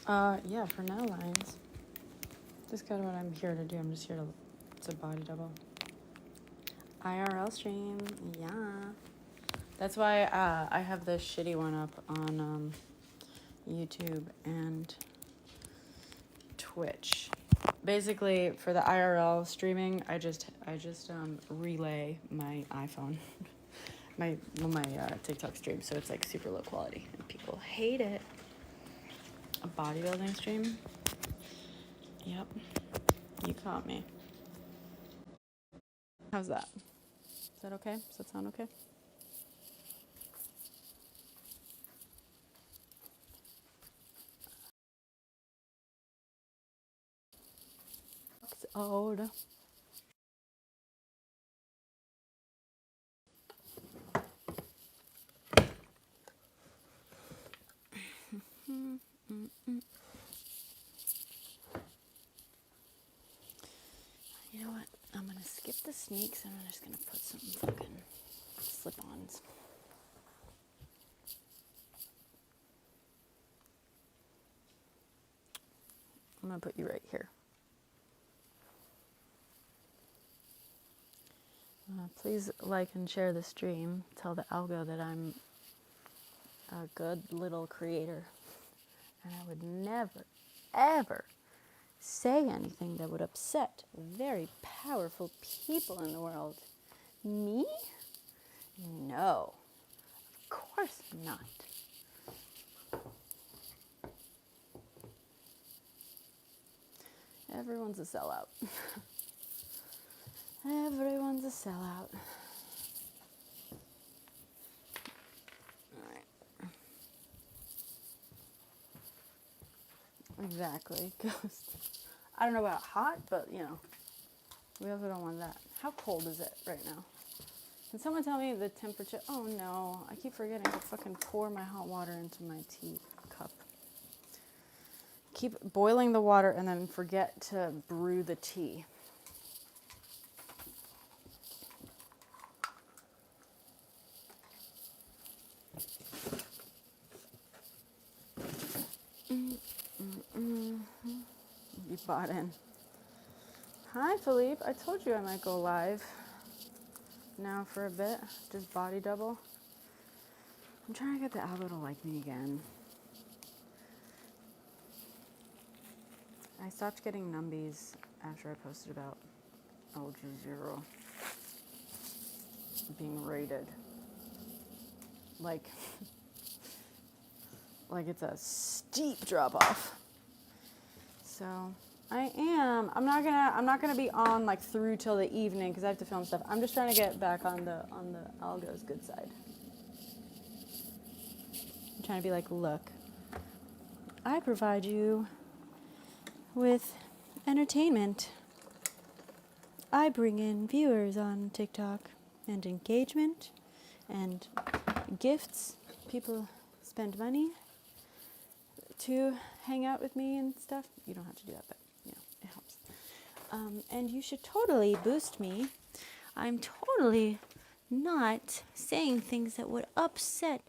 Yeah, for now, lines. Just kind of what I'm here to do. I'm just here to body double. IRL stream, yeah. That's why I have this shitty one up on YouTube and Twitch. Basically, for the IRL streaming, I just relay my iPhone, my TikTok stream, so it's like super low quality, and people hate it. A bodybuilding stream. Yep, you caught me. How's that? Is that okay? Does that sound okay? It's old. You know what? I'm gonna skip the sneaks and I'm just gonna put some fucking slip-ons. I'm gonna put you right here. Please like and share the stream. Tell the algo that I'm a good little creator. And I would never, ever say anything that would upset very powerful people in the world. Me? No. Of course not. Everyone's a sellout. Everyone's a sellout. Alright. Exactly. Ghost. I don't know about hot, but you know, we also don't want that. How cold is it right now? Can someone tell me the temperature? Oh no, I keep forgetting to fucking pour my hot water into my tea cup. Keep boiling the water and then forget to brew the tea. You bought in. Hi, Philippe. I told you I might go live now for a bit. Just body double. I'm trying to get the algo to like me again. I stopped getting numbies after I posted about LG0 being rated. Like it's a steep drop off. So I'm not gonna be on like through till the evening because I have to film stuff. I'm just trying to get back on the algo's good side. I'm trying to be like, look, I provide you with entertainment. I bring in viewers on TikTok and engagement and gifts. People spend money to hang out with me and stuff. You don't have to do that, but you know, it helps. And you should totally boost me. I'm totally not saying things that would upset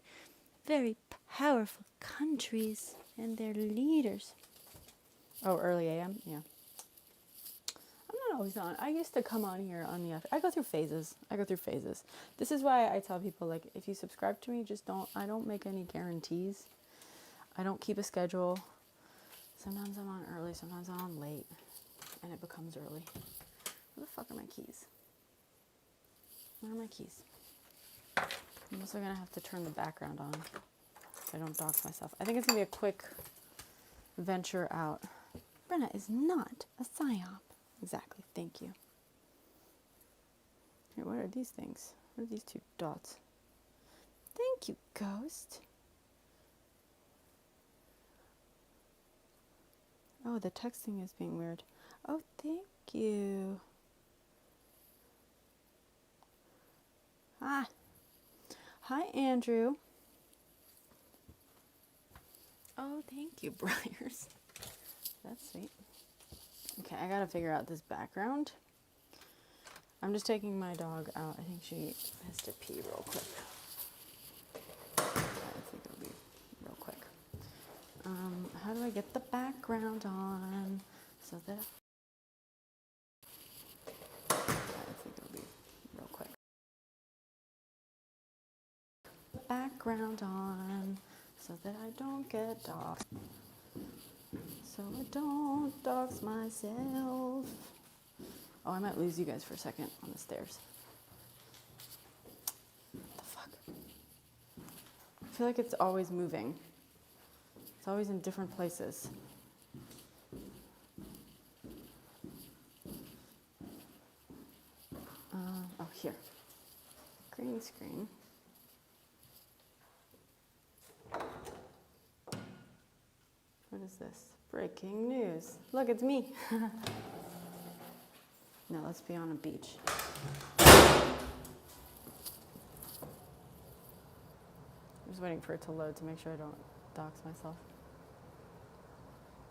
very powerful countries and their leaders. Oh, early AM? Yeah. I'm not always on. I used to come on here on the... I go through phases. This is why I tell people, like, if you subscribe to me, just don't... I don't make any guarantees. I don't keep a schedule. Sometimes I'm on early, sometimes I'm on late. And it becomes early. Where the fuck are my keys? Where are my keys? I'm also going to have to turn the background on so I don't dox myself. I think it's going to be a quick venture out. Brenna is not a psyop. Exactly. Thank you. Here, what are these things? What are these two dots? Thank you, Ghost. Oh, the texting is being weird. Oh, thank you. Hi, Andrew. Oh, thank you, Briars. That's sweet. Okay, I gotta figure out this background. I'm just taking my dog out. I think she has to pee real quick. I think it'll be real quick. How do I get the background on so that I think it'll be real quick. Background on so that I don't get doxxed. So I don't dox myself. Oh, I might lose you guys for a second on the stairs. What the fuck? I feel like it's always moving. It's always in different places. Oh, here. Green screen. What is this? Breaking news. Look, it's me. No, let's be on a beach. I'm just waiting for it to load to make sure I don't dox myself.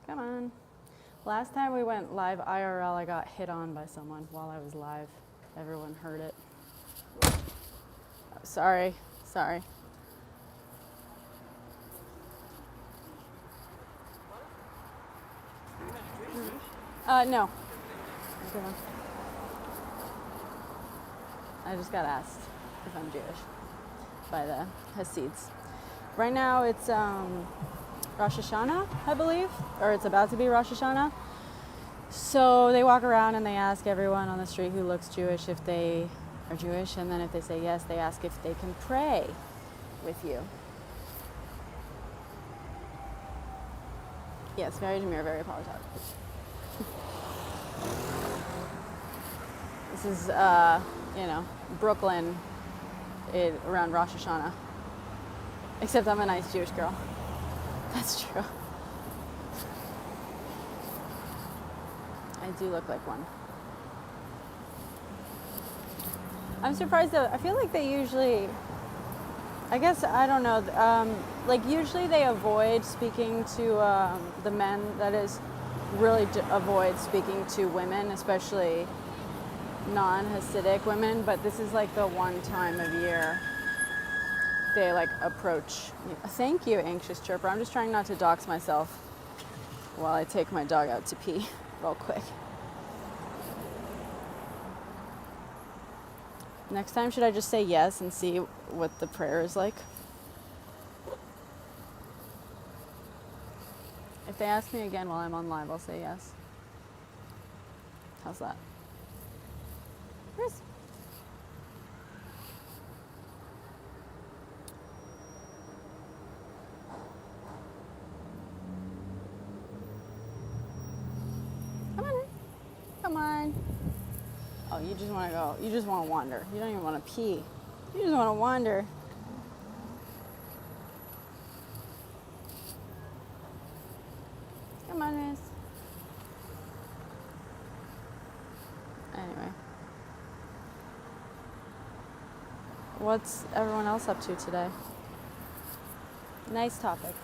Come on. Last time we went live IRL, I got hit on by someone while I was live. Everyone heard it. Oh, sorry. No. Okay. I just got asked if I'm Jewish by the Hasids. Right now it's Rosh Hashanah, I believe, or it's about to be Rosh Hashanah. So they walk around and they ask everyone on the street who looks Jewish if they are Jewish, and then if they say yes, they ask if they can pray with you. Yes, very demure, very apologetic. This is, Brooklyn around Rosh Hashanah. Except I'm a nice Jewish girl. That's true. I do look like one. I'm surprised though. I feel like they usually, I guess, I don't know, usually they avoid speaking to the men, that is, really avoid speaking to women, especially non-Hasidic women, but this is like the one time of year they approach. Thank you, anxious chirper. I'm just trying not to dox myself while I take my dog out to pee real quick. Next time, should I just say yes and see what the prayer is like? If they ask me again while I'm on live, I'll say yes. How's that? Chris? Come on. Oh, you just want to go. You just want to wander. You don't even want to pee. You just want to wander. Come on, miss. Anyway. What's everyone else up to today? Nice topics.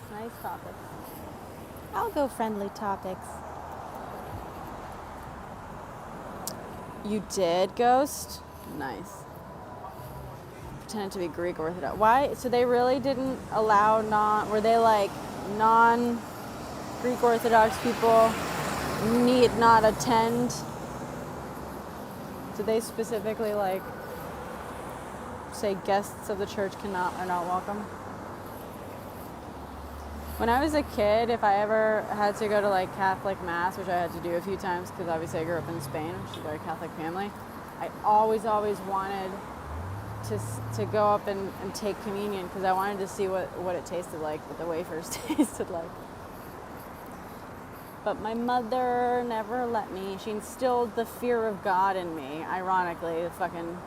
I'll go friendly topics. You did, Ghost? Nice. Pretended to be Greek Orthodox. Why? So they really didn't allow were they non-Greek Orthodox people need not attend? Did they specifically say guests of the church are not welcome? When I was a kid, if I ever had to go to Catholic Mass, which I had to do a few times because obviously I grew up in Spain, which is a very Catholic family, I always wanted to go up and take communion because I wanted to see what it tasted like, what the wafers tasted like. But my mother never let me. She instilled the fear of God in me, ironically, the fucking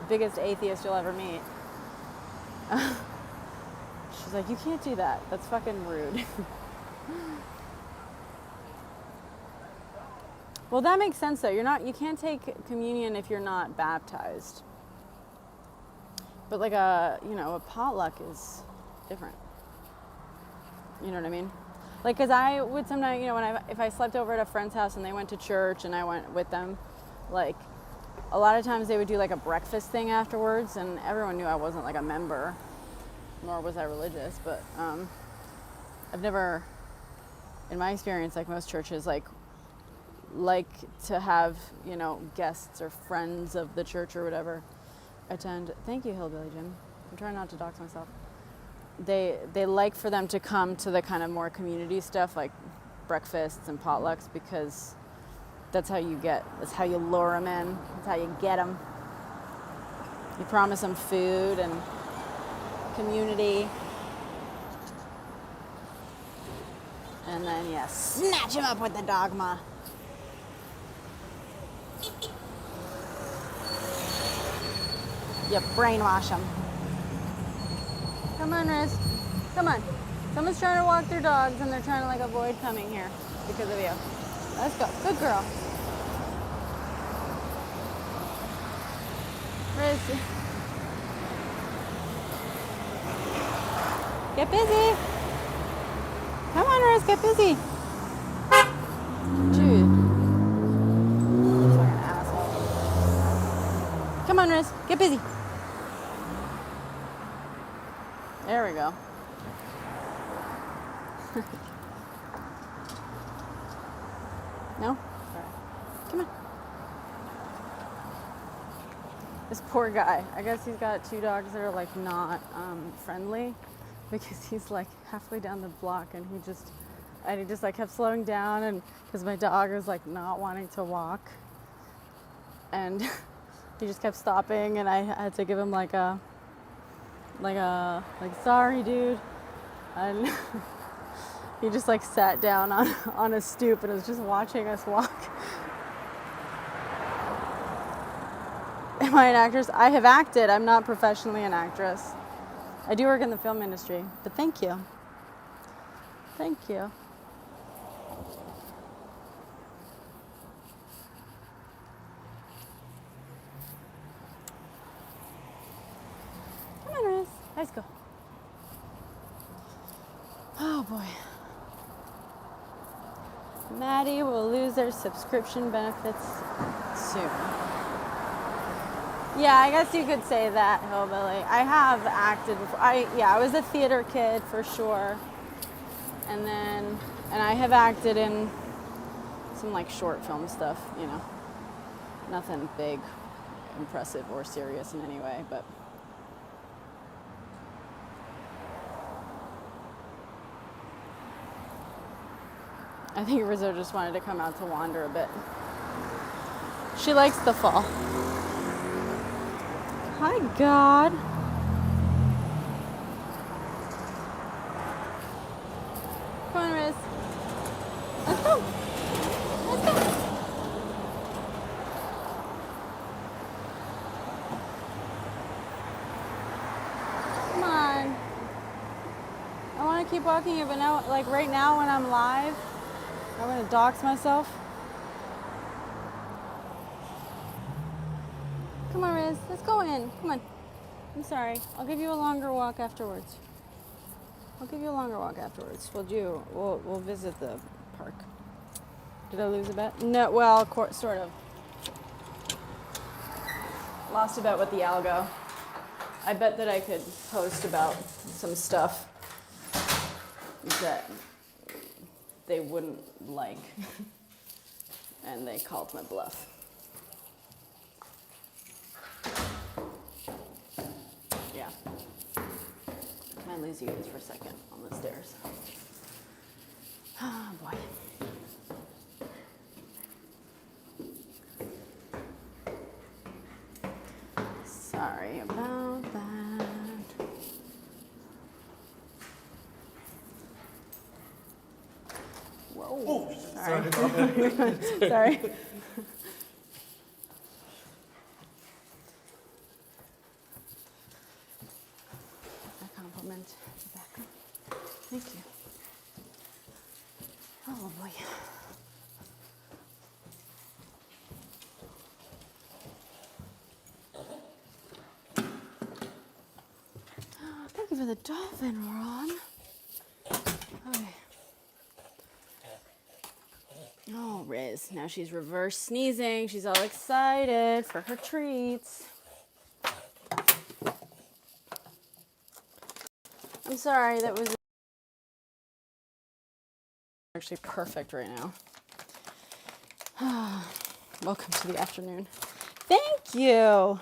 biggest atheist you'll ever meet. She's like, you can't do that. That's fucking rude. Well, that makes sense though. You can't take communion if you're not baptized. But a potluck is different. You know what I mean? Because I would sometimes, if I slept over at a friend's house and they went to church and I went with them, a lot of times they would do a breakfast thing afterwards, and everyone knew I wasn't a member, nor was I religious, but I've never in my experience, like most churches, like to have, you know, guests or friends of the church or whatever attend. Thank you, Hillbilly Jim. I'm trying not to dox myself. They like for them to come to the kind of more community stuff, like breakfasts and potlucks, because that's how you lure them in. That's how you get them. You promise them food and community. And then, yeah, snatch them up with the dogma. You brainwash them. Come on, Riz. Come on. Someone's trying to walk their dogs and they're trying to like avoid coming here because of you. Let's go. Good girl. Riz. Get busy. Come on, Riz. Get busy. Dude. Looks like an asshole. Come on, Riz. Get busy. There we go. No? Alright. Come on. This poor guy. I guess he's got two dogs that are like not friendly, because he's like halfway down the block and he just like kept slowing down, and because my dog was like not wanting to walk, and he just kept stopping, and I had to give him like sorry dude, and he just like sat down on a stoop and was just watching us walk. Am I an actress? I have acted. I'm not professionally an actress. I do work in the film industry, but thank you. Thank you. Come on, Riz. Let's go. Oh boy. Maddie will lose their subscription benefits soon. Yeah, I guess you could say that, Hillbilly. I have acted before. I was a theater kid for sure. And I have acted in some like short film stuff, you know. Nothing big, impressive, or serious in any way, but I think Rizzo just wanted to come out to wander a bit. She likes the fall. Hi, God. Come on, Riz. Let's go. Let's go. Come on. I want to keep walking here, but now, like right now when I'm live, I'm going to dox myself. Come on, Riz. Let's go in. Come on. I'm sorry. I'll give you a longer walk afterwards. We'll visit the park. Did I lose a bet? No, well, sort of. Lost a bet with the algo. I bet that I could post about some stuff that they wouldn't like. And they called my bluff. Yeah. Might lose you guys for a second on the stairs. Oh boy. Sorry about that. Whoa. Oh, sorry. Sorry. Compliment the background. Thank you. Oh boy. Thank you for the dolphin, Ron. Okay. Oh, Riz. Now she's reverse sneezing. She's all excited for her treats. I'm sorry, that was Actually perfect right now. Welcome to the afternoon. Thank you.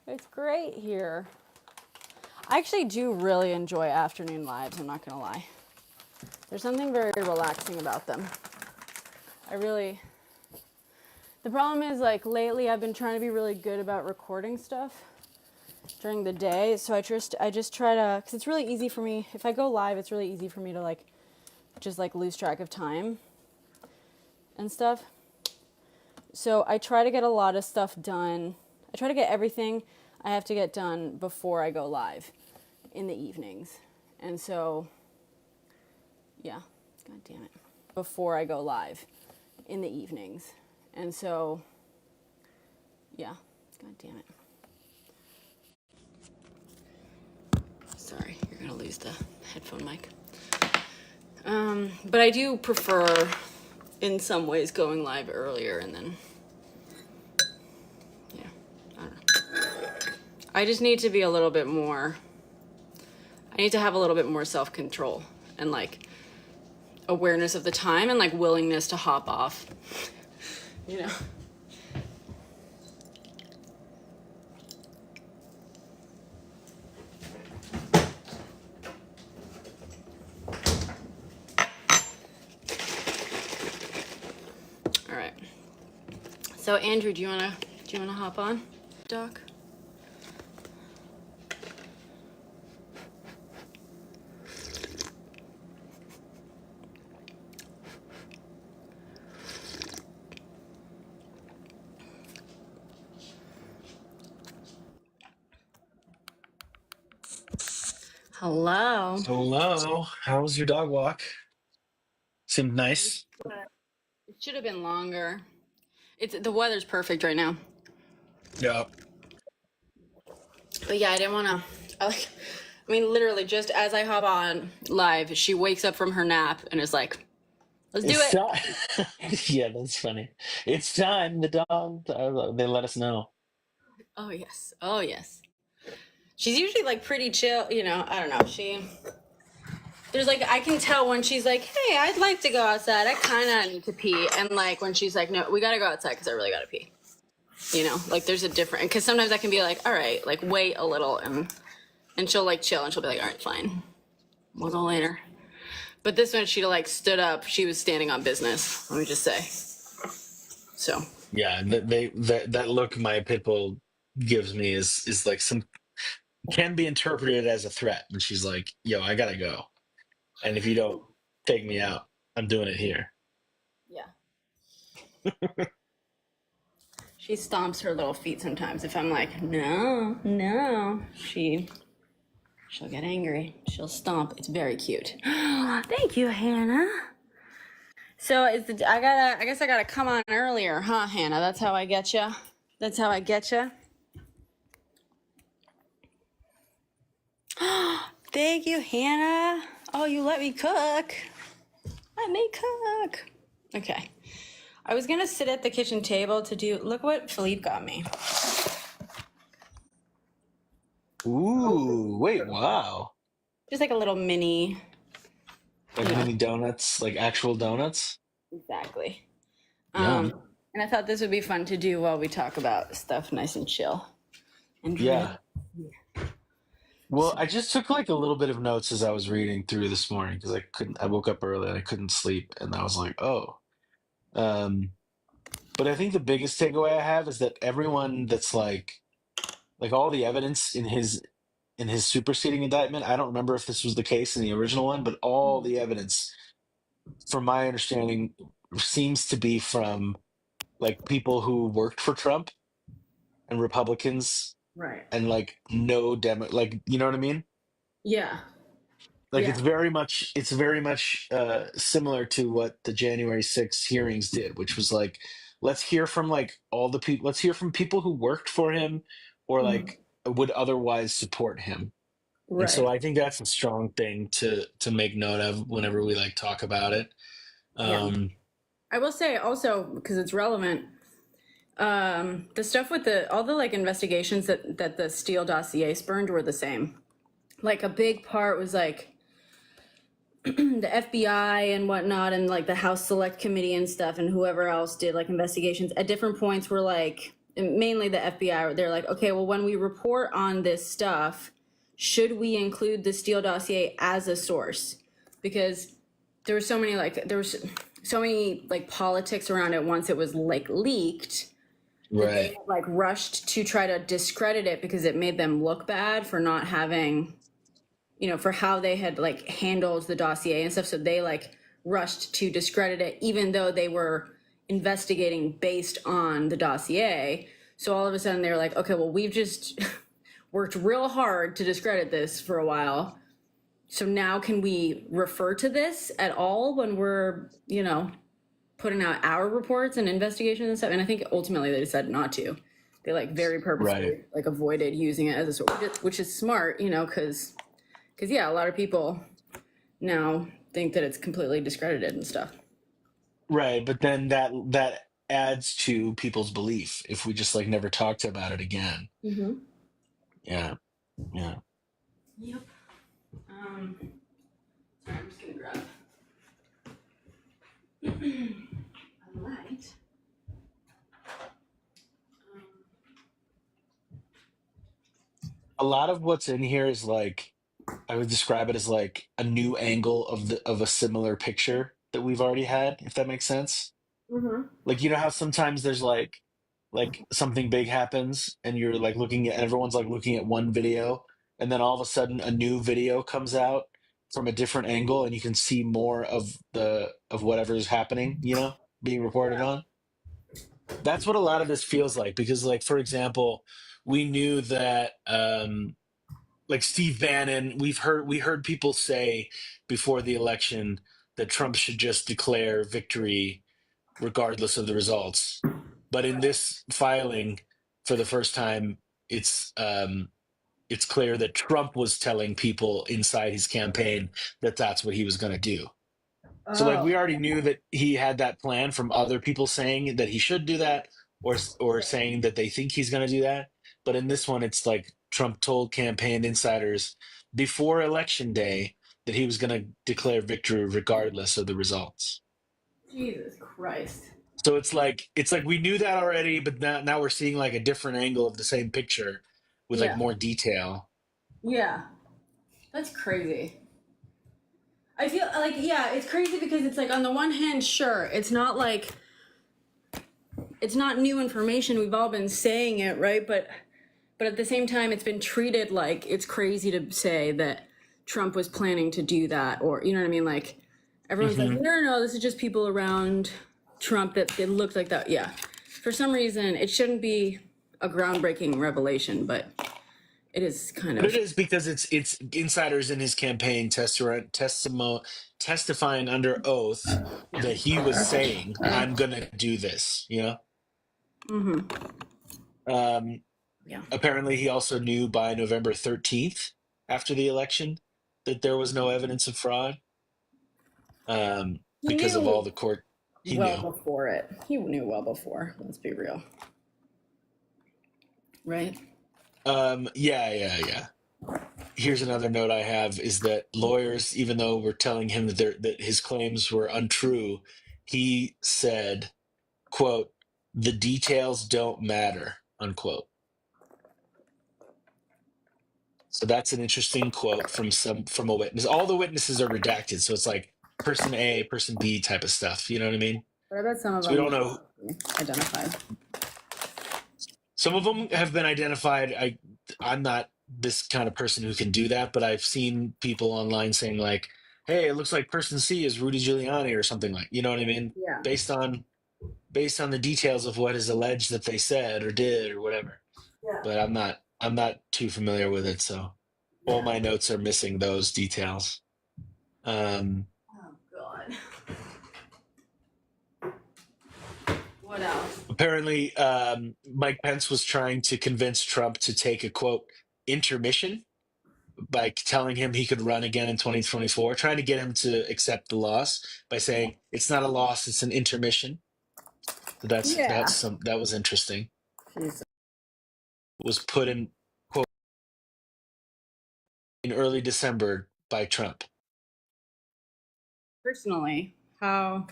It's great here. I actually do really enjoy afternoon lives, I'm not gonna lie. There's something very relaxing about them. The problem is like lately I've been trying to be really good about recording stuff during the day. So I just try to, cause it's really easy for me. If I go live, it's really easy for me to just lose track of time and stuff. So I try to get a lot of stuff done. I try to get everything I have to get done before I go live in the evenings. And so, yeah, God damn it. Before I go live in the evenings. And so, yeah, God damn it. Sorry, you're gonna lose the headphone mic. But I do prefer, in some ways, going live earlier and then, yeah, I don't know. I just need to be a little bit more, I need to have a little bit more self-control and awareness of the time and willingness to hop off, you know? All right. So Andrew, do you wanna hop on, Doc? Hello. Hello. How was your dog walk? Seemed nice. It should have been longer. The weather's perfect right now. Yeah. But yeah, I didn't want to. Literally, just as I hop on live, she wakes up from her nap and is like, "Let's do It's it." time. Yeah, that's funny. It's time. The dog. They let us know. Oh yes, oh yes. She's usually pretty chill, you know. I don't know. There's I can tell when she's like, "Hey, I'd like to go outside. I kind of need to pee," and when she's like, "No, we gotta go outside because I really gotta pee." You know, there's a different. Because sometimes I can be like, "All right, wait a little," and she'll chill and she'll be like, "All right, fine, we'll go later." But this one, she stood up. She was standing on business. Let me just say. So. Yeah, that look my pit bull gives me is some can be interpreted as a threat. And she's like, "Yo, I gotta go. And if you don't take me out, I'm doing it here." Yeah. She stomps her little feet sometimes. If I'm like, no, no, she'll get angry. She'll stomp. It's very cute. Thank you, Hannah. So I guess I gotta come on earlier, huh, Hannah? That's how I get you. That's how I get you. Thank you, Hannah. Oh, you let me cook. Let me cook. Okay. I was gonna sit at the kitchen table to do. Look what Philippe got me. Ooh, wait, wow. Just a little mini. Like mini donuts, like actual donuts? Exactly. Yum. And I thought this would be fun to do while we talk about stuff nice and chill. And drink. Yeah. Well, I just took a little bit of notes as I was reading through this morning because I woke up early and I couldn't sleep, and I was like, oh. Um, but I think the biggest takeaway I have is that everyone that's all the evidence in his superseding indictment, I don't remember if this was the case in the original one, but all the evidence, from my understanding, seems to be from people who worked for Trump and Republicans Right. and no demo, you know what I mean? Yeah. It's Yeah. very much similar to what the January 6th hearings did, which was let's hear from all the people, let's hear from people who worked for him or would otherwise support him. And so Right. I think that's a strong thing to make note of whenever we talk about it. Yeah. Um, I will say also, because it's relevant, the stuff with all the investigations that the Steele dossier spurned were the same. A big part was the FBI and whatnot, and like the House Select Committee and stuff, and whoever else did like investigations at different points were like, mainly the FBI, they're like, okay, well, when we report on this stuff, should we include the Steele dossier as a source? Because there were so many like politics around it once it was like leaked that Right. they like rushed to try to discredit it because it made them look bad for not having, for how they had like handled the dossier and stuff. So they like rushed to discredit it, even though they were investigating based on the dossier. So all of a sudden they're like, okay, well, we've just worked real hard to discredit this for a while. So now can we refer to this at all when we're, putting out our reports and investigations and stuff? And I think ultimately they decided not to. They like very Right. purposely like avoided using it as a source, which is smart, because yeah, a lot of people now think that it's completely discredited and stuff. Right. But then that adds to people's belief if we just like never talked about it again. Mm-hmm. Yeah. Yeah. Yep. Sorry, I'm just gonna grab a light. A lot of what's in here is like I would describe it as like a new angle of a similar picture that we've already had, if that makes sense. Mm-hmm. Like you know how sometimes there's like something big happens and you're like looking at everyone's like looking at one video and then all of a sudden a new video comes out from a different angle and you can see more of whatever is happening, being reported on. That's what a lot of this feels like because like for example, we knew that like Steve Bannon, we heard people say before the election that Trump should just declare victory regardless of the results. But in this filing, for the first time, it's um, it's clear that Trump was telling people inside his campaign that that's what he was going to do. So like Oh. we already knew that he had that plan from other people saying that he should do that or saying that they think he's going to do that. But in this one it's like Trump told campaign insiders before election day that he was going to declare victory regardless of the results. Jesus Christ. So it's like we knew that already, but now we're seeing like a different angle of the same picture with like Yeah. more detail. Yeah. That's crazy. I feel like, yeah, it's crazy because it's like, on the one hand, sure, it's not like, it's not new information. We've all been saying it, right? But at the same time, it's been treated like it's crazy to say that Trump was planning to do that, or you know what I mean? Like everyone's like, Hmm. no, no, no, this is just people around Trump that it looked like that. Yeah, for some reason, it shouldn't be a groundbreaking revelation, but it is kind But it of. is because it's insiders in his campaign testifying under oath that he was saying, "I'm gonna do this." Mm-hmm. Um, Yeah, Apparently, he also knew by November 13th, after the election, that there was no evidence of fraud he because of all knew the court. He well knew. before it. He knew well before. Let's be real, right? Yeah, yeah, yeah. Here's another note I have is that lawyers, even though we're telling him that his claims were untrue, he said, quote, "The details don't matter," unquote. So that's an interesting quote from a witness. All the witnesses are redacted, so it's like person A, person B type of stuff. You know what I mean? But I bet some of So we them don't might know. not be identified. Some of them have been identified. I'm not this kind of person who can do that, but I've seen people online saying like, "Hey, it looks like person C is Rudy Giuliani or something like." You know what I mean? Yeah. Based on the details of what is alleged that they said or did or whatever. Yeah. But I'm not too familiar with it, so all Yeah. my notes are missing those details. Um, Oh God. What else? Apparently, Mike Pence was trying to convince Trump to take a quote intermission by telling him he could run again in 2024, trying to get him to accept the loss by saying it's not a loss, it's an intermission. So Yeah. that was interesting. Jesus. Was put in quote in early December by Trump. Personally, how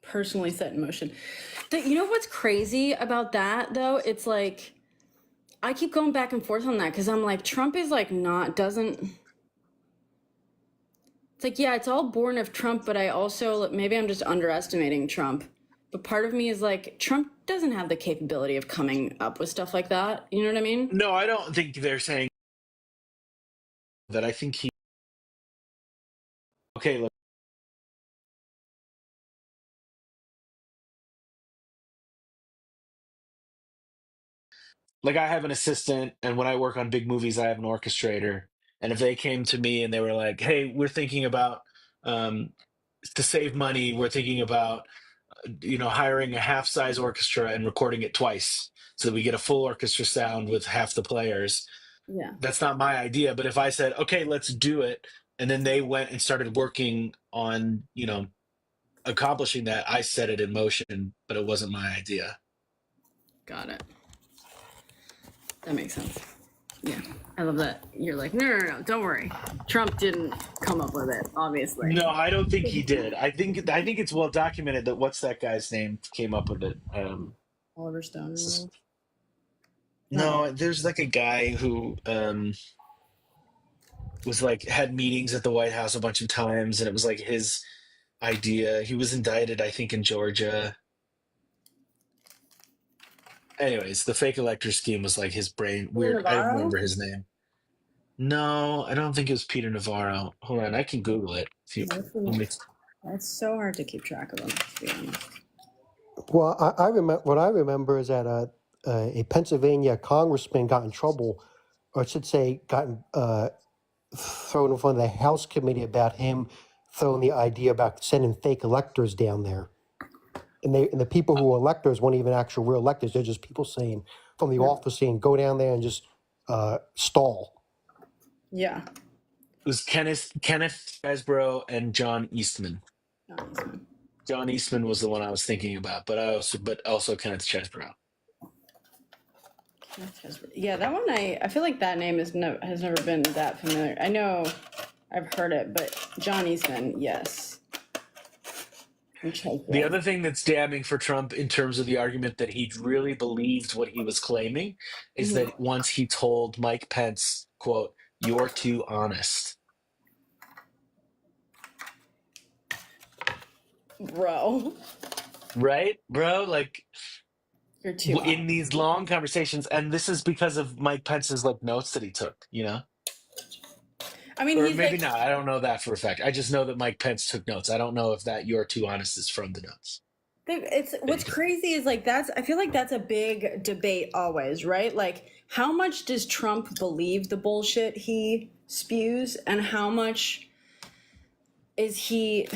personally set in motion. You know what's crazy about that though? It's like I keep going back and forth on that because I'm like Trump is like not doesn't. It's like yeah, it's all born of Trump, but I also maybe I'm just underestimating Trump. But part of me is like Trump doesn't have the capability of coming up with stuff like that. You know what I mean? No, I don't think they're saying that. I think he. Okay, look, like I have an assistant, and when I work on big movies, I have an orchestrator. And if they came to me and they were like, "Hey, we're thinking about um, to save money, we're thinking about hiring a half-size orchestra and recording it twice, so that we get a full orchestra sound with half the players." Yeah. That's not my idea. But if I said, "Okay, let's do it," and then they went and started working on accomplishing that, I set it in motion, but it wasn't my idea. Got it. That makes sense. Yeah. I love that. You're like, no, don't worry. Trump didn't come up with it, obviously. No, I don't think he did. I think it's well documented that what's that guy's name came up with it. Oliver Stone or whatever. No. No, there's like a guy who was like had meetings at the White House a bunch of times, and it was like his idea. He was indicted, I think, in Georgia. Anyways, the fake elector scheme was like his brain. Peter Weird. I don't Navarro? remember his name. No, I don't think it was Peter Navarro. Hold on, I can Google it. If you, let me, It's so hard to keep track of them, to be honest. Well, I remember what I remember is that a Pennsylvania congressman got in trouble, or I should say, thrown in front of the House committee about him throwing the idea about sending fake electors down there, and the people who were electors weren't even actual real electors; they're just people saying from the office saying, "Go down there and just stall." Yeah. it was Kenneth Chesbrough and John Eastman. John Eastman was the one I was thinking about, but also Kenneth Chesbrough. Yeah, that one I feel like that name has never been that familiar. I know I've heard it, but John Eastman, yes. The other thing that's damning for Trump in terms of the argument that he really believed what he was claiming is that once he told Mike Pence, quote, "You're too honest." Bro. Right, bro? Like You're too honest. in these long conversations, and this is because of Mike Pence's like notes that he took, I mean, Or he's maybe like, not. I don't know that for a fact. I just know that Mike Pence took notes. I don't know if that "you're too honest" is from the notes. it's what's crazy is like I feel like that's a big debate always, right? Like, how much does Trump believe the bullshit he spews, and how much is he,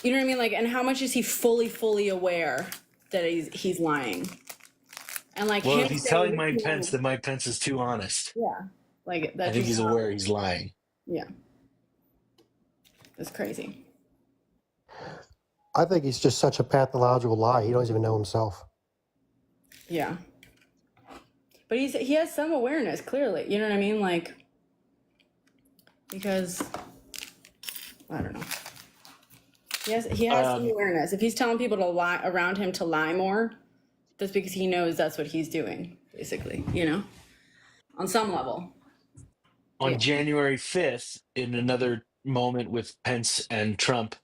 you know what I mean? Like, and how much is he fully aware that he's lying? And like Well, him if he's saying, telling Mike Pence that Mike Pence is too honest, yeah, like I that think just he's aware he's lying. yeah, it's crazy. I think he's just such a pathological liar. He doesn't even know himself. Yeah, but he has some awareness, clearly. You know what I mean? Like, because I don't know. He has some awareness. If he's telling people to lie around him to lie more, that's because he knows that's what he's doing, basically. On some level. On Yeah. January 5th, in another moment with Pence and Trump,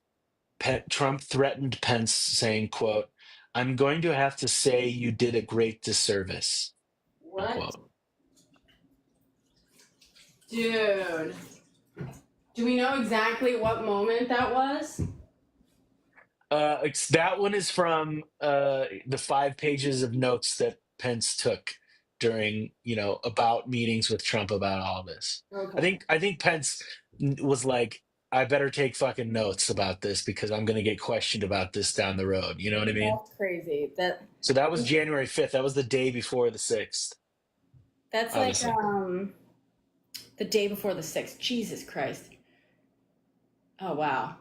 Trump threatened Pence, saying, quote, "I'm going to have to say you did a great disservice." What? Unquote. Dude. Do we know exactly what moment that was? That one is from the 5 pages of notes that Pence took during, about meetings with Trump about all this. Okay. I think Pence was like, "I better take fucking notes about this because I'm going to get questioned about this down the road." You know what I mean? That's crazy. So that was January 5th. That was the day before the 6th. That's like Obviously. the day before the 6th. Jesus Christ. Oh wow.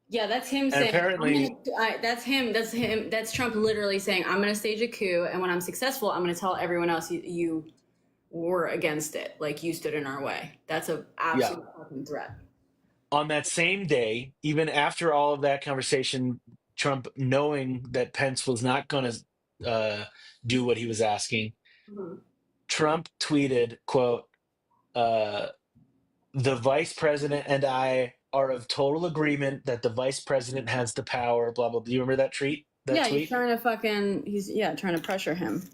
Yeah, that's him And saying. apparently, That's him. That's him. That's Trump literally saying, "I'm going to stage a coup, and when I'm successful, I'm going to tell everyone else you were against it, like you stood in our way." That's a yeah. absolute fucking threat. on that same day, even after all of that conversation, Trump, knowing that Pence was not going to do what he was asking, Mhm. Trump tweeted, "quote uh, The vice president and I are of total agreement that the vice president has the power." Blah blah. Do you remember that tweet? That Yeah, he's tweet. trying to trying to pressure him. So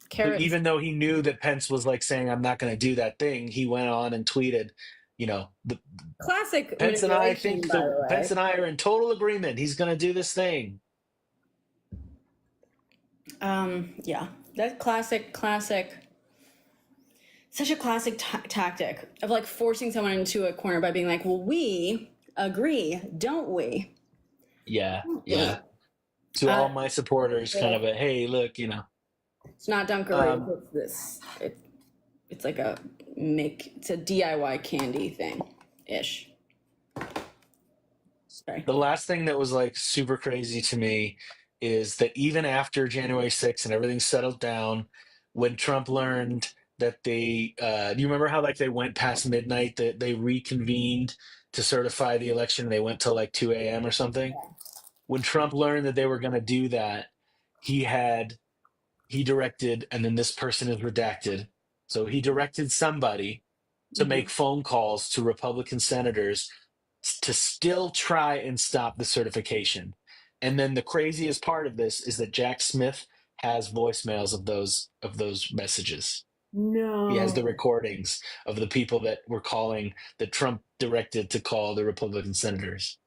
Carrots. even though he knew that Pence was like saying, "I'm not going to do that thing," he went on and tweeted, the Classic Pence and I manipulation, think by the the Pence way. and I are in total agreement. He's going to do this thing. Yeah, that classic, such a classic tactic of like forcing someone into a corner by being like, well, we agree, don't we? Yeah, Yeah. yeah. To all my supporters, kind Yeah. of a hey, look, It's not Dunkaroos. Um, It's this. It's like it's a DIY candy thing, ish. Sorry. the last thing that was like super crazy to me is that even after January 6th and everything settled down, when Trump learned that do you remember how like they went past midnight, that they reconvened to certify the election? They went till like 2 a.m. or something. When Trump learned that they were going to do that, he had he directed, and then this person is redacted. So he directed somebody to Mhm. make phone calls to Republican senators to still try and stop the certification. And then the craziest part of this is that Jack Smith has voicemails of those messages. He has the No, recordings of the people that were calling, that Trump directed to call the Republican senators.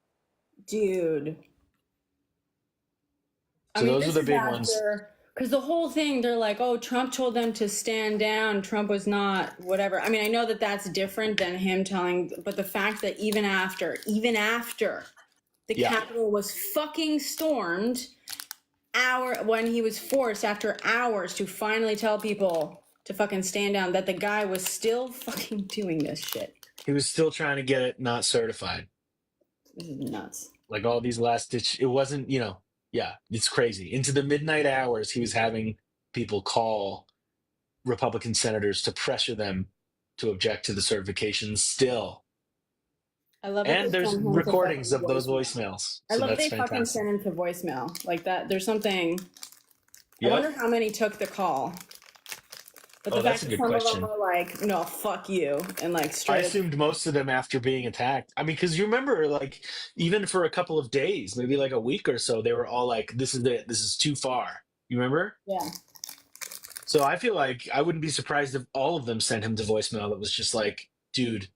dude. I So mean, those are this the is big ones. after, because the whole thing, they're like, oh, Trump told them to stand down. Trump was not, whatever. I mean, I know that that's different than him telling, but the fact that even after the Yeah. Capitol was fucking stormed, when he was forced after hours to finally tell people to fucking stand down, that the guy was still fucking doing this shit. He was still trying to get it not certified. This is nuts. Like all these last ditch, it wasn't, yeah, it's crazy. Into the midnight hours, he was having people call Republican senators to pressure them to object to the certification still. I love that they And there's send him to recordings fucking of those voicemail. voicemails. I So love that's they fucking fantastic. send him to voicemail like that. There's something. I Yep. wonder how many took the call. But Oh, the that's fact a that good some of them question. were like, "No, fuck you," and like I straight up. assumed most of them after being attacked. I mean, because you remember, like, even for a couple of days, maybe like a week or so, they were all like, "This is it. This is too far." You remember? Yeah. So I feel like I wouldn't be surprised if all of them sent him to voicemail that was just like, "Dude,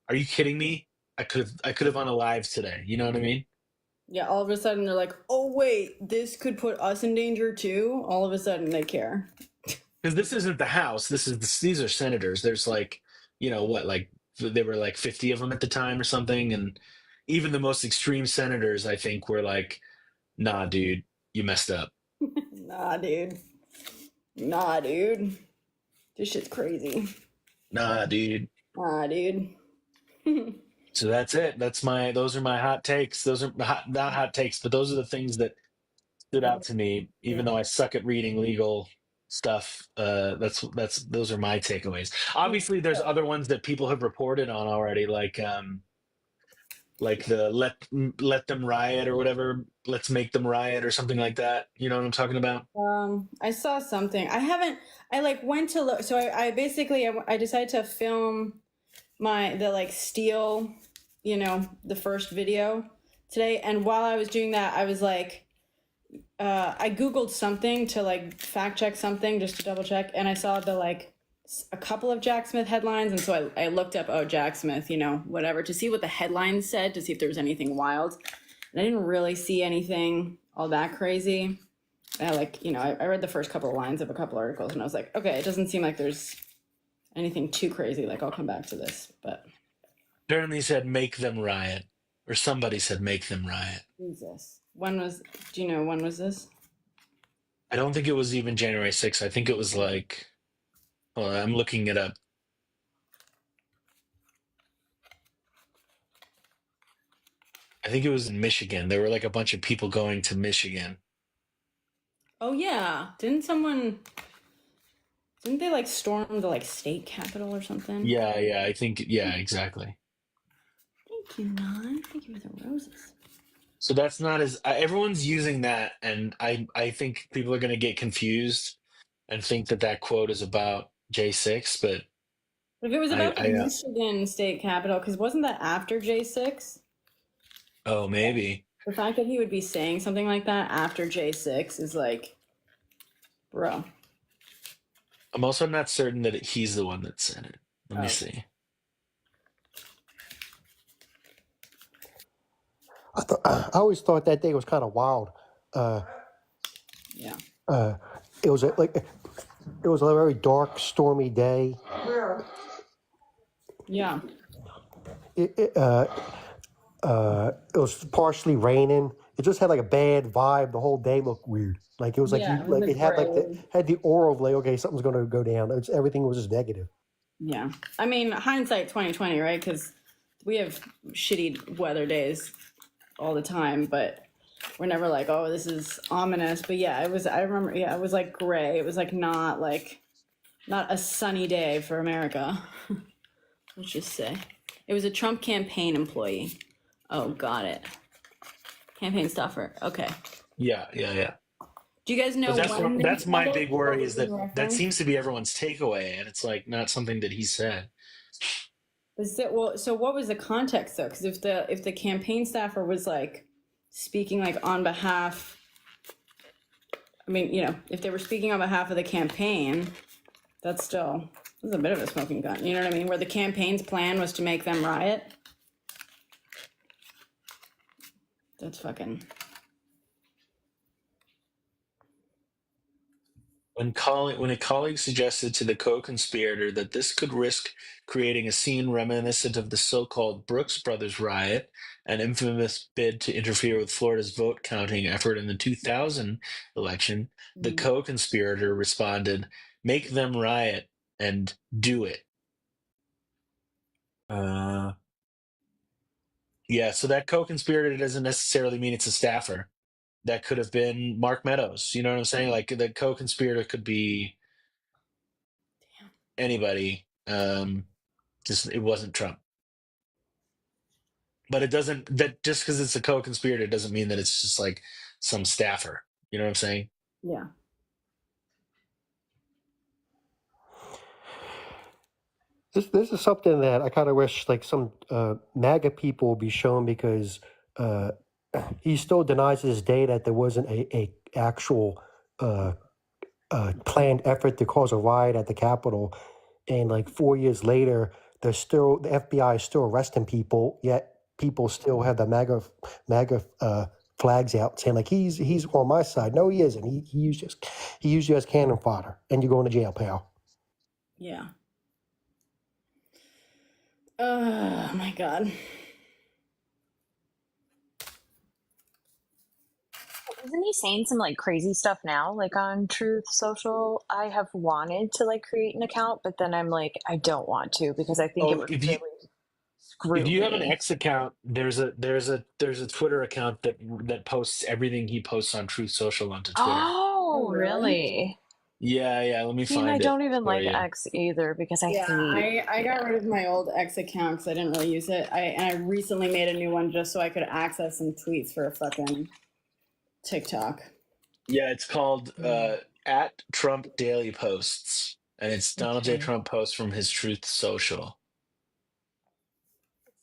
are you kidding me? I could have unalived today." You know what I mean? Yeah. All of a sudden, they're like, "Oh wait, this could put us in danger too." All of a sudden, they care. Because this isn't the House. These are senators. There's like, what, like there were like 50 of them at the time or something, and even the most extreme senators, I think, were like, "Nah, dude, you messed up. Nah, dude. Nah, dude. This shit's crazy. Nah, dude." Nah, dude. So that's it. Those are my hot takes. Those are not hot takes, but those are the things that stood out to me. Even though I suck at reading legal stuff, those are my takeaways. Obviously, there's other ones that people have reported on already, like the let them riot or whatever, let's make them riot or something like that. You know what I'm talking about? I saw something. I haven't. I like went to look. So I basically I decided to film the like steal, the first video today. And while I was doing that, I was like, I googled something to like fact check something just to double check, and I saw the like a couple of Jack Smith headlines, and so I looked up, oh, Jack Smith, whatever, to see what the headlines said, to see if there was anything wild, and I didn't really see anything all that crazy. I read the first couple of lines of a couple articles, and I was like, okay, it doesn't seem like there's anything too crazy. Like, I'll come back to this, but Apparently said make them riot, or somebody said make them riot. Jesus, do you know when was this? I don't think it was even January 6th. I think it was like, hold on, I'm looking it up. I think it was in Michigan. There were like a bunch of people going to Michigan. Oh yeah, didn't they like storm the like state capitol or something? Yeah, I think, yeah, exactly. Thank you, Non. Thank you for the roses. So that's not as everyone's using that, and I think people are going to get confused and think that that quote is about J6, but But if it was I about the Michigan State Capitol, because wasn't that after J6? oh maybe The fact that he would be saying something like that after J6 is like, bro. I'm also not certain that he's the one that said it. Let me Oh. see. I always thought that day was kind of wild. Yeah. It was it was a very dark, stormy day. Yeah. It was partially raining. It just had like a bad vibe. The whole day looked weird. Like it was like Yeah, you it was like a it had like gray. had the aura of like, okay, something's gonna go down. Everything was just negative. Yeah. I mean, hindsight 2020, right? Because we have shitty weather days all the time, but we're never like, oh, this is ominous. But yeah, it was, I remember, yeah, it was like gray. It was like not a sunny day for America. Let's just say. It was a Trump campaign employee. Oh, got it. Campaign stuffer. Okay. Yeah. Do you guys know But when they that's said my it? big What worry was is the that that reference? seems to be everyone's takeaway, and it's like not something that he said. Well, so what was the context though? Because if the campaign staffer was like speaking like on behalf, I mean, if they were speaking on behalf of the campaign, that's a bit of a smoking gun. You know what I mean? Where the campaign's plan was to make them riot. That's fucking. When a colleague suggested to the co-conspirator that this could risk creating a scene reminiscent of the so-called Brooks Brothers riot, an infamous bid to interfere with Florida's vote counting effort in the 2000 election, the co-conspirator responded, "Make them riot and do it." Yeah, so that co-conspirator doesn't necessarily mean it's a staffer. That could have been Mark Meadows. You know what I'm saying? Like the co-conspirator could be anybody. Just it wasn't Trump. But it doesn't that just because it's a co-conspirator doesn't mean that it's just like some staffer. You know what I'm saying? Yeah. This is something that I kind of wish like some MAGA people would be shown because uh, he still denies to this day that there wasn't a actual planned effort to cause a riot at the Capitol, and like 4 years later, the FBI is still arresting people. Yet people still have the MAGA flags out saying like he's on my side. No, he isn't. He used you as cannon fodder, and you're going to jail, pal. Yeah. Oh my God. Isn't he saying some like crazy stuff now, like on Truth Social? I have wanted to like create an account, but then I'm like, I don't want to because I think it Oh, would if really screw you have an me. X account, there's a Twitter account that posts everything he posts on Truth Social onto Twitter. Oh, Oh, really? really? Yeah, let me See, and I find it don't even for like you. X either because I Yeah, hate. I got Yeah. rid of my old X account because I didn't really use it. I recently made a new one just so I could access some tweets for a fucking TikTok. Yeah, it's called at Trump Daily Posts, and it's Donald J. Okay. Trump posts from his Truth Social.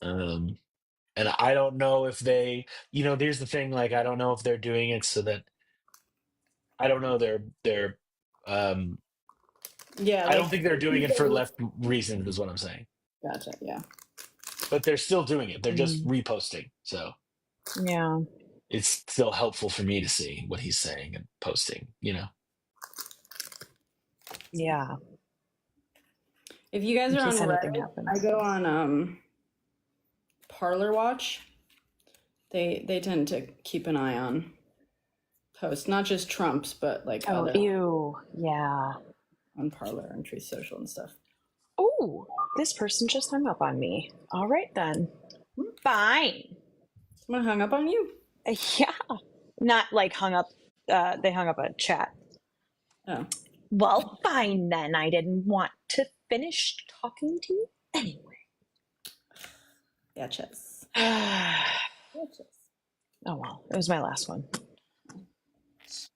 And I don't know if there's the thing, like I don't know if they're doing it so that I don't know they're um Yeah, I like don't think they're doing it for left reasons is what I'm saying. gotcha. Yeah, But they're still doing it. They're just Mm, reposting. So yeah. it's still helpful for me to see what he's saying and posting. Yeah. if you guys In are on case anything Reddit, I happens. go on Parlor Watch. They tend to keep an eye on posts, not just Trump's, but like Oh, other ew. Yeah. on Parlor and Truth Social and stuff. Oh, this person just hung up on me. All right then. Fine. Someone hung up on you? Yeah. Not like hung up. They hung up a chat. Oh, Well, fine then. I didn't want to finish talking to you anyway. gotchas. Oh well, it was my last one.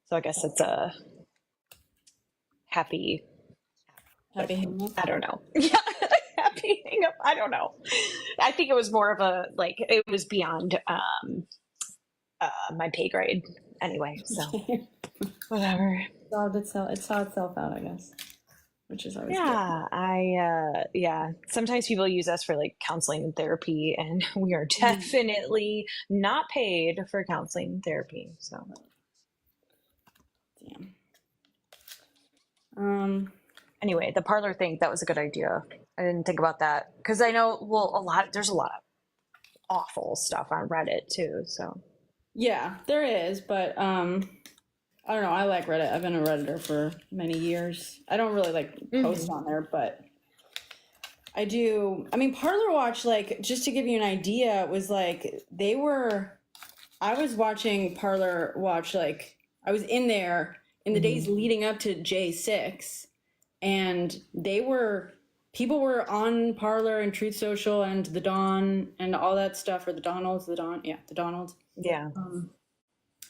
So I guess it's a happy. Happy hang up. I don't know. Yeah, happy hang up. I don't know. I think it was more of a like it was beyond my pay grade anyway. So whatever. It saw itself out, I guess, which is always good. Yeah, yeah. Sometimes people use us for like counseling and therapy, and we are definitely not paid for counseling and therapy. So, Damn. anyway, the parlor thing, that was a good idea. I didn't think about that because I know, well, there's a lot of awful stuff on Reddit too. So, Yeah, there is, but I don't know. I like Reddit. I've been a Redditor for many years. I don't really like post on there, but I do. I mean, Parlor Watch, like, just to give you an idea, was like I was watching Parlor Watch, like, I was in there in the days leading up to J6, and people were on Parlor and Truth Social and the Dawn and all that stuff, or the Donalds, the Donalds. yeah.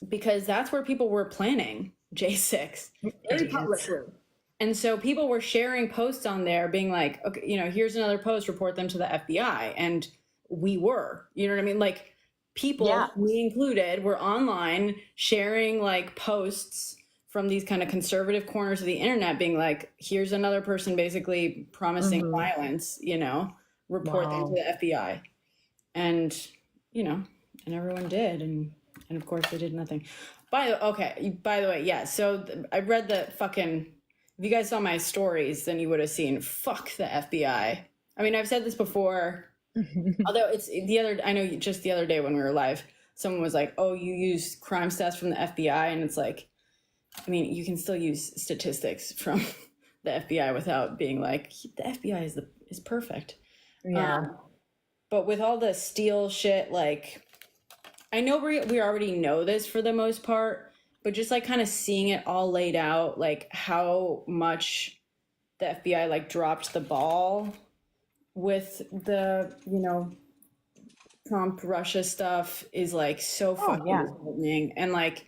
Because that's where people were planning J6. Very publicly. And so people were sharing posts on there being like, okay, here's another post, report them to the FBI. And we were, you know what I mean? Like people, me included, were online sharing like posts from these kind of conservative corners of the internet being like, here's another person basically promising violence, report them to the FBI. And, and everyone did. And of course they did nothing. By the way, yeah. So I read the fucking, if you guys saw my stories, then you would have seen, fuck the FBI. I mean, I've said this before, although I know just the other day when we were live, someone was like, oh, you use crime stats from the FBI. And it's like, I mean, you can still use statistics from the FBI without being like, the FBI is perfect. Yeah. But with all the Steele shit, like, I know we already know this for the most part, but just like kind of seeing it all laid out, like how much the FBI like dropped the ball with the, Trump Russia stuff is like so fucking disheartening. And like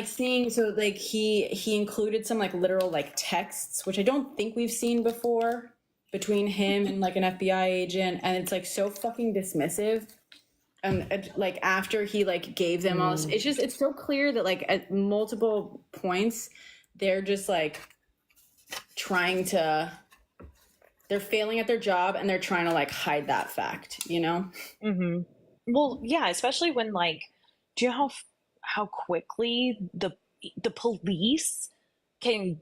seeing, so like he included some like literal like texts, which I don't think we've seen before between him and like an FBI agent. And it's like so fucking dismissive. And like after he like gave them all, it's so clear that like at multiple points, they're just like they're failing at their job and they're trying to like hide that fact, Well, yeah, especially when like, do you know how quickly the police can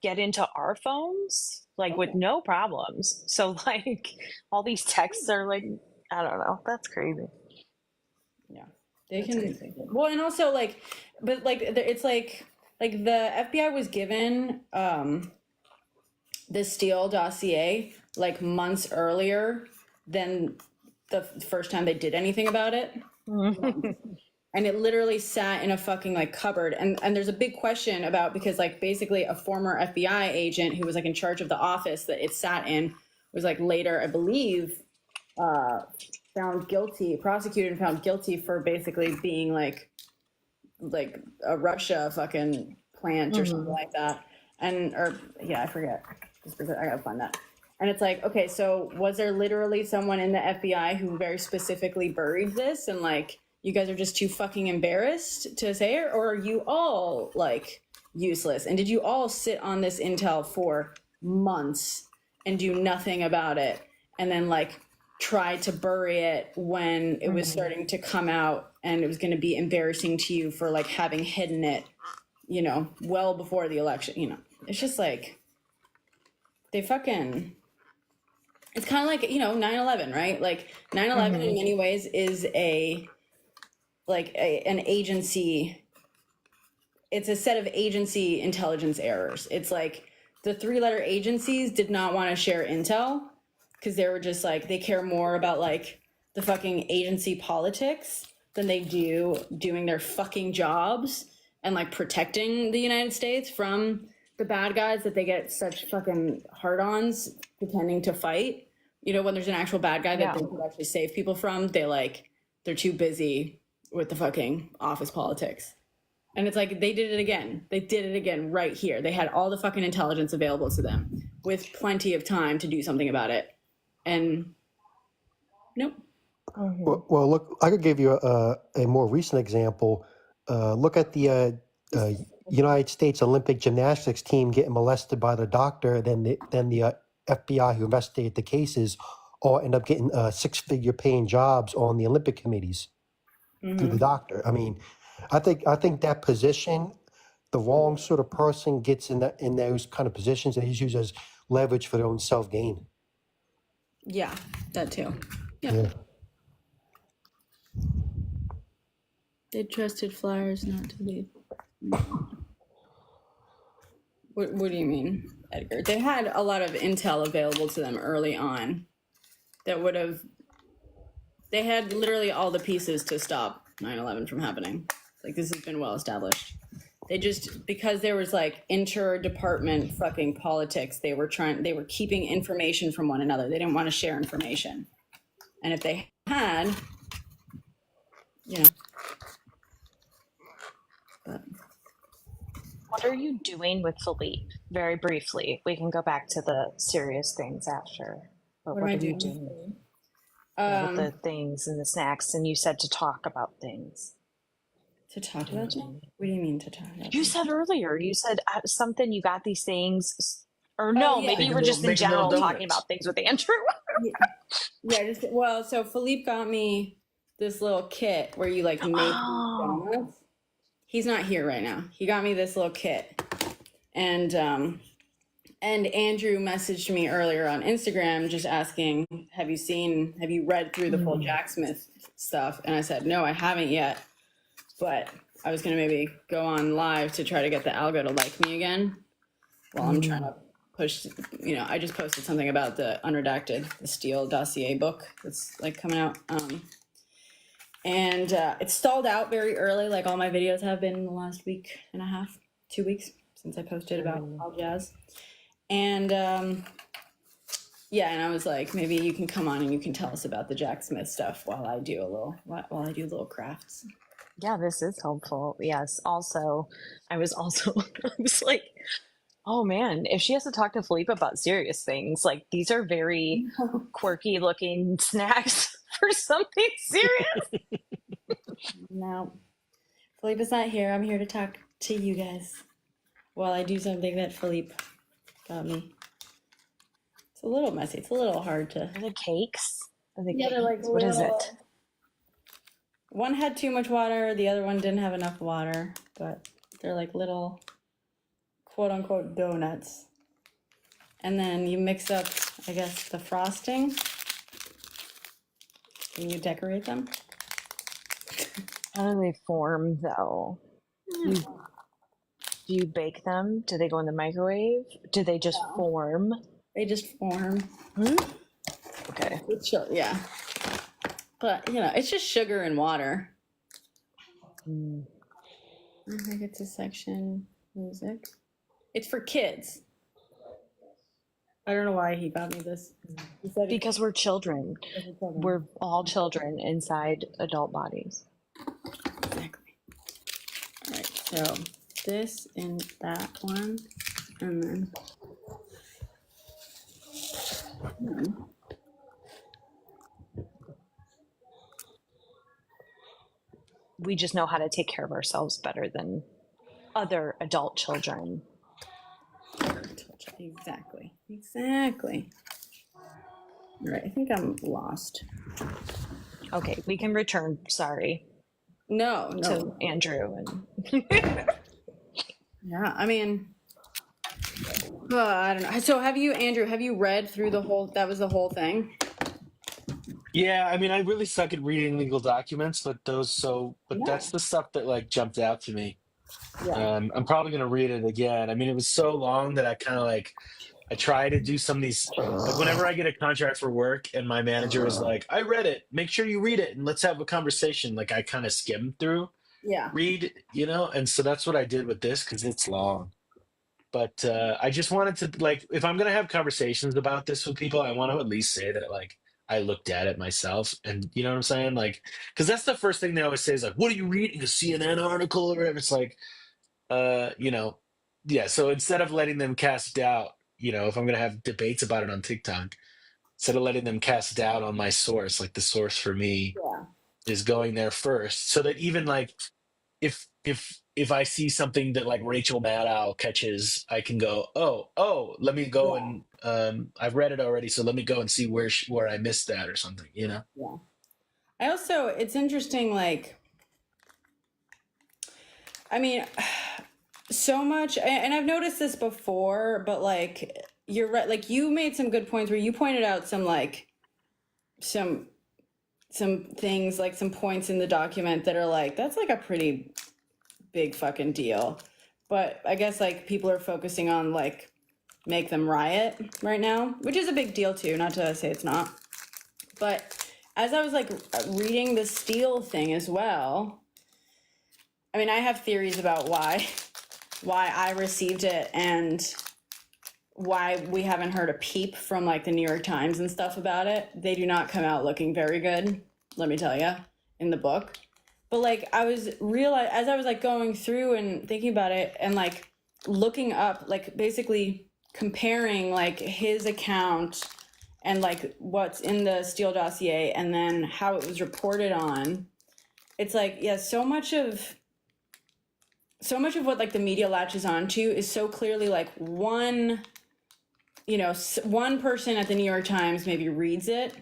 get into our phones like with no problems? So like all these texts are like, I don't know, that's crazy. Yeah, they can. Well, and also like, but like, it's like the FBI was given the Steele dossier like months earlier than the first time they did anything about it. And it literally sat in a fucking like cupboard. And there's a big question about, because like basically a former FBI agent who was like in charge of the office that it sat in was like later, I believe, prosecuted and found guilty for basically being like a Russia fucking plant or something like that. I forget. I gotta find that. And it's like, okay, so was there literally someone in the FBI who very specifically buried this and like, you guys are just too fucking embarrassed to say it? Or are you all like useless? And did you all sit on this intel for months and do nothing about it? And then like try to bury it when it was starting to come out and it was going to be embarrassing to you for like having hidden it, well before the election, it's just like, it's kind of like, 9/11, right? Like 9/11 in many ways is an agency. It's a set of agency intelligence errors. It's like the 3-letter agencies did not want to share intel because they were just like, they care more about like the fucking agency politics than they do doing their fucking jobs and like protecting the United States from the bad guys that they get such fucking hard-ons pretending to fight. You know, when there's an actual bad guy that Yeah. they could actually save people from, they're too busy with the fucking office politics. And it's like, they did it again. They did it again right here. They had all the fucking intelligence available to them with plenty of time to do something about it. And nope. Well, look, I could give you a more recent example. Look at the United States Olympic gymnastics team getting molested by the doctor, then the FBI who investigated the cases all end up getting six-figure paying jobs on the Olympic committees through the doctor. I mean, I think that position, the wrong sort of person gets in those kind of positions, and is used as leverage for their own self gain. Yeah, that too. Yeah. They trusted flyers not to leave. What do you mean, Edgar? They had a lot of intel available to them early on that would have. They had literally all the pieces to stop 9/11 from happening. Like, this has been well established. They just, because there was like inter-department fucking politics, they were keeping information from one another. They didn't want to share information. And if they had, you know. But What are you doing with Philippe? Very briefly. We can go back to the serious things after. But what am I are you doing? doing with the things and the snacks? And you said to talk about things. To talk about them? What do you mean to talk about You them? said earlier, you said something, you got these things. Or no, yeah. maybe you were just in Making little general talking donuts. about things with Andrew. Yeah, so Philippe got me this little kit where you like make donuts. He's not here right now. He got me this little kit. And Andrew messaged me earlier on Instagram just asking, have you read through the full Jack Smith stuff? And I said, no, I haven't yet. But I was going to maybe go on live to try to get the algo to like me again while I'm trying to push, I just posted something about the unredacted, the Steele dossier book that's like coming out. And it stalled out very early, like all my videos have been in the last week and a half, 2 weeks since I posted about all jazz. And and I was like, maybe you can come on and you can tell us about the Jack Smith stuff while I do little crafts. Yeah, this is helpful. Yes. Also, I was like, oh man, if she has to talk to Philippe about serious things, like these are very quirky looking snacks for something serious. No, Philippe is not here. I'm here to talk to you guys while I do something that Philippe got me. It's a little messy. It's a little hard to. Are the cakes? They're like what is it? One had too much water. The other one didn't have enough water, but they're like little quote unquote donuts. And then you mix up, I guess, the frosting. Can you decorate them? How do they form though? Do you bake them? Do they go in the microwave? Do they just form? They just form. Okay. Yeah. But, it's just sugar and water. I think it's a section music. It's for kids. I don't know why he got me this. He said Because we're children. We're all children inside adult bodies. Exactly. All right, so this and that one, and then. We just know how to take care of ourselves better than other adult children. Exactly. All right, I think I'm lost. Okay, we can return. Sorry. No. To Andrew and. Yeah, I mean, I don't know. So Andrew, have you read through that was the whole thing? Yeah, I mean, I really suck at reading legal documents, but that's the stuff that like jumped out to me. Yeah. I'm probably gonna read it again. I mean, it was so long that I kind of like I try to do some of these like whenever I get a contract for work and my manager is like, I read it, make sure you read it and let's have a conversation. Like I kind of skim through, Yeah. read, and so that's what I did with this because it's long. But I just wanted to like, if I'm gonna have conversations about this with people, I want to at least say that like I looked at it myself, and you know what I'm saying, like, because that's the first thing they always say is like, "What are you reading? A CNN article or whatever?" It's like, you know, yeah. So instead of letting them cast doubt, if I'm gonna have debates about it on TikTok, instead of letting them cast doubt on my source, like the source for me Yeah. is going there first, so that even like if I see something that like Rachel Maddow catches, I can go, oh, let me go Yeah. and I've read it already, so let me go and see where I missed that or something, Yeah. I also, it's interesting, like, I mean, so much, and I've noticed this before, but like, you're right. Like, you made some good points where you pointed out some, like, some things, like some points in the document that are like, that's like a pretty big fucking deal. But I guess like people are focusing on like make them riot right now, which is a big deal too, not to say it's not. But as I was like reading the Steele thing as well, I mean, I have theories about why I received it and why we haven't heard a peep from like the New York Times and stuff about it. They do not come out looking very good, let me tell you, in the book. But like I was as I was like going through and thinking about it and like looking up, like basically comparing like his account and like what's in the Steele dossier and then how it was reported on, it's like, yeah, so much of what like the media latches onto is so clearly like one person at the New York Times maybe reads it,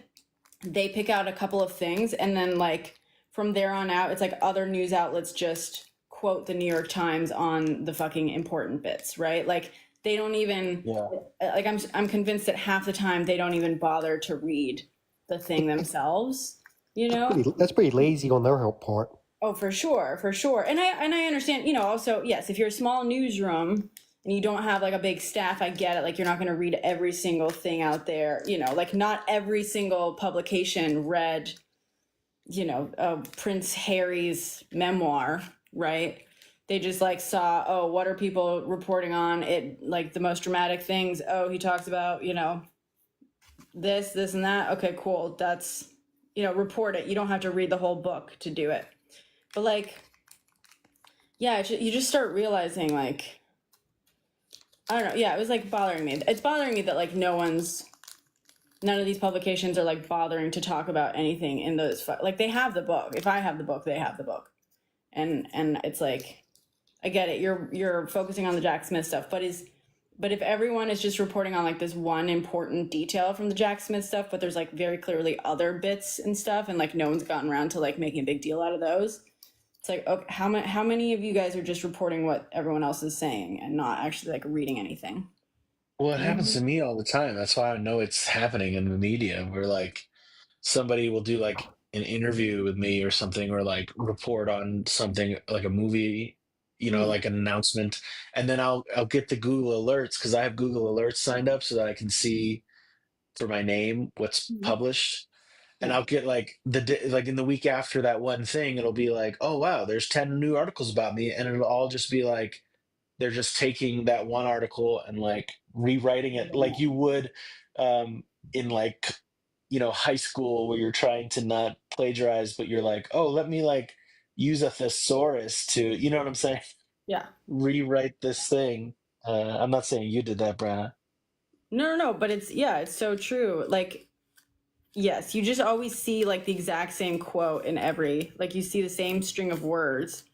they pick out a couple of things, and then like from there on out, it's like other news outlets just quote the New York Times on the fucking important bits, right? Like they don't even, yeah. like I'm convinced that half the time they don't even bother to read the thing themselves, That's pretty lazy on their part. Oh, for sure, for sure. And I understand, also, yes, if you're a small newsroom and you don't have like a big staff, I get it. Like you're not going to read every single thing out there, like not every single publication read, Prince Harry's memoir, right? They just like saw, oh, what are people reporting on it? Like the most dramatic things. Oh, he talks about, this and that. Okay, cool. That's, report it. You don't have to read the whole book to do it. But like, yeah, you just start realizing like, I don't know. Yeah, it was like bothering me. It's bothering me that like none of these publications are like bothering to talk about anything in those. Like they have the book. If I have the book, they have the book. And it's like, I get it. You're focusing on the Jack Smith stuff, but if everyone is just reporting on like this one important detail from the Jack Smith stuff, but there's like very clearly other bits and stuff, and like no one's gotten around to like making a big deal out of those. It's like, okay, how many of you guys are just reporting what everyone else is saying and not actually like reading anything? Well, it happens to me all the time. That's why I know it's happening in the media, where like somebody will do like an interview with me or something, or like report on something like a movie, like an announcement, and then I'll get the Google alerts because I have Google alerts signed up so that I can see for my name what's published. And Yeah. I'll get like like in the week after that one thing, it'll be like, oh wow, there's 10 new articles about me, and it'll all just be like they're just taking that one article and like rewriting it like you would in like high school, where you're trying to not plagiarize, but you're like, oh, let me like use a thesaurus to, you know what I'm saying, Yeah. rewrite this thing. I'm not saying you did that, Brenna. No, but it's so true. Like, yes, you just always see like the exact same quote in every, like you see the same string of words.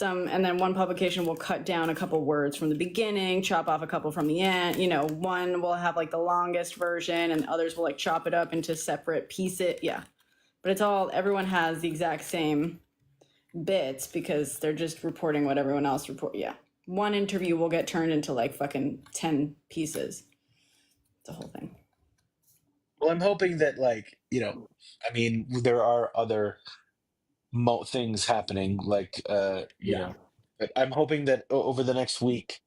And then one publication will cut down a couple words from the beginning, chop off a couple from the end. One will have like the longest version and others will like chop it up into separate pieces. Yeah. But everyone has the exact same bits because they're just reporting what everyone else report. Yeah. One interview will get turned into like fucking 10 pieces. It's a whole thing. Well, I'm hoping that like, I mean, there are other things happening, like Yeah. but I'm hoping that over the next week,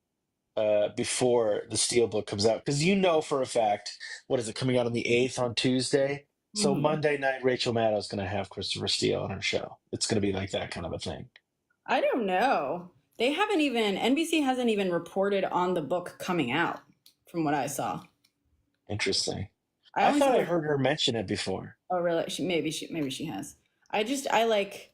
before the Steel book comes out, because for a fact, what is it, coming out on the 8th on Tuesday? So Mhm. Monday night, Rachel Maddow's going to have Christopher Steele on her show. It's going to be like that kind of a thing. I don't know. They haven't even, NBC hasn't even reported on the book coming out, from what I saw. Interesting. I I only thought saw. I heard her mention it before. Oh, really? Maybe she has. I like.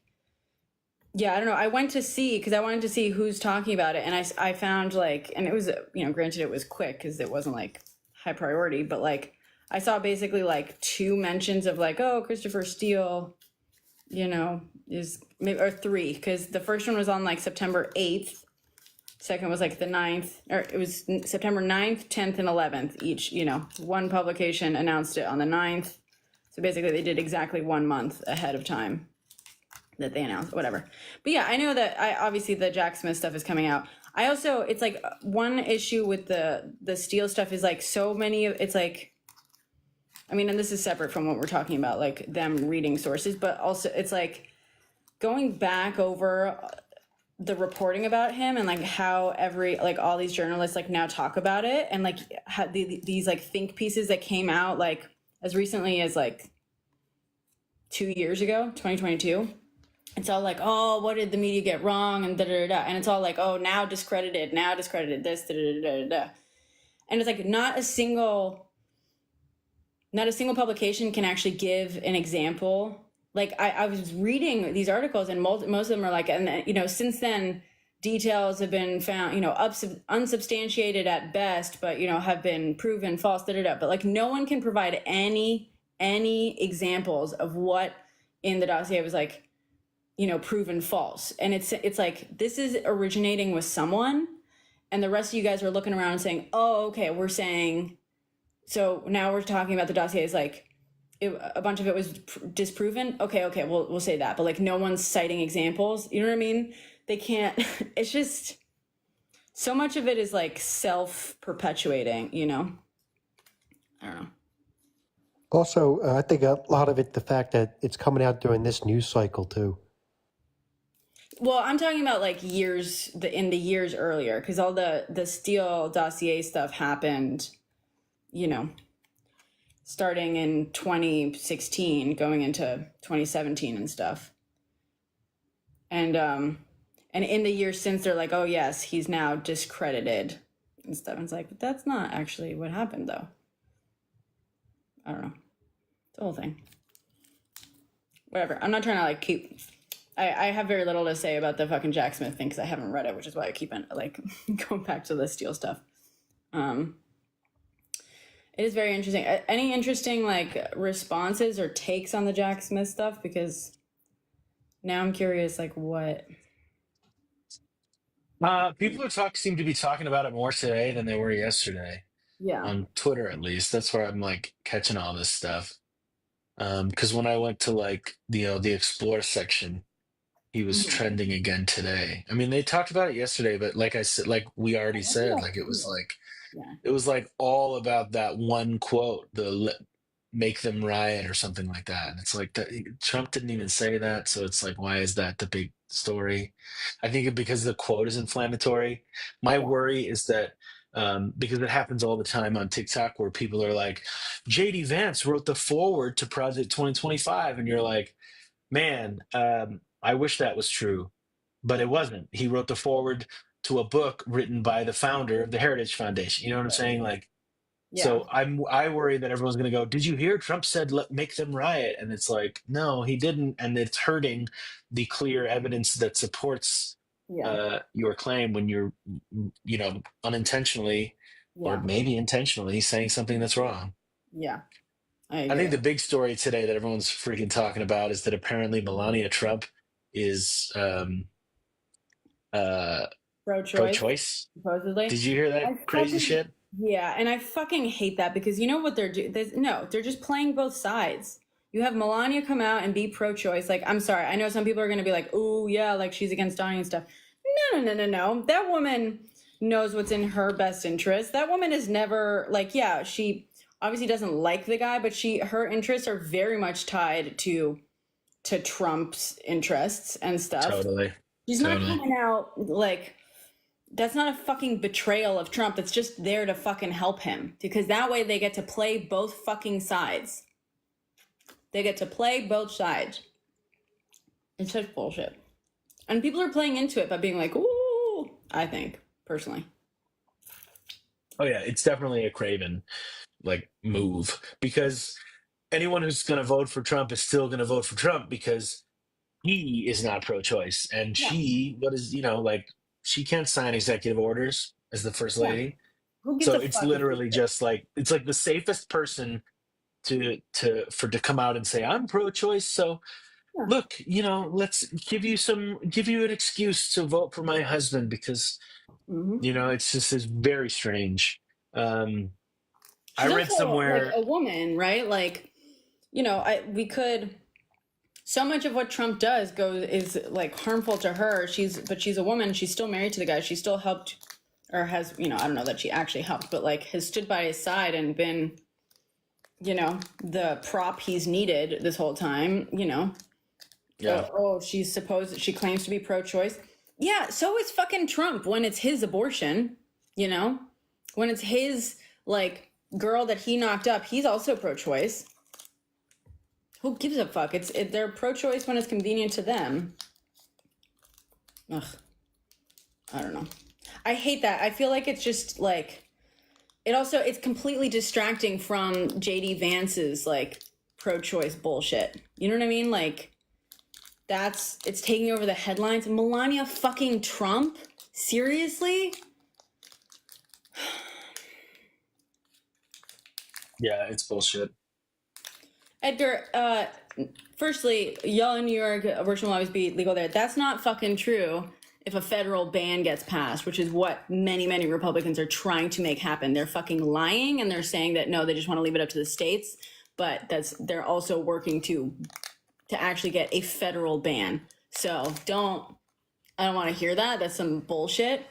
Yeah, I don't know. I went to see because I wanted to see who's talking about it, and I found like, and it was, you know, granted it was quick because it wasn't like high priority, but like I saw basically like 2 mentions of like, oh, Christopher Steele, you know, is maybe, or 3, because the first one was on like September 8th. Second was like the 9th, or it was September 9th, 10th, and 11th each, you know, one publication announced it on the 9th. So basically they did exactly 1 month ahead of time that they announced, whatever. But yeah, I know that obviously the Jack Smith stuff is coming out. I also, it's like one issue with the Steele stuff is like so many, it's like, I mean, and this is separate from what we're talking about, like them reading sources, but also it's like going back over the reporting about him and like how like all these journalists like now talk about it, and like how these like think pieces that came out like as recently as like 2 years ago, 2022. It's all like, oh, what did the media get wrong, and da da da, and it's all like, oh, now discredited this, da da da da, and it's like not a single publication can actually give an example. Like I was reading these articles, and most of them are like, and you know, since then details have been found, you know, unsubstantiated at best, but you know, have been proven false, da da da. But like no one can provide any examples of what in the dossier was like, you know, proven false. And it's like, this is originating with someone, and the rest of you guys are looking around and saying, oh, okay, we're saying, so now we're talking about the dossier is like, a bunch of it was disproven. Okay, we'll say that, but like no one's citing examples. You know what I mean? They can't. It's just so much of it is like self-perpetuating. You know, I don't know. Also, I think a lot of it, the fact that it's coming out during this news cycle too. Well, I'm talking about like in the years earlier, because all the Steele dossier stuff happened, you know, starting in 2016, going into 2017 and stuff. And in the years since, they're like, oh yes, he's now discredited and stuff. And it's like, but that's not actually what happened though. I don't know. The whole thing. Whatever. I'm not trying to like keep, I have very little to say about the fucking Jack Smith thing because I haven't read it, which is why I keep like going back to the Steele stuff. It is very interesting. Any interesting like responses or takes on the Jack Smith stuff? Because now I'm curious, like what? People seem to be talking about it more today than they were yesterday Yeah. on Twitter, at least. That's where I'm like catching all this stuff. Because when I went to like the explore section, he was Mhm. trending again today. I mean, they talked about it yesterday, but like I said, like we already said, like Yeah. it was like all about that one quote, make them riot or something like that. And it's like that, Trump didn't even say that. So it's like, why is that the big story? I think because the quote is inflammatory. My Yeah. worry is that because it happens all the time on TikTok where people are like, JD Vance wrote the forward to Project 2025. And you're like, man, I wish that was true, but it wasn't. He wrote the forward to a book written by the founder of the Heritage Foundation. You know what I'm saying? Like, Yeah. so I worry that everyone's going to go, did you hear Trump said make them riot? And it's like, no, he didn't, and it's hurting the clear evidence that supports Yeah. your claim when you're unintentionally or Yeah. maybe intentionally saying something that's wrong. Yeah. I I think agree. the big story today that everyone's freaking talking about is that apparently Melania Trump is uh Pro-choice, pro-choice. supposedly. Did you hear I that crazy fucking, shit? yeah, and I fucking hate that because you know what they're doing? No, they're just playing both sides. You have Melania come out and be pro-choice. Like, I'm sorry, I know some people are going to be like, oh yeah, like she's against dying and stuff. No. That woman knows what's in her best interest. That woman is never like, yeah, she obviously doesn't like the guy, but her interests are very much tied to Trump's interests and stuff. Totally. She's not coming out like, that's not a fucking betrayal of Trump. That's just there to fucking help him, because that way they get to play both fucking sides. They get to play both sides. It's such bullshit. And people are playing into it by being like, ooh, I think, personally. Oh yeah, it's definitely a Craven like move because anyone who's going to vote for Trump is still going to vote for Trump because he is not pro-choice, and Yeah. she, what is, like she can't sign executive orders as the first Yeah. lady. Who gives So a it's fuck if literally just like it's like the safest person to come out and say I'm pro-choice. So Yeah. look, let's give you an excuse to vote for my husband because Hmm. it's very strange. Um, I She's read also like somewhere, a woman, right? Like, we could. So much of what Trump does is like harmful to her. But she's a woman. She's still married to the guy. She still helped, or has, I don't know that she actually helped, but like has stood by his side and been, the prop he's needed this whole time. yeah, She claims to be pro-choice. Yeah, so is fucking Trump when it's his abortion, when it's his like girl that he knocked up, he's also pro-choice. Who gives a fuck? They're pro-choice when it's convenient to them. Ugh, I don't know. I hate that. I feel like it's just like it's completely distracting from JD Vance's like pro-choice bullshit. You know what I mean? Like it's taking over the headlines. Melania fucking Trump? Seriously? yeah, it's bullshit. Edgar, firstly, y'all in New York, abortion will always be legal there. That's not fucking true if a federal ban gets passed, which is what many, many Republicans are trying to make happen. They're fucking lying and they're saying that no, they just want to leave it up to the states, but they're also working to actually get a federal ban. So I don't want to hear that. That's some bullshit.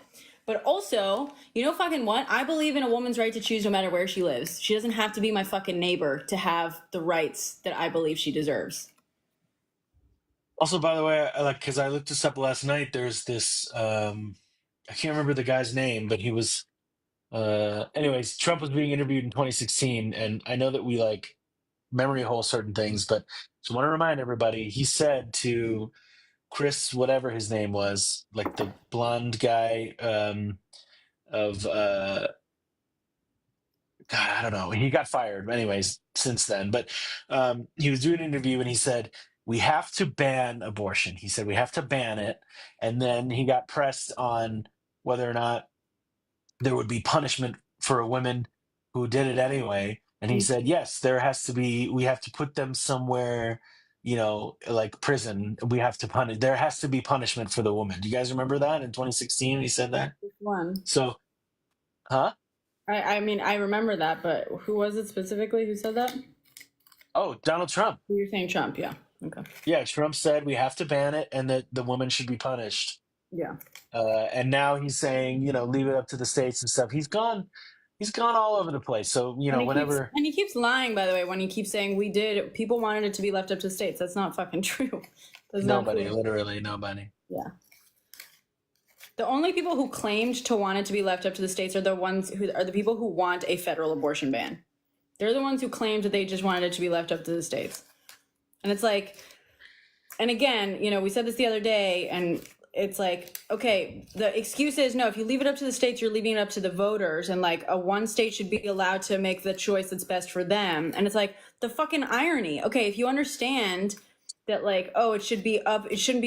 But also, fucking what? I believe in a woman's right to choose no matter where she lives. She doesn't have to be my fucking neighbor to have the rights that I believe she deserves. Also, by the way, because I looked this up last night, there's this I can't remember the guy's name, but he was anyways, Trump was being interviewed in 2016, and I know that we like memory hole certain things, but just want to remind everybody, he said to Chris, whatever his name was, like the blonde guy, of God, I don't know. He got fired, anyways, since then. But he was doing an interview and he said, we have to ban abortion. He said, we have to ban it. And then he got pressed on whether or not there would be punishment for a woman who did it anyway. And he said, yes, we have to put them somewhere, like prison. We have to punish, there has to be punishment for the woman. Do you guys remember that in 2016? He said that. Which one? So, huh? I mean, I remember that, but who was it specifically who said that? Oh, Donald Trump. You're saying Trump, yeah. Okay. Yeah, Trump said we have to ban it and that the woman should be punished. Yeah. And now he's saying, leave it up to the states and stuff. He's gone all over the place. So, whenever. And he keeps lying, by the way, when he keeps saying people wanted it to be left up to the states. That's not fucking true. That's Nobody, not true. literally nobody. Yeah. The only people who claimed to want it to be left up to the states are the people who want a federal abortion ban. They're the ones who claimed that they just wanted it to be left up to the states. And it's like, and again, we said this the other day, and it's like, okay, the excuse is no, if you leave it up to the states, you're leaving it up to the voters, and like one state should be allowed to make the choice that's best for them. And it's like the fucking irony. Okay, if you understand that like, oh, it shouldn't be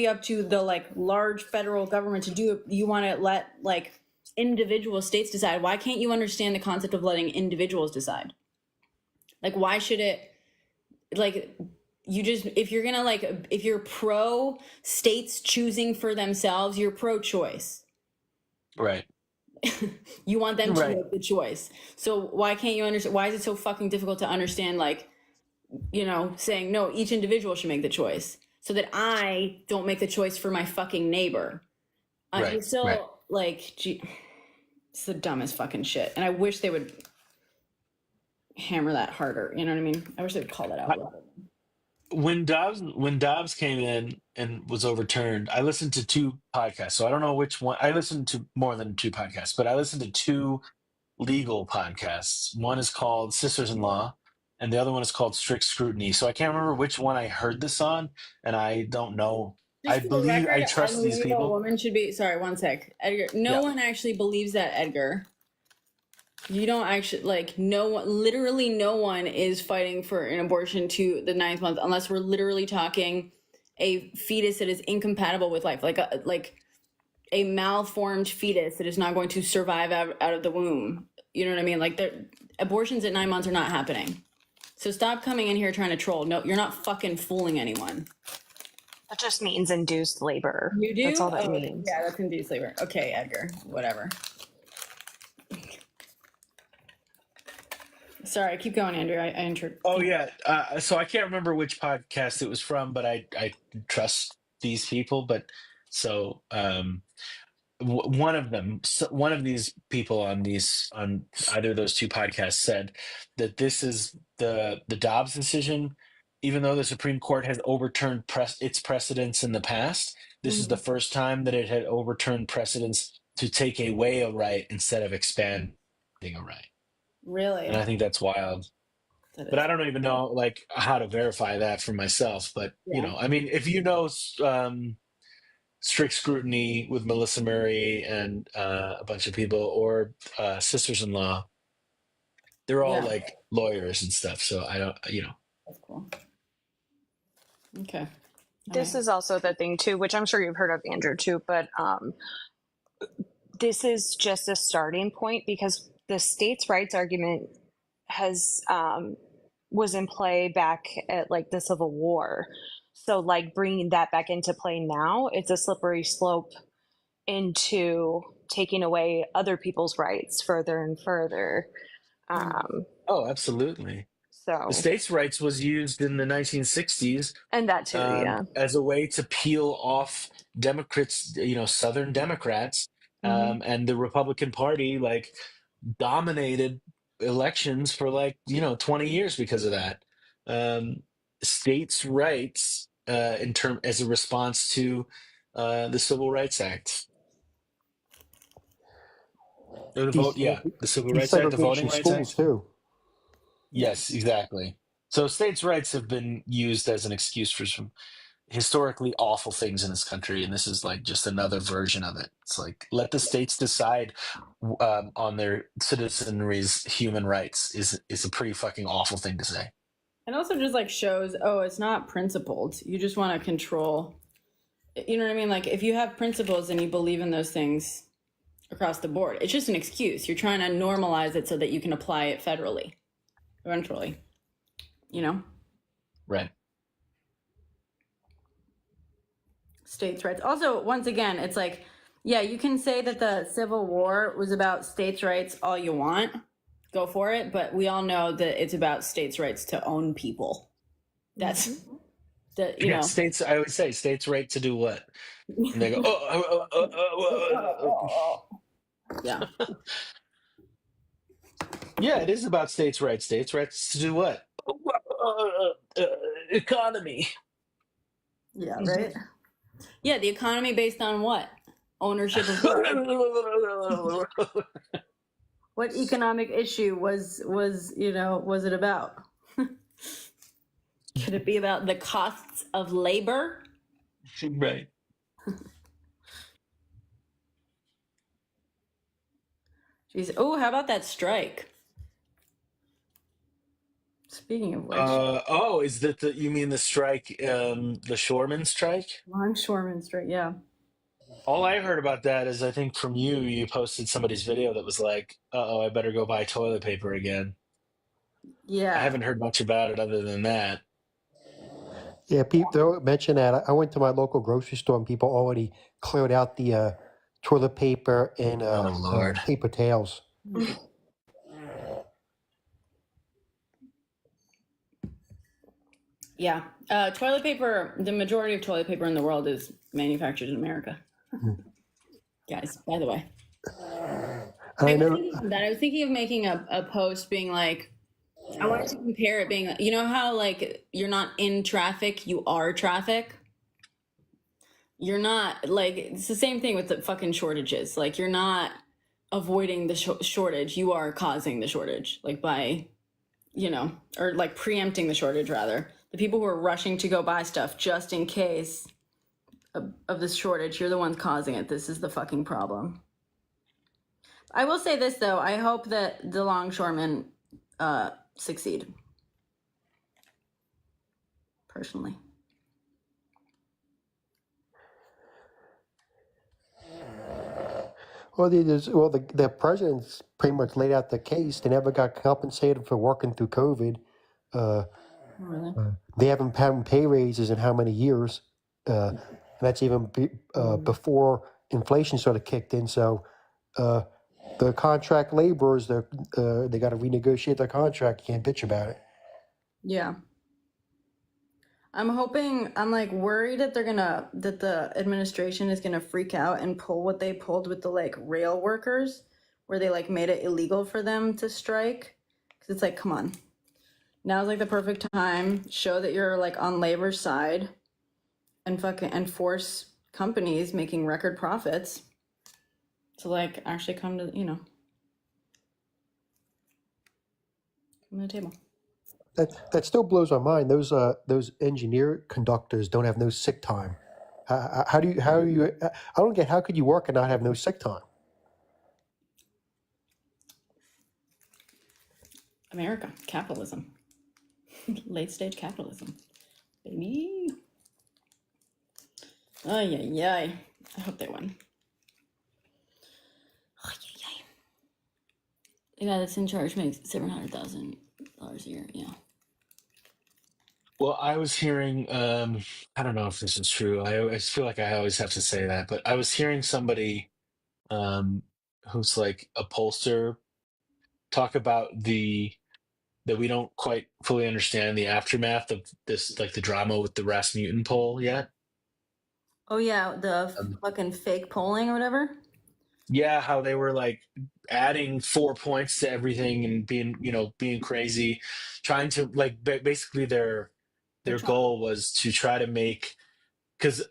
up to the like large federal government to do it, you want to let like individual states decide. Why can't you understand the concept of letting individuals decide? Like, why should it, like, if you're pro states choosing for themselves, you're pro choice. Right. You want them to Right. make the choice. So why can't you understand? Why is it so fucking difficult to understand, like, saying no, each individual should make the choice so that I don't make the choice for my fucking neighbor. Right, It's still right. like, it's the dumbest fucking shit. And I wish they would hammer that harder. You know what I mean? I wish they would call that out. When Dobbs came in and was overturned, I listened to two podcasts. So I don't know which one. I listened to more than two podcasts, but I listened to two legal podcasts. One is called Sisters in Law, and the other one is called Strict Scrutiny. So I can't remember which one I heard this on, and I don't know I Just for the believe, I record, I trust these believe a people. woman should be. Sorry, one sec, Edgar. No Yeah. one actually believes that, Edgar. You don't actually like. No one, literally, no one is fighting for an abortion to the 9th month, unless we're literally talking a fetus that is incompatible with life, like a malformed fetus that is not going to survive out of the womb. You know what I mean? Like, abortions at 9 months are not happening. So stop coming in here trying to troll. No, you're not fucking fooling anyone. That just means induced labor. You do? That's all that Oh, means. yeah, that's induced labor. Okay, Edgar, whatever. Sorry, keep going, Andrew. I entered. Oh yeah. So I can't remember which podcast it was from, but I trust these people. But so one of them, one of these people on either of those two podcasts said that this is the Dobbs decision. Even though the Supreme Court has overturned its precedents in the past, this is the first time that it had overturned precedents to take away a right instead of expanding a right. Really? And I think that's wild. But I don't even know like how to verify that for myself. But you know, I mean, if you know Strict Scrutiny with Melissa Murray and a bunch of people, or Sisters-in-Law, they're all like lawyers and stuff. So I don't, you know. That's cool. Okay. This is also the thing too, which I'm sure you've heard of, Andrew, too, but this is just a starting point because the states' rights argument has was in play back at like the Civil War. So like bringing that back into play now, it's a slippery slope into taking away other people's rights further and further. Oh, absolutely. So the states' rights was used in the 1960s, and that too, as a way to peel off Democrats, you know, Southern Democrats, and the Republican Party like dominated elections for like 20 years because of that. States' rights, as a response to the Civil Rights Act. Or the vote, the Civil Rights Act, the Voting Rights schools Act. too. Yes, exactly. So states' rights have been used as an excuse for some historically awful things in this country, and this is like just another version of it. It's like let the states decide on their citizenry's human rights is a pretty fucking awful thing to say. And also just like shows, it's not principled. You just want to control. You know what I mean? Like if you have principles and you believe in those things across the board, it's just an excuse. You're trying to normalize it so that you can apply it federally, eventually. You know? Right. States' rights. Also, once again, it's like, yeah, you can say that the Civil War was about states' rights all you want. Go for it. But we all know that it's about states' rights to own people. That's the, you know. States, I would say states' right to do what? And they go, yeah. Yeah, it is about states' rights. States' rights to do what? Economy. Yeah, right? Yeah, the economy based on what? Ownership of what? What economic issue was it about? Could it be about the costs of labor? Right. Jeez. Oh, how about that strike? Speaking of which. Is that you mean the strike, the shoreman strike? Longshoreman strike, yeah. All I heard about that is I think from you posted somebody's video that was like, I better go buy toilet paper again. Yeah. I haven't heard much about it other than that. Yeah, people mention that. I went to my local grocery store and people already cleared out the toilet paper and Lord. paper towels. Yeah. Toilet paper, the majority of toilet paper in the world is manufactured in America. Guys, by the way. I was thinking of making a post being like, I wanted to compare it being, you know how like you're not in traffic, you are traffic? You're not, like, it's the same thing with the fucking shortages. Like, you're not avoiding the shortage, you are causing the shortage, like by, or like preempting the shortage rather. The people who are rushing to go buy stuff just in case of this shortage. You're the ones causing it. This is the fucking problem. I will say this though. I hope that the longshoremen succeed. Personally. Well, the president's pretty much laid out the case. They never got compensated for working through COVID. Really? They haven't had pay raises in how many years? And that's even before inflation sort of kicked in. So the contract laborers, they got to renegotiate their contract. You can't bitch about it. Yeah. I'm like worried that that the administration is gonna freak out and pull what they pulled with the like rail workers, where they like made it illegal for them to strike. Cause it's like, come on. Now's like the perfect time. Show that you're like on labor's side and force companies making record profits to like actually come to, come to the table. That still blows my mind. Those engineer conductors don't have no sick time. How do you? I don't get. How could you work and not have no sick time? America, capitalism, late stage capitalism, baby. Ay, ay, ay. I hope they win. Ay, ay, ay. The guy that's in charge makes $700,000 a year. Yeah. Well, I was hearing, I don't know if this is true. I always feel like I always have to say that, but I was hearing somebody um, who's like a pollster talk about that we don't quite fully understand the aftermath of this, like the drama with the Rasmussen poll yet. Oh yeah, the Um, fucking fake polling or whatever. yeah, how they were like adding 4 points to everything and being crazy, trying to like basically They're their trying. goal was to try to make because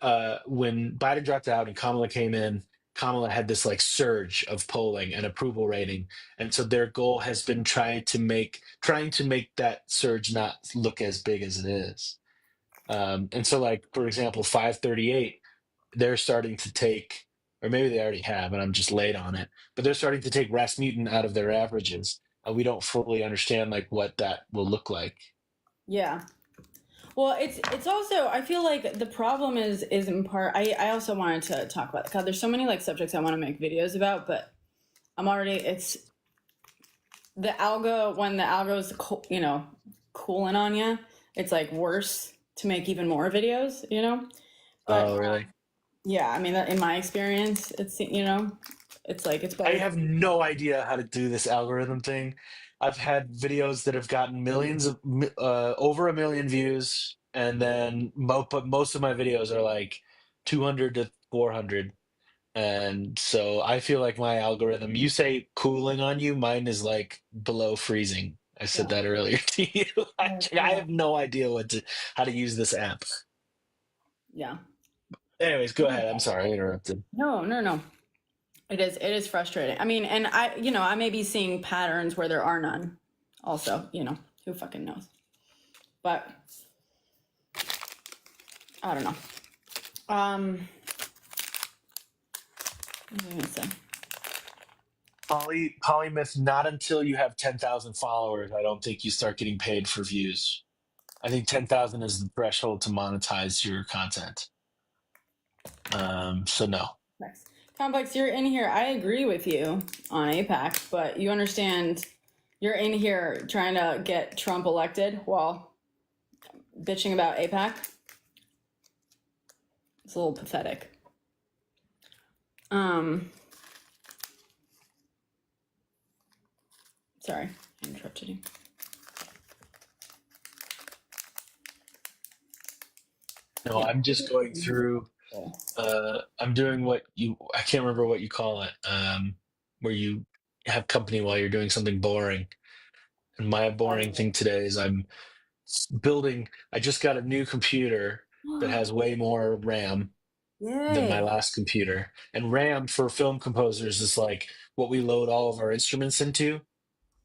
when Biden dropped out and Kamala came in, Kamala had this like surge of polling and approval rating, and so their goal has been trying to make that surge not look as big as it is. And so, like for example, 538, they're starting to take, or maybe they already have, and I'm just late on it, but they're starting to take Rasmussen out of their averages. We don't fully understand like what that will look like. Yeah. Well, it's also, I feel like the problem is in part, I also wanted to talk about, God, there's so many like subjects I want to make videos about, but it's the algo, when the algo's, cooling on you, it's like worse to make even more videos, but Oh, really? yeah, I mean, in my experience, it's like, it's I better. have no idea how to do this algorithm thing. I've had videos that have gotten millions of over 1 million views, and then but most of my videos are like 200 to 400, and so I feel like my algorithm. You say cooling on you, mine is like below freezing. I said Yeah. that earlier to you. I Yeah. have no idea how to use this app. Yeah. Anyways, go ahead. I'm sorry, I interrupted. No. It is frustrating. I mean, and I may be seeing patterns where there are none. Also, who fucking knows? But I don't know. What was I gonna say? Polymyth, not until you have 10,000 followers, I don't think you start getting paid for views. I think 10,000 is the threshold to monetize your content. So no. Complex, you're in here. I agree with you on APAC, but you understand you're in here trying to get Trump elected while bitching about APAC. It's a little pathetic. Sorry, I interrupted you. No, Yeah. I'm just going through I'm doing I can't remember what you call it, where you have company while you're doing something boring. And my boring thing today is I just got a new computer that has way more RAM than my Yay. last computer. And RAM for film composers is like what we load all of our instruments into,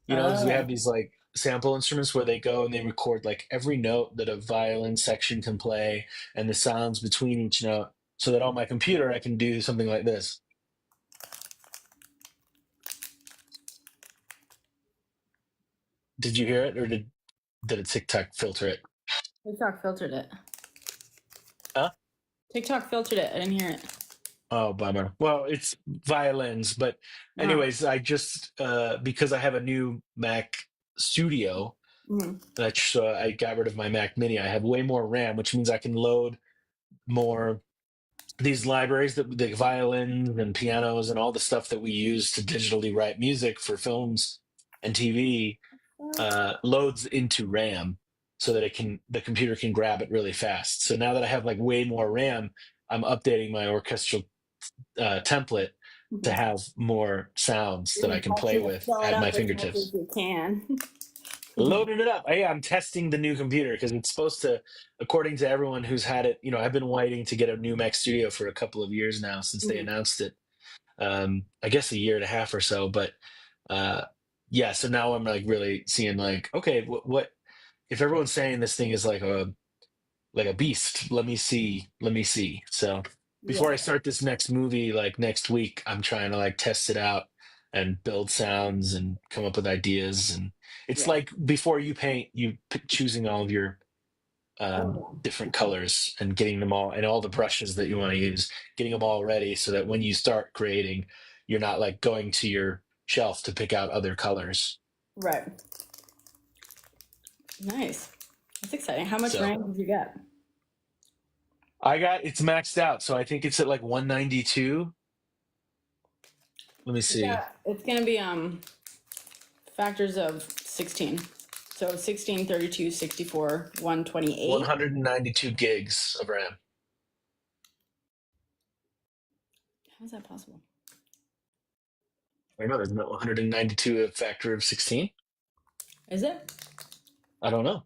because we have Oh. these like sample instruments where they go and they record like every note that a violin section can play and the sounds between each note. so that on my computer I can do something like this. Did you hear it, or did a TikTok filter it? TikTok filtered it. Huh? TikTok filtered it. I didn't hear it. Oh, bummer. Well, it's violins, but anyways, I just because I have a new Mac Studio, that's I got rid of my Mac Mini. I have way more RAM, which means I can load more these libraries, that the violins and pianos and all the stuff that we use to digitally write music for films and TV loads into RAM so that the computer can grab it really fast. So now that I have like way more RAM, I'm updating my orchestral template to have more sounds that I can play with Fill it at my up as much as fingertips. you can. Loaded it up. I'm testing the new computer because it's supposed to, according to everyone who's had it, I've been waiting to get a new Mac Studio for a couple of years now since they announced it. I guess a year and a half or so, but yeah, so now I'm like really seeing like, okay, what if everyone's saying this thing is like a beast? Let me see. So before I start this next movie, like next week, I'm trying to like test it out and build sounds and come up with ideas. And it's like before you paint, you choosing all of your different colors and getting them all, and all the brushes that you want to use, getting them all ready so that when you start creating, you're not like going to your shelf to pick out other colors. Right. Nice. That's exciting. How much RAM did you get? It's maxed out, so I think it's at like 192. Let me see. Yeah, it's gonna be factors of 16. So 16, 32, 64, 128. 192 gigs of RAM. How is that possible? I know, isn't that 192 a factor of 16? Is it? I don't know.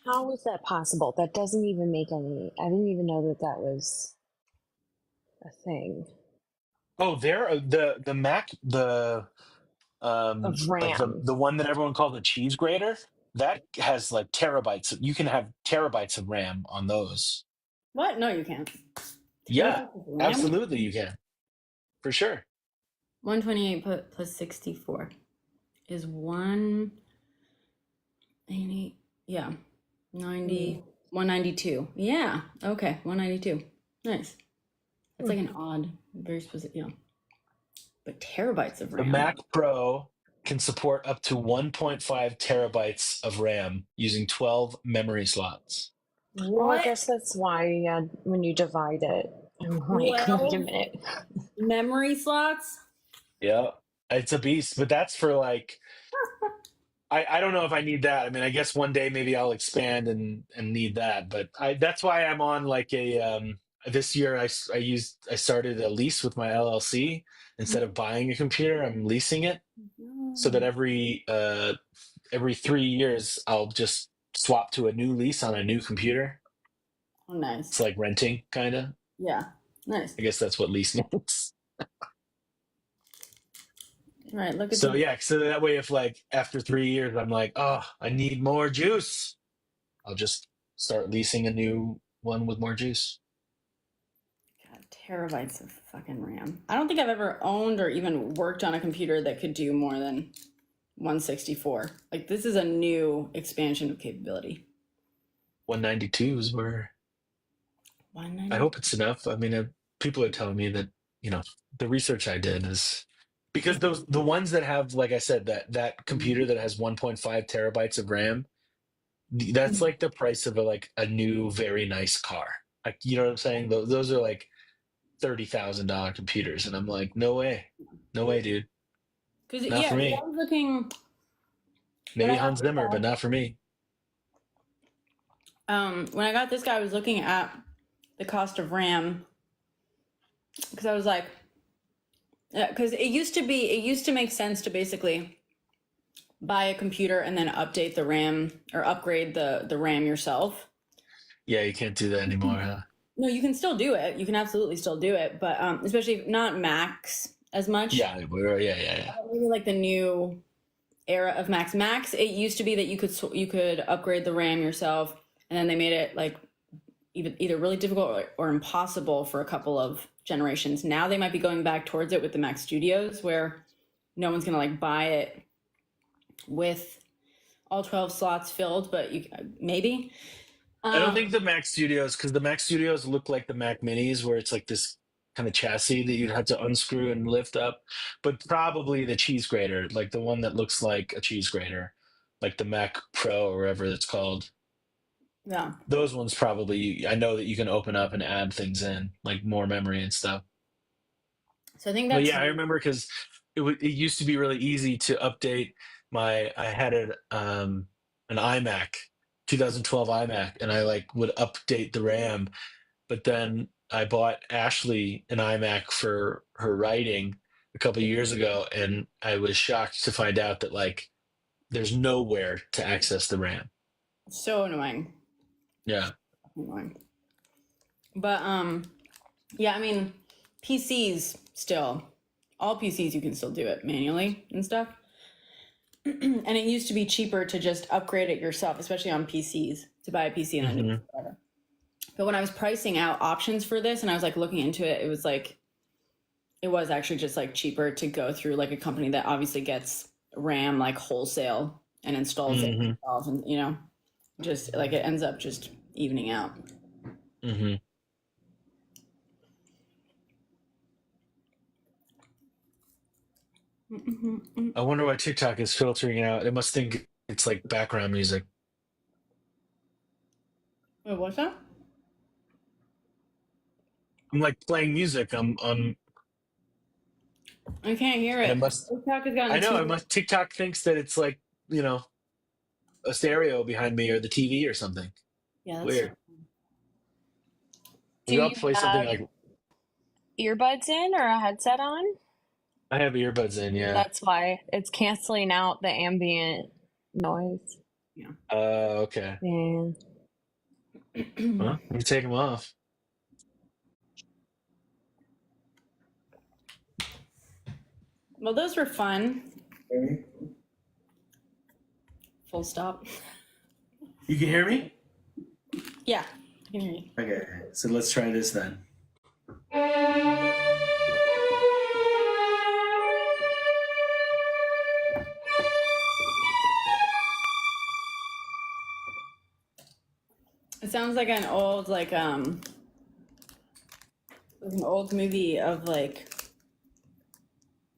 How is that possible? That doesn't even make any. I didn't even know that that was a thing. Oh, the Mac, Of like RAM. the one that everyone called the cheese grater, that has like terabytes. You can have terabytes of RAM on those. What? No, you can't. Yeah, Terabytes of RAM? absolutely you can. For sure. 128 plus 64 is 180. Yeah. 90. 192. Yeah. Okay. 192. Nice. That's like an odd, very specific, but terabytes of The RAM. Mac Pro can support up to 1.5 terabytes of RAM using 12 memory slots. Well, I guess that's why when you divide it, I'm like, wait a minute. Memory slots? Yeah, it's a beast, but that's for like, I don't know if I need that. I mean, I guess one day maybe I'll expand and need that, but that's why I'm on like this year I started a lease with my LLC instead of buying a computer. I'm leasing it so that every 3 years I'll just swap to a new lease on a new computer. Oh, nice. It's like renting, kind of. Yeah, nice. I guess that's what lease means. Right, look at So yeah, so that way if like after 3 years I'm like, oh, I need more juice, I'll just start leasing a new one with more juice. God, terabytes of fucking RAM. I don't think I've ever owned or even worked on a computer that could do more than 164. Like, this is a new expansion of capability. 192s were. 190? I hope it's enough. I mean, people are telling me that the research I did is because the ones that have, like I said, that computer that has 1.5 terabytes of RAM, that's like the price of a new very nice car. Like, you know what I'm saying? Those are like $30,000 computers, and I'm like, no way, dude. Not for me. I was looking. Maybe Hans Zimmer, but not for me. When I got this guy, I was looking at the cost of RAM because I was like, because it used to make sense to basically buy a computer and then update the RAM or upgrade the RAM yourself. Yeah, you can't do that anymore, huh? No, you can still do it. You can absolutely still do it, but especially not Macs as much. Yeah. Maybe like the new era of Macs. Macs, it used to be that you could upgrade the RAM yourself, and then they made it like, either really difficult or impossible for a couple of generations. Now they might be going back towards it with the Mac Studios, where no one's gonna like buy it with all 12 slots filled, but you maybe. I don't think the Mac Studios, because the Mac Studios look like the Mac Minis, where it's like this kind of chassis that you'd have to unscrew and lift up. But probably the cheese grater, like the one that looks like a cheese grater, like the Mac Pro or whatever it's called. Yeah. Those ones probably, I know that you can open up and add things in, like more memory and stuff. So I think But that's yeah, I remember because it used to be really easy to update I had an iMac, 2012 iMac, and I like would update the RAM. But then I bought Ashley an iMac for her writing a couple of years ago, and I was shocked to find out that like there's nowhere to access the RAM. so annoying. Yeah. Annoying. But yeah, I mean, PCs still, all PCs you can still do it manually and stuff. And it used to be cheaper to just upgrade it yourself, especially on PCs, to buy a PC and then whatever. But when I was pricing out options for this and I was like looking into it, it was like, it was actually just like cheaper to go through like a company that obviously gets RAM like wholesale and installs it themselves, and you know, just like it ends up just evening out. Mm-hmm. I wonder why TikTok is filtering out. It must think it's like background music. Wait, what's that? I'm like playing music. I'm on. I can't hear And it. it must. TikTok has gotten I know. too. It must. TikTok thinks that it's like a stereo behind me or the TV or something. Yeah, that's Weird. Do Maybe I'll you play something have like. earbuds in or a headset on? I have earbuds in. Yeah. That's why it's canceling out the ambient noise. Okay. Yeah. Well, you take them off. Well, those were fun. Full stop. You can hear me? Yeah, I can hear you. Okay. So let's try this then. It sounds like an old an old movie of like,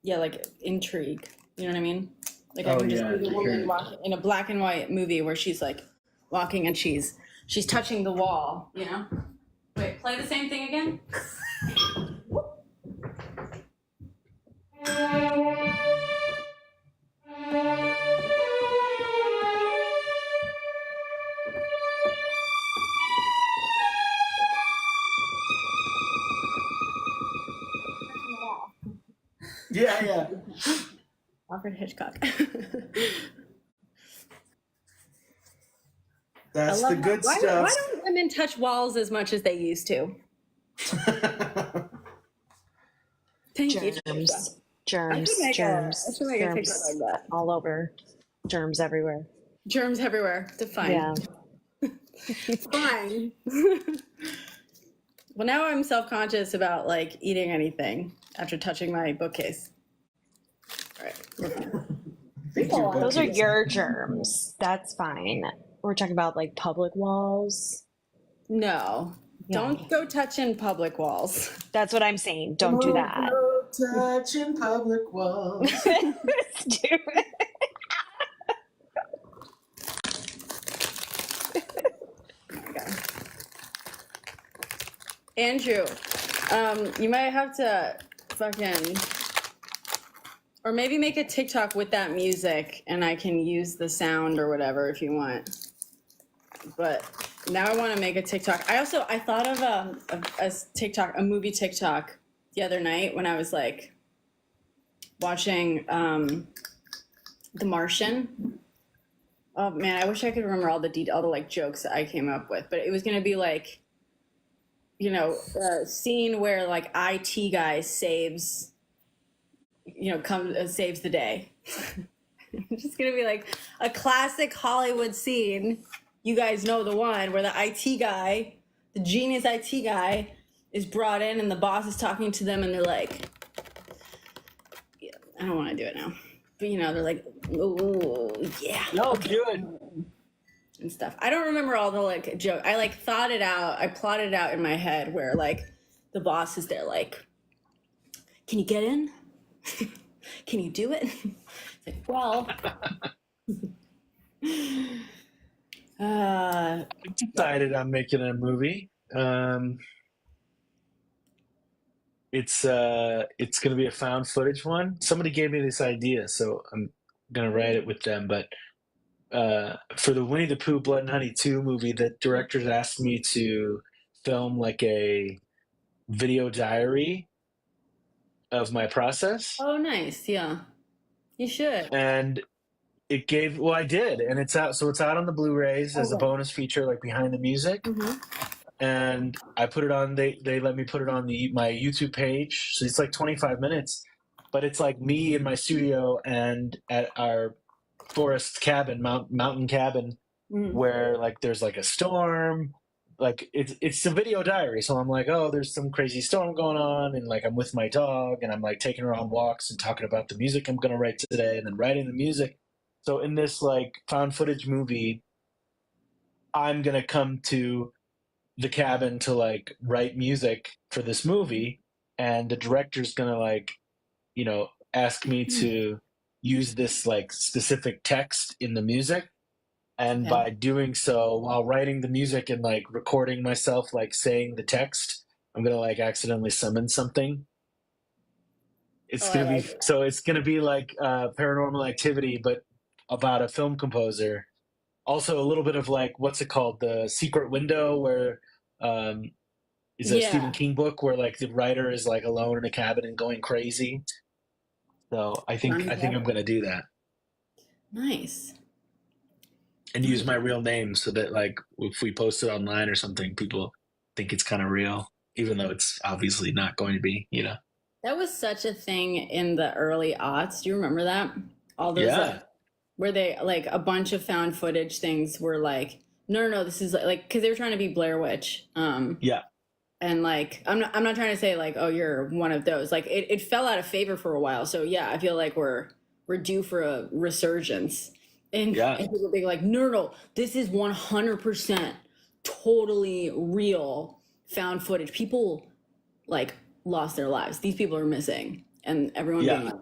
yeah, like intrigue. You know what I mean? Like I Oh, can just yeah, see the I woman hear it. walking in a black and white movie where she's like walking and she's touching the wall. You know? Wait, play the same thing again. Yeah. Alfred Hitchcock. That's the good why stuff. don't women touch walls as much as they used to? Thank you. Germs. I Germs. should make Germs. I should make a Germs TikTok like that. all over. Germs everywhere. Germs everywhere. Define. Yeah. Fine. Well, now I'm self-conscious about like eating anything after touching my bookcase. All right. Those are your germs. That's fine. We're talking about like public walls. No, Yeah. don't go touching public walls. That's what I'm saying. Don't do that. Touching public walls. Stupid. Andrew, you might have to fucking, or maybe make a TikTok with that music and I can use the sound or whatever if you want. But now I want to make a TikTok. I thought of a TikTok, a movie TikTok the other night when I was like watching The Martian. Oh man, I wish I could remember all the like jokes that I came up with, but it was going to be like, you know, a scene where like IT guy saves, you know, saves the day. It's just gonna be like a classic Hollywood scene. You guys know the one where the IT guy the genius IT guy is brought in and the boss is talking to them and they're like, yeah, I don't want to do it now, but you know, they're like, oh yeah, No, do it. and stuff. I don't remember all the like joke. I like thought it out. I plotted it out in my head where like the boss is there like, can you get in? Can you do it? It's like, well, I decided I'm making a movie. It's gonna be a found footage one. Somebody gave me this idea, so I'm gonna write it with them. But for the Winnie the Pooh Blood and Honey 2 movie, the directors asked me to film like a video diary of my process. oh, nice. Yeah, you should. And it gave, well, I did, and it's out. So it's out on the Blu-rays as a Okay. bonus feature, like behind the music. And I put it on. They let me put it on my YouTube page. So it's like 25 minutes, but it's like me in my studio and at our forest cabin, mountain cabin, where like there's like a storm. Like it's a video diary. So I'm like, oh, there's some crazy storm going on, and like I'm with my dog, and I'm like taking her on walks and talking about the music I'm gonna write today, and then writing the music. So in this like found footage movie, I'm gonna come to the cabin to like write music for this movie, and the director's gonna like, you know, ask me to use this like specific text in the music. And Okay. by doing so, while writing the music and like recording myself like saying the text, I'm gonna like accidentally summon something. It's Oh, I gonna be like it. so it's gonna be like Paranormal Activity, but about a film composer. Also, a little bit of like what's it called, the Secret Window, where is a Stephen Yeah, King book where like the writer is like alone in a cabin and going crazy. So I think I'm gonna do that nice. and use my real name so that like if we post it online or something, people think it's kind of real, even though it's obviously not going to be. You know? That was such a thing in the early aughts. Do you remember that? All those Yeah. like where they like a bunch of found footage things were like, no, this is like because they were trying to be Blair Witch. Yeah. And like I'm not trying to say like, oh, you're one of those. Like it fell out of favor for a while. So yeah, I feel like we're due for a resurgence. And, Yeah. and people being like, no, this is 100% totally real found footage. People like lost their lives. These people are missing, and everyone Yeah. being like,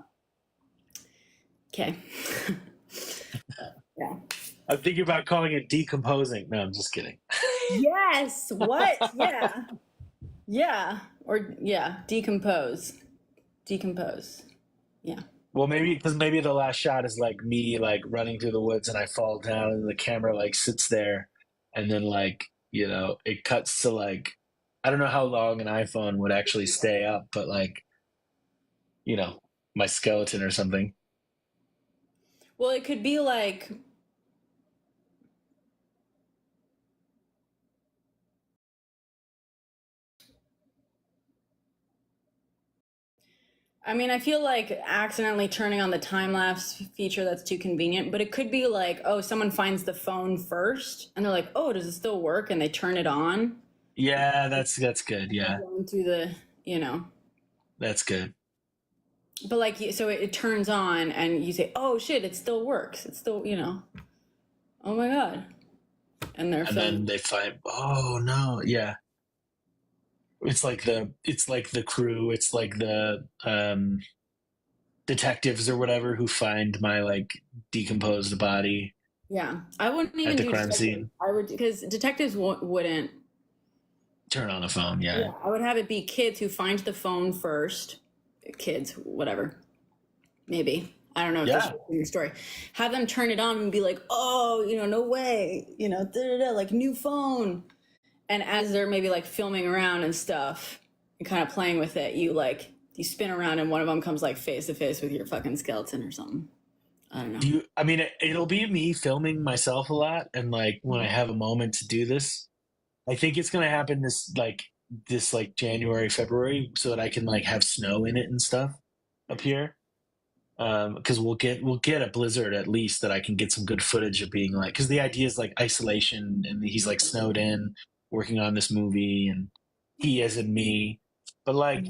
okay. Yeah. I'm thinking about calling it decomposing. No, I'm just kidding. Yes. What? Yeah. Yeah. Or yeah. Decompose. Yeah. Well, maybe the last shot is like me like running through the woods and I fall down and the camera like sits there, and then like, you know, it cuts to like, I don't know how long an iPhone would actually stay up, but like, you know, my skeleton or something. Well, it could be like. I mean, I feel like accidentally turning on the time lapse feature, that's too convenient, but it could be like, oh, someone finds the phone first and they're like, oh, does it still work? And they turn it on. Yeah, that's good. Yeah, Going through the, you know, that's good. but like, so it turns on and you say, oh shit, it still works. It's still, you know, oh my God. And they're And then filming. they find, oh no, yeah. It's like the crew, it's like the detectives or whatever who find my like decomposed body Yeah. I wouldn't at even the do crime detectives. scene. I would, because detectives wouldn't. Turn on a phone, yeah. Yeah. I would have it be kids who find the phone first. Kids, whatever. Maybe. I don't know if Yeah. this is in your story. Have them turn it on and be like, oh, you know, no way, you know, like new phone. And as they're maybe like filming around and stuff and kind of playing with it, you spin around and one of them comes like face to face with your fucking skeleton or something. I don't know. I mean, it'll be me filming myself a lot, and like when I have a moment to do this, I think it's gonna happen this like January, February, so that I can like have snow in it and stuff up here. Because we'll get a blizzard at least that I can get some good footage of being like, because the idea is like isolation, and he's like snowed in, working on this movie, and he as in me. But like,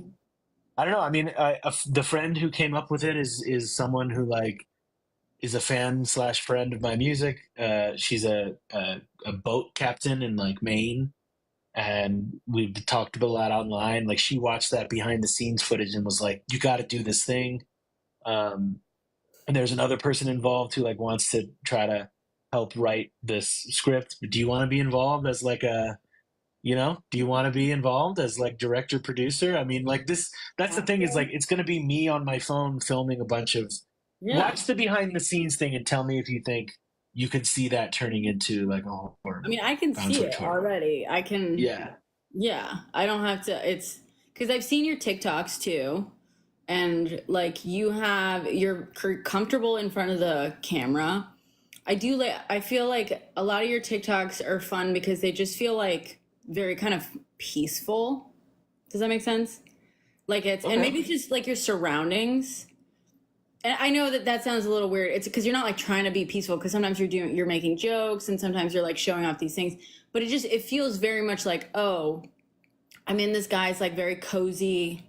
I don't know. I mean, the friend who came up with it is someone who like is a fan slash friend of my music. She's a boat captain in like Maine, and we've talked about a lot online. Like she watched that behind the scenes footage and was like, "You got to do this thing." And there's another person involved who like wants to try to help write this script. Do you want to be involved as like a, do you want to be involved as like director producer? I mean, like this, that's the thing is like, it's going to be me on my phone filming a bunch of, watch the behind the scenes thing and tell me if you think you could see that turning into like a horror. I mean, I can see it already. I can. Yeah. I don't have to. It's because I've seen your TikToks too. And like you're comfortable in front of the camera. I feel like a lot of your TikToks are fun because they just feel like very kind of peaceful. Does that make sense? Like it's, and maybe it's just like your surroundings. And I know that sounds a little weird. It's because you're not like trying to be peaceful, because sometimes you're making jokes and sometimes you're like showing off these things, but it feels very much like, oh, I'm in this guy's like very cozy,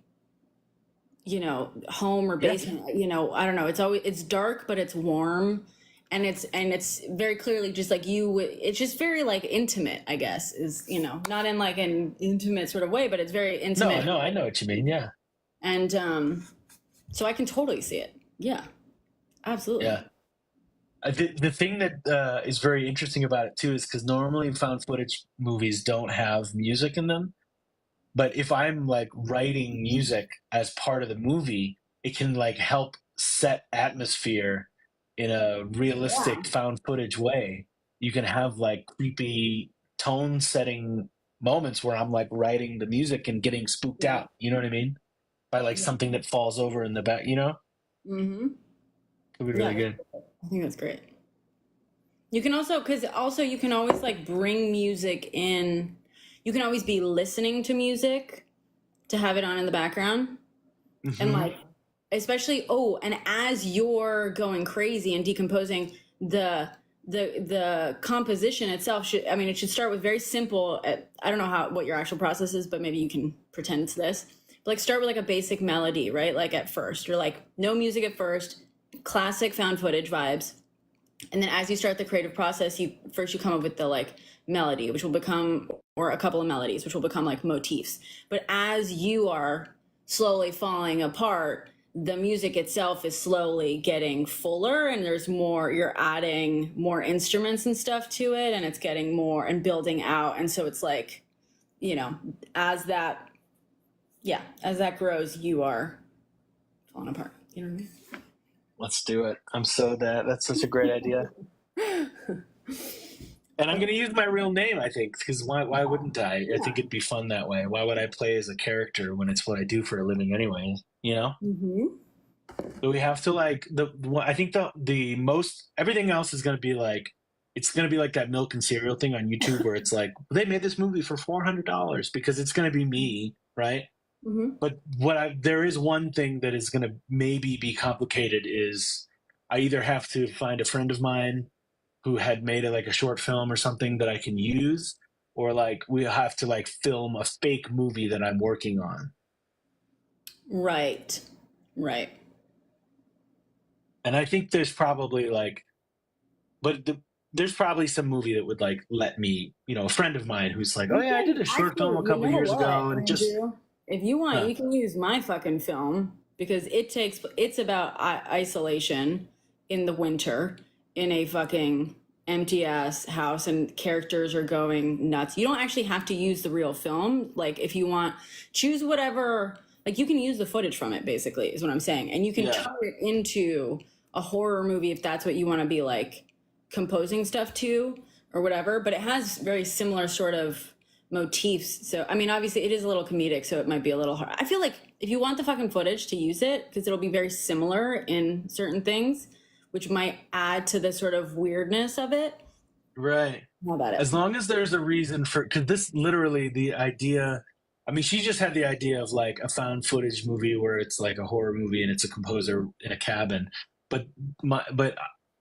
home or basement, I don't know. It's dark, but it's warm, and it's very clearly just like it's just very like intimate, I guess, is, not in like an intimate sort of way, but it's very intimate. No, I know what you mean. Yeah. And, so I can totally see it. Yeah, absolutely. Yeah. The thing that is very interesting about it too is because normally found footage movies don't have music in them. But if I'm like writing music as part of the movie, it can like help set atmosphere in a realistic found footage way. You can have like creepy tone setting moments where I'm like writing the music and getting spooked out. You know what I mean? By like something that falls over in the back, Mm-hmm. Could be really good. I think that's great. You can also, you can always like bring music in. You can always be listening to music to have it on in the background. Mm-hmm. And like, especially, and as you're going crazy and decomposing, the composition itself it should start with very simple. I don't know what your actual process is, but maybe you can pretend it's this. But like start with like a basic melody, right? Like at first, or like no music at first, classic found footage vibes. And then as you start the creative process, you come up with the like melody, which will become, or a couple of melodies, which will become like motifs. But as you are slowly falling apart, the music itself is slowly getting fuller, and you're adding more instruments and stuff to it, and it's getting more and building out. And so it's like, as that grows, you are falling apart. You know what I mean? Let's do it. That's such a great idea. And I'm going to use my real name, I think, because why wouldn't I? I think it'd be fun that way. Why would I play as a character when it's what I do for a living anyway, Mm-hmm. So we have to like, I think the most, everything else is going to be like, it's going to be like that milk and cereal thing on YouTube where it's like, they made this movie for $400 because it's going to be me, right? Mm-hmm. But there is one thing that is going to maybe be complicated is I either have to find a friend of mine who had made a short film or something that I can use, or like we have to like film a fake movie that I'm working on. Right. And I think there's probably there's probably some movie that would like let me, a friend of mine who's like, oh yeah, I did a short film a couple years ago, and if you want, you can use my fucking film, because it's about isolation in the winter in a fucking empty ass house, and characters are going nuts. You don't actually have to use the real film. Like if you want, choose whatever, like you can use the footage from it basically is what I'm saying. And you can turn it into a horror movie if that's what you want to be like composing stuff to or whatever, but it has very similar sort of motifs. So, I mean, obviously it is a little comedic, so it might be a little hard. I feel like if you want the fucking footage to use it, because it'll be very similar in certain things, which might add to the sort of weirdness of it. Right. How about it? As long as there's a reason for, because this literally the idea, I mean, she just had the idea of like a found footage movie where it's like a horror movie and it's a composer in a cabin. But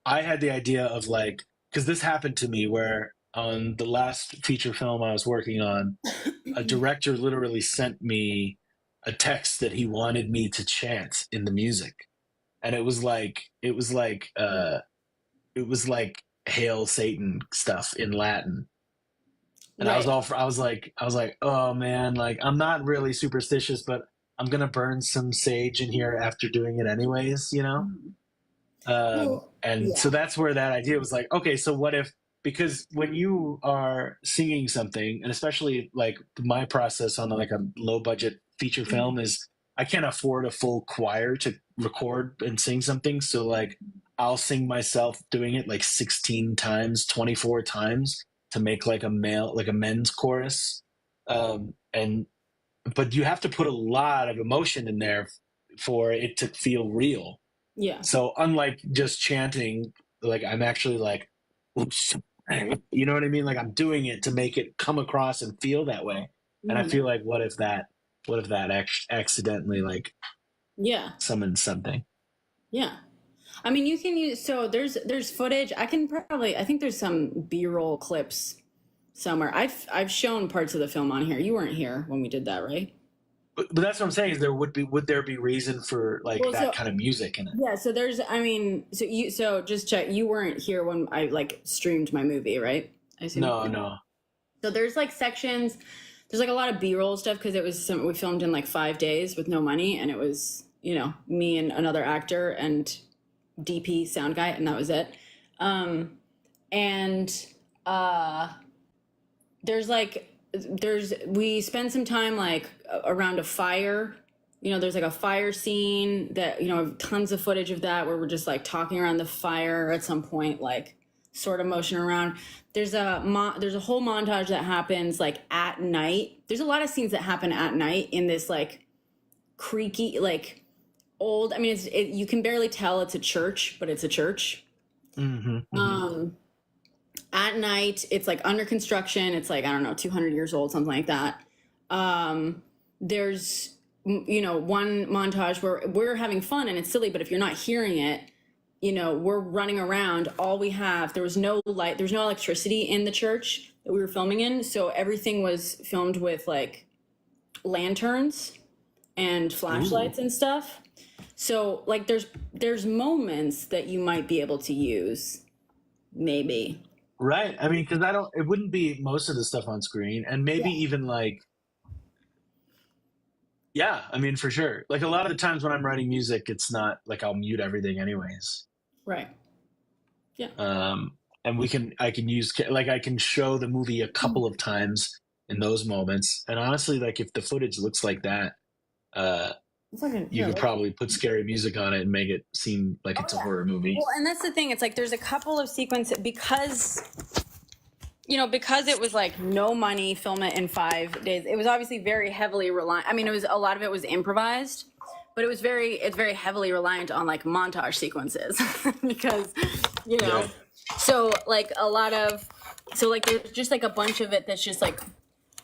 I had the idea of like, because this happened to me where on the last feature film I was working on, a director literally sent me a text that he wanted me to chant in the music, and it was like Hail Satan stuff in Latin. And Right. I was like, oh man, like I'm not really superstitious, but I'm gonna burn some sage in here after doing it anyways, you know. Well, And yeah. so that's where that idea was like, okay, so what if, because when you are singing something, and especially like my process on like a low budget feature film is I can't afford a full choir to record and sing something. So like I'll sing myself doing it like 16 times, 24 times to make like a men's chorus. And, but you have to put a lot of emotion in there for it to feel real. Yeah. So unlike just chanting, like I'm actually like, oops, you know what I mean? Like I'm doing it to make it come across and feel that way. And I feel like, what if that accidentally like Yeah. summons something? Yeah. I mean, you can use, so there's footage. I think there's some B-roll clips somewhere. I've shown parts of the film on here. You weren't here when we did that, right? But that's what I'm saying is would there be reason for like Well, that kind of music in it? Yeah, so so just check, you weren't here when I like streamed my movie, right? I assume. No. So there's like sections, there's like a lot of B-roll stuff because we filmed in like 5 days with no money, and it was, me and another actor and DP sound guy, and that was it. We spend some time like around a fire. There's like a fire scene that, tons of footage of that where we're just like talking around the fire at some point, like sort of motion around. There's a whole montage that happens like at night. There's a lot of scenes that happen at night in this like creaky, like old, I mean, you can barely tell it's a church, but it's a church. At night, it's like under construction. It's like, I don't know, 200 years old, something like that. There's, one montage where we're having fun and it's silly, but if you're not hearing it, we're running around. There was no light, there's no electricity in the church that we were filming in. So everything was filmed with like lanterns and flashlights and stuff. So like there's moments that you might be able to use, maybe. Right. I mean, because it wouldn't be most of the stuff on screen, and maybe even like, yeah, I mean, for sure. Like a lot of the times when I'm writing music, it's not like I'll mute everything anyways. Right. Yeah. And I can show the movie a couple of times in those moments. And honestly, like if the footage looks like that, you could probably put scary music on it and make it seem like it's a horror movie. Well, and that's the thing. It's like there's a couple of sequences because it was like no money, film it in 5 days. It was obviously very heavily reliant. I mean, a lot of it was improvised, but it's very heavily reliant on like montage sequences because, so like there's just like a bunch of it that's just like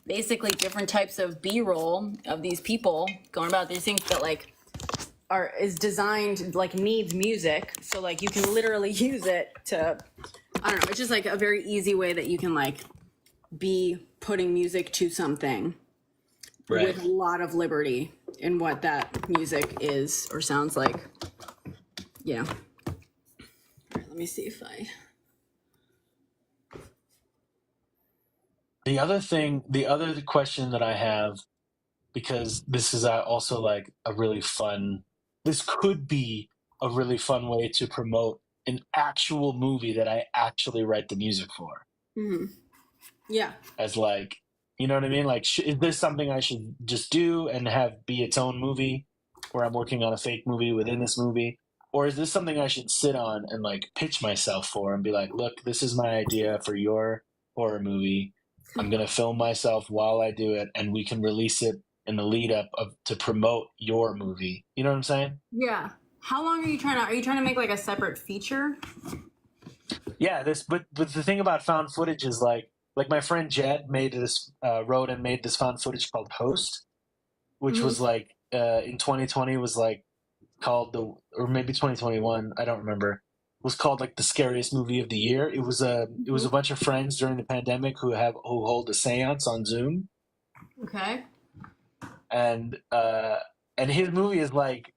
basically different types of B-roll of these people going about these things that like is designed, like needs music. So like you can literally use it to, I don't know, it's just like a very easy way that you can like be putting music to something with a lot of liberty in what that music is or sounds like. Yeah. All right, let me see if The other question that I have, because this is also like this could be a really fun way to promote an actual movie that I actually write the music for. Mm-hmm. Yeah. As like, you know what I mean? Like, is this something I should just do and have be its own movie where I'm working on a fake movie within this movie? Or is this something I should sit on and like pitch myself for and be like, look, this is my idea for your horror movie. I'm going to film myself while I do it, and we can release it in the lead up to promote your movie. You know what I'm saying? Yeah. How long are you trying to make like a separate feature? Yeah, but the thing about found footage is like my friend Jed wrote and made this found footage called Host, which was like in 2020 was like called or maybe 2021, I don't remember. was called like the scariest movie of the year. It was a bunch of friends during the pandemic who hold a séance on Zoom, Okay. and his movie is like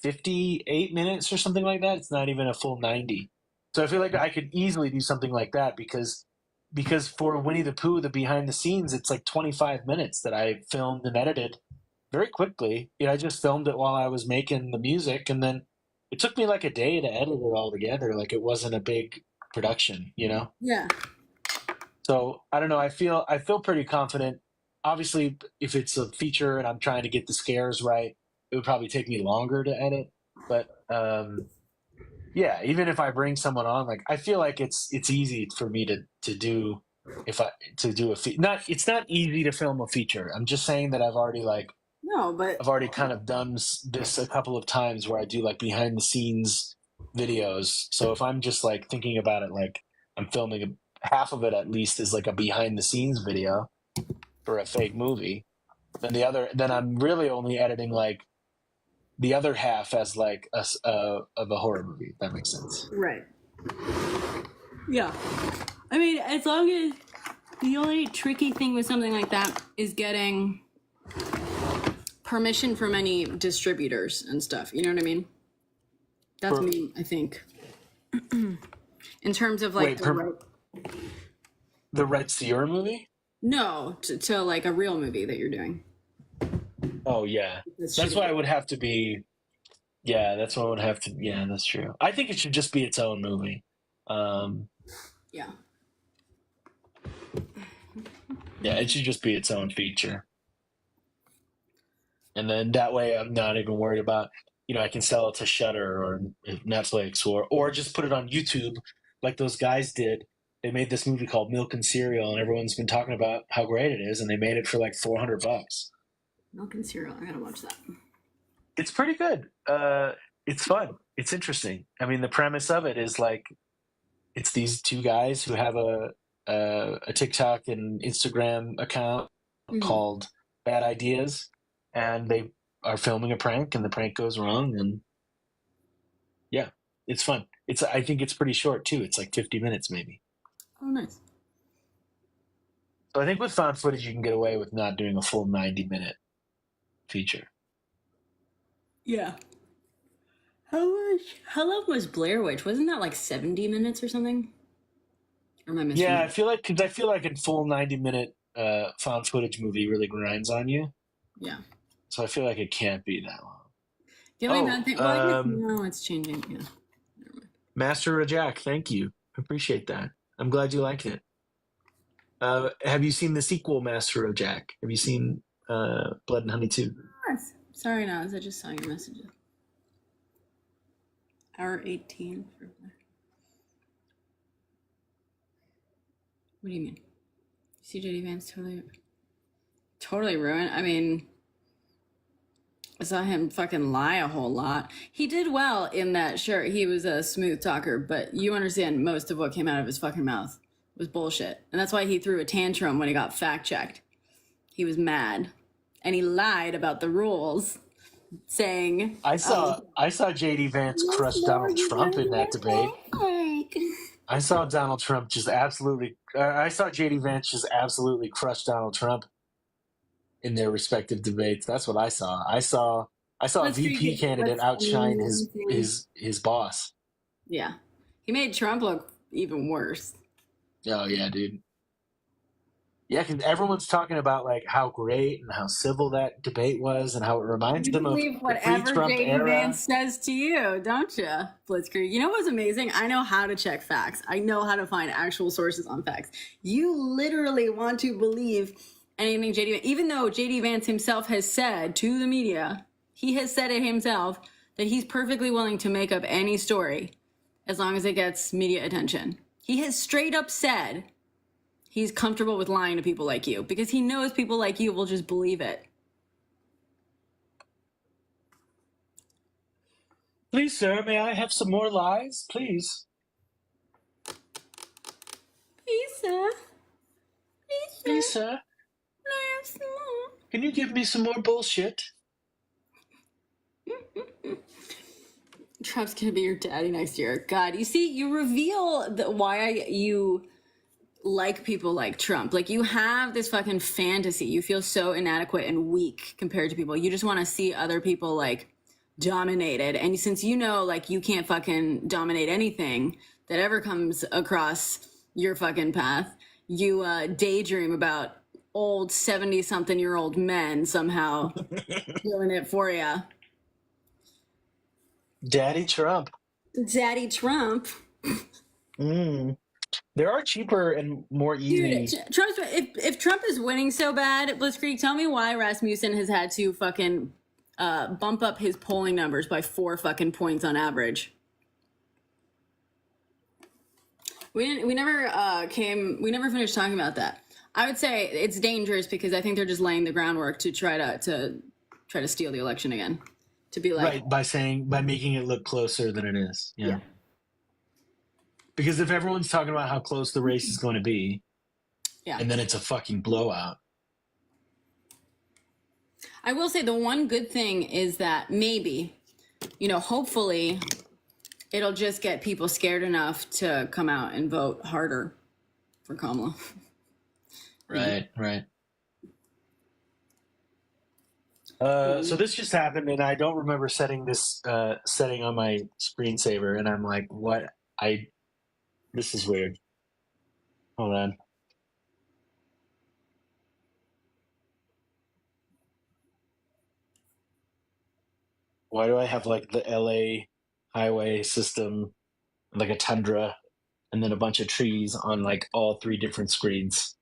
58 minutes or something like that. It's not even a full 90. So I feel like I could easily do something like that because for Winnie the Pooh, the behind the scenes, it's like 25 minutes that I filmed and edited very quickly. I just filmed it while I was making the music, and then it took me like a day to edit it all together. Like it wasn't a big production. Yeah. So I don't know. I feel pretty confident. Obviously, if it's a feature and I'm trying to get the scares right, it would probably take me longer to edit. But yeah, even if I bring someone on, like I feel like it's easy for me to do not. It's not easy to film a feature. I'm just saying that I've already No, but kind of done this a couple of times where I do like behind the scenes videos. So if I'm just like thinking about it, like I'm filming half of it at least is like a behind the scenes video for a fake movie, then I'm really only editing like the other half as like of a horror movie. If that makes sense. right. Yeah. I mean, as long as the only tricky thing with something like that is getting permission from any distributors and stuff. You know what I mean? That's me, I think. In terms of like the rights to your movie? No, to like a real movie that you're doing. Oh yeah, that's why it would have to be. Yeah, that's why it would have to. Yeah, that's true. I think it should just be its own movie. Yeah. Yeah, it should just be its own feature. And then that way I'm not even worried about, I can sell it to Shudder or Netflix or just put it on YouTube like those guys did. They made this movie called Milk and Cereal, and everyone's been talking about how great it is, and they made it for like $400. Milk and Cereal. I gotta watch that. It's pretty good. It's fun. It's interesting. I mean, the premise of it is like it's these two guys who have a TikTok and Instagram account called Bad Ideas, and they are filming a prank, and the prank goes wrong, and yeah, it's fun. I think it's pretty short too. It's like 50 minutes maybe. Oh, nice. So I think with found footage, you can get away with not doing a full 90-minute feature. Yeah. How long was Blair Witch? Wasn't that like 70 minutes or something? Or am I missing? Yeah, I feel like a full 90-minute found footage movie really grinds on you. Yeah. So I feel like it can't be that long. The only bad thing. Well, I guess now it's changing. Yeah. Never mind. Master Jack, thank you. Appreciate that. I'm glad you liked it. Have you seen the sequel, Master of Jack? Have you seen Blood and Honey 2? Yes. Sorry, Naz. I just saw your messages. Hour 18 for Blair. What do you mean? CJD Vance totally ruined. I mean, I saw him fucking lie a whole lot. He did well in that, sure, he was a smooth talker, but you understand most of what came out of his fucking mouth was bullshit. And that's why he threw a tantrum when he got fact-checked. He was mad. And he lied about the rules, saying... I saw JD Vance crush Donald Trump in that debate. I saw Donald Trump just absolutely... I saw JD Vance just absolutely crush Donald Trump in their respective debates. That's what I saw. I saw a VP candidate outshine his boss. Yeah. He made Trump look even worse. Oh, yeah, dude. Yeah, because everyone's talking about like how great and how civil that debate was and how it reminds them of the whatever pre-Trump JD era. Vance says to you, don't you, Blitzkrieg? You know what's amazing? I know how to check facts. I know how to find actual sources on facts. You literally want to believe anything JD Vance, even though JD Vance himself has said to the media, he has said it himself, that he's perfectly willing to make up any story as long as it gets media attention. He has straight up said he's comfortable with lying to people like you because he knows people like you will just believe it. Please, sir, may I have some more lies? Please. Please, sir. Please, sir. Can you give me some more bullshit? Trump's gonna be your daddy next year. God, you see, you reveal why you like people like Trump. Like, you have this fucking fantasy. You feel so inadequate and weak compared to people. You just want to see other people like dominated. And since you know, like, you can't fucking dominate anything that ever comes across your fucking path, you daydream about old 70-something-year-old men somehow doing it for you. Daddy Trump. Daddy Trump. There are cheaper and more easy. Dude, Trump's, if Trump is winning so bad, Blitzkrieg, tell me why Rasmussen has had to fucking bump up his polling numbers by 4 fucking points on average. We never finished talking about that. I would say it's dangerous because I think they're just laying the groundwork to try to steal the election again. To be like, right, by making it look closer than it is. Yeah. Because if everyone's talking about how close the race is going to be, and then it's a fucking blowout. I will say the one good thing is that maybe, hopefully it'll just get people scared enough to come out and vote harder for Kamala. Right. So this just happened, and I don't remember setting this setting on my screensaver, and I'm like, what? This is weird. Hold on. Why do I have like the LA highway system, like a tundra, and then a bunch of trees on like all 3 different screens?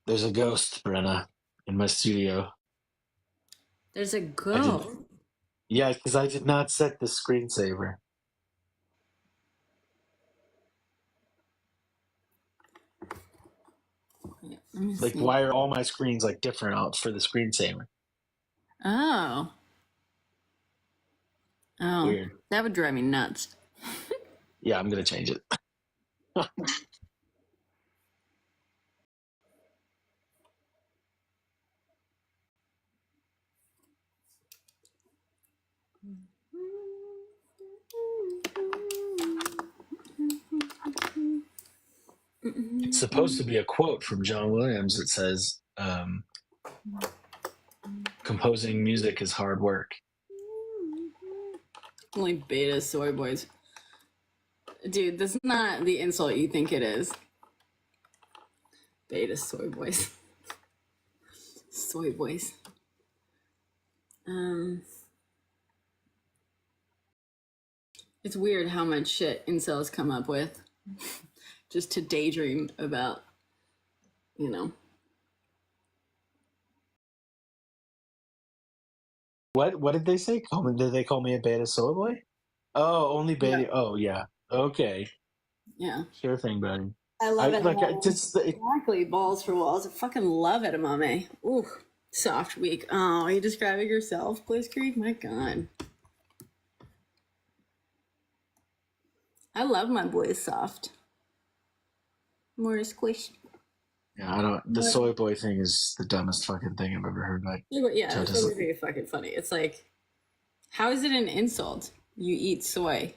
There's a ghost, Brenna, in my studio. There's a ghost. Yeah, because I did not set the screensaver. Like, why are all my screens like different out for the screensaver? Oh. Weird. That would drive me nuts. Yeah, I'm gonna change it. It's supposed to be a quote from John Williams that says, composing music is hard work. Only beta soy boys. Dude, this is not the insult you think it is. Beta soy boys. Soy boys. It's weird how much shit incels come up with just to daydream about, What did they say? Did they call me a beta soy boy? Oh, only beta. Yeah. Oh, yeah. Okay. Yeah. Sure thing, buddy. I love it. Exactly. Balls for walls. I fucking love edamame. Ooh, soft week. Oh, are you describing yourself, Blitzkrieg? My God. I love my boys soft. More squish. Yeah, the soy boy thing is the dumbest fucking thing I've ever heard. Yeah, it's really fucking funny. It's like, how is it an insult? You eat soy.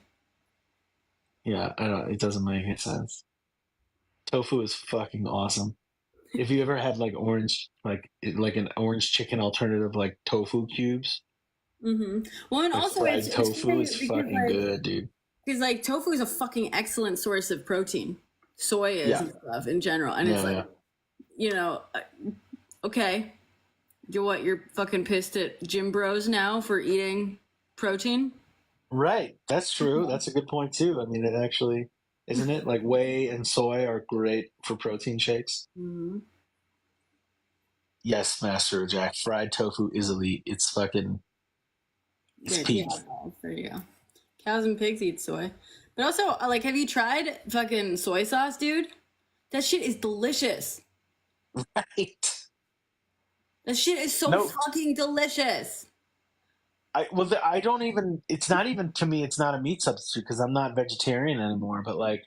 Yeah, it doesn't make any sense. Tofu is fucking awesome. If you ever had like orange, like an orange chicken alternative, like tofu cubes. Mm-hmm. Well, and also tofu is fucking good, dude. Because like tofu is a fucking excellent source of protein. Soy is and stuff in general, and it's like, okay, you're fucking pissed at gym bros now for eating protein? Right, that's true. That's a good point too. I mean, it actually, isn't it? Like whey and soy are great for protein shakes. Mm-hmm. Yes, Master Jack. Fried tofu is elite. It's fucking. It's peak. Yeah, there you go. Cows and pigs eat soy. But also, like, have you tried fucking soy sauce, dude? That shit is delicious. Right. That shit is so fucking delicious. I don't even, it's not even, to me, it's not a meat substitute because I'm not vegetarian anymore, but like,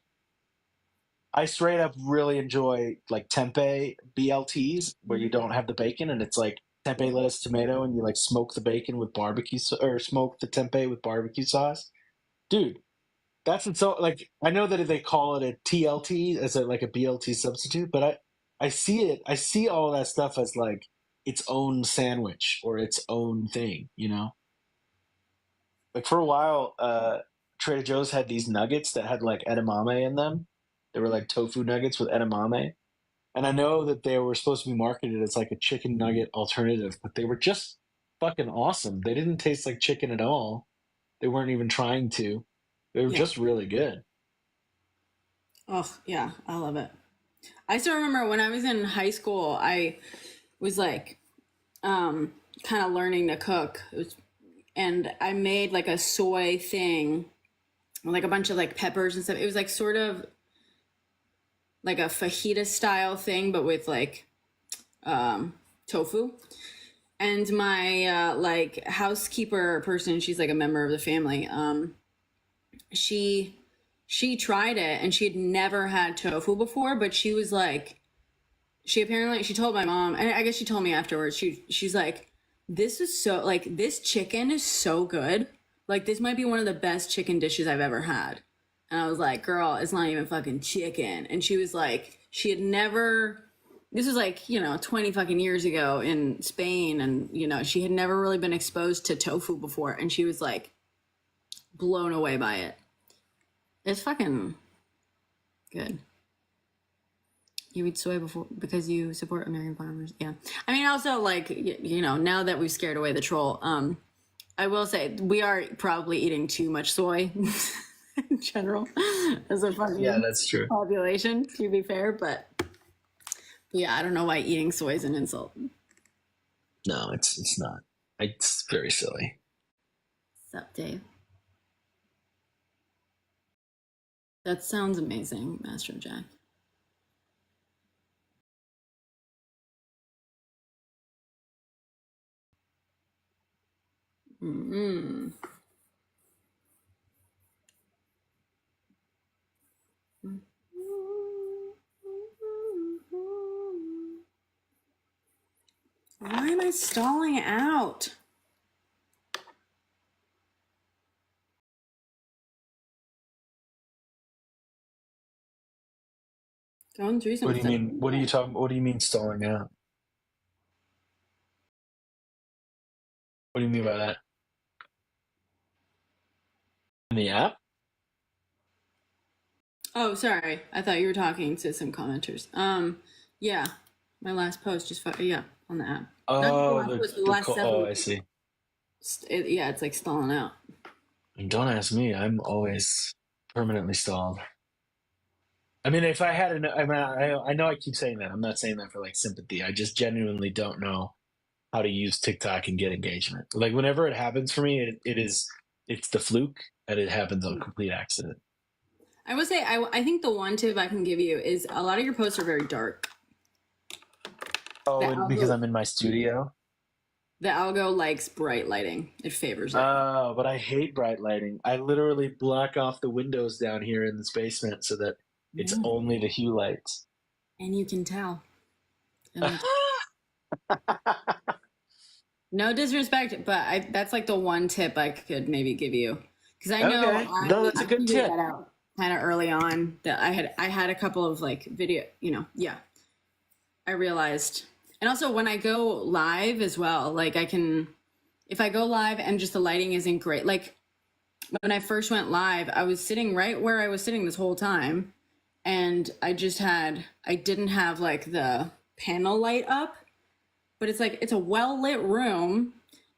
I straight up really enjoy like tempeh BLTs where you don't have the bacon and it's like tempeh, lettuce, tomato, and you like smoke the bacon with or smoke the tempeh with barbecue sauce. Dude, that's so like I know that they call it a TLT as like a BLT substitute, but I see it. I see all that stuff as like its own sandwich or its own thing. You know, like for a while, Trader Joe's had these nuggets that had like edamame in them. They were like tofu nuggets with edamame, and I know that they were supposed to be marketed as like a chicken nugget alternative, but they were just fucking awesome. They didn't taste like chicken at all. They weren't even trying to. They were Yeah. just really good. Oh, yeah, I love it. I still remember when I was in high school, I was like kind of learning to cook. And I made like a soy thing, like a bunch of like peppers and stuff. It was like sort of like a fajita style thing, but with like tofu. And my like housekeeper person, she's like a member of the family. She tried it and she had never had tofu before, but she was like, she told my mom, and I guess she told me afterwards, she's like, this is so, like, this chicken is so good. Like, this might be one of the best chicken dishes I've ever had. And I was like, girl, it's not even fucking chicken. And she was like, she had never, this was like, 20 fucking years ago in Spain. And, she had never really been exposed to tofu before. And she was like blown away by it. It's fucking good. You eat soy before because you support American farmers. Yeah. I mean, also like, now that we've scared away the troll, I will say we are probably eating too much soy in general as a fucking That's true. population, to be fair. But yeah, I don't know why eating soy is an insult. No, it's not. It's very silly. What's up, Dave? That sounds amazing, Master Jack. Mm-hmm. Why am I stalling out? Going through some What do you stuff. mean? What are you talking? What do you mean stalling out? What do you mean by that? In the app? Oh, sorry. I thought you were talking to some commenters. Yeah. My last post just on the app. Not the Oh, last post, but the last 7. I see. It's like stalling out. And don't ask me. I'm always permanently stalled. I mean, if I had I know I keep saying that. I'm not saying that for like sympathy. I just genuinely don't know how to use TikTok and get engagement. Like whenever it happens for me, it's the fluke and it happens on complete accident. I would say I think the one tip I can give you is a lot of your posts are very dark. Oh, because I'm in my studio? The algo likes bright lighting. It favors it. Oh, but I hate bright lighting. I literally block off the windows down here in this basement so that it's only the hue lights. And you can tell. No disrespect, but that's like the one tip I could maybe give you. Because I know no, that's a good tip. That out kind of early on that I had a couple of like video, I realized. And also when I go live as well, like if I go live and just the lighting isn't great, like when I first went live, I was sitting right where I was sitting this whole time. And I didn't have like the panel light up, but it's a well lit room.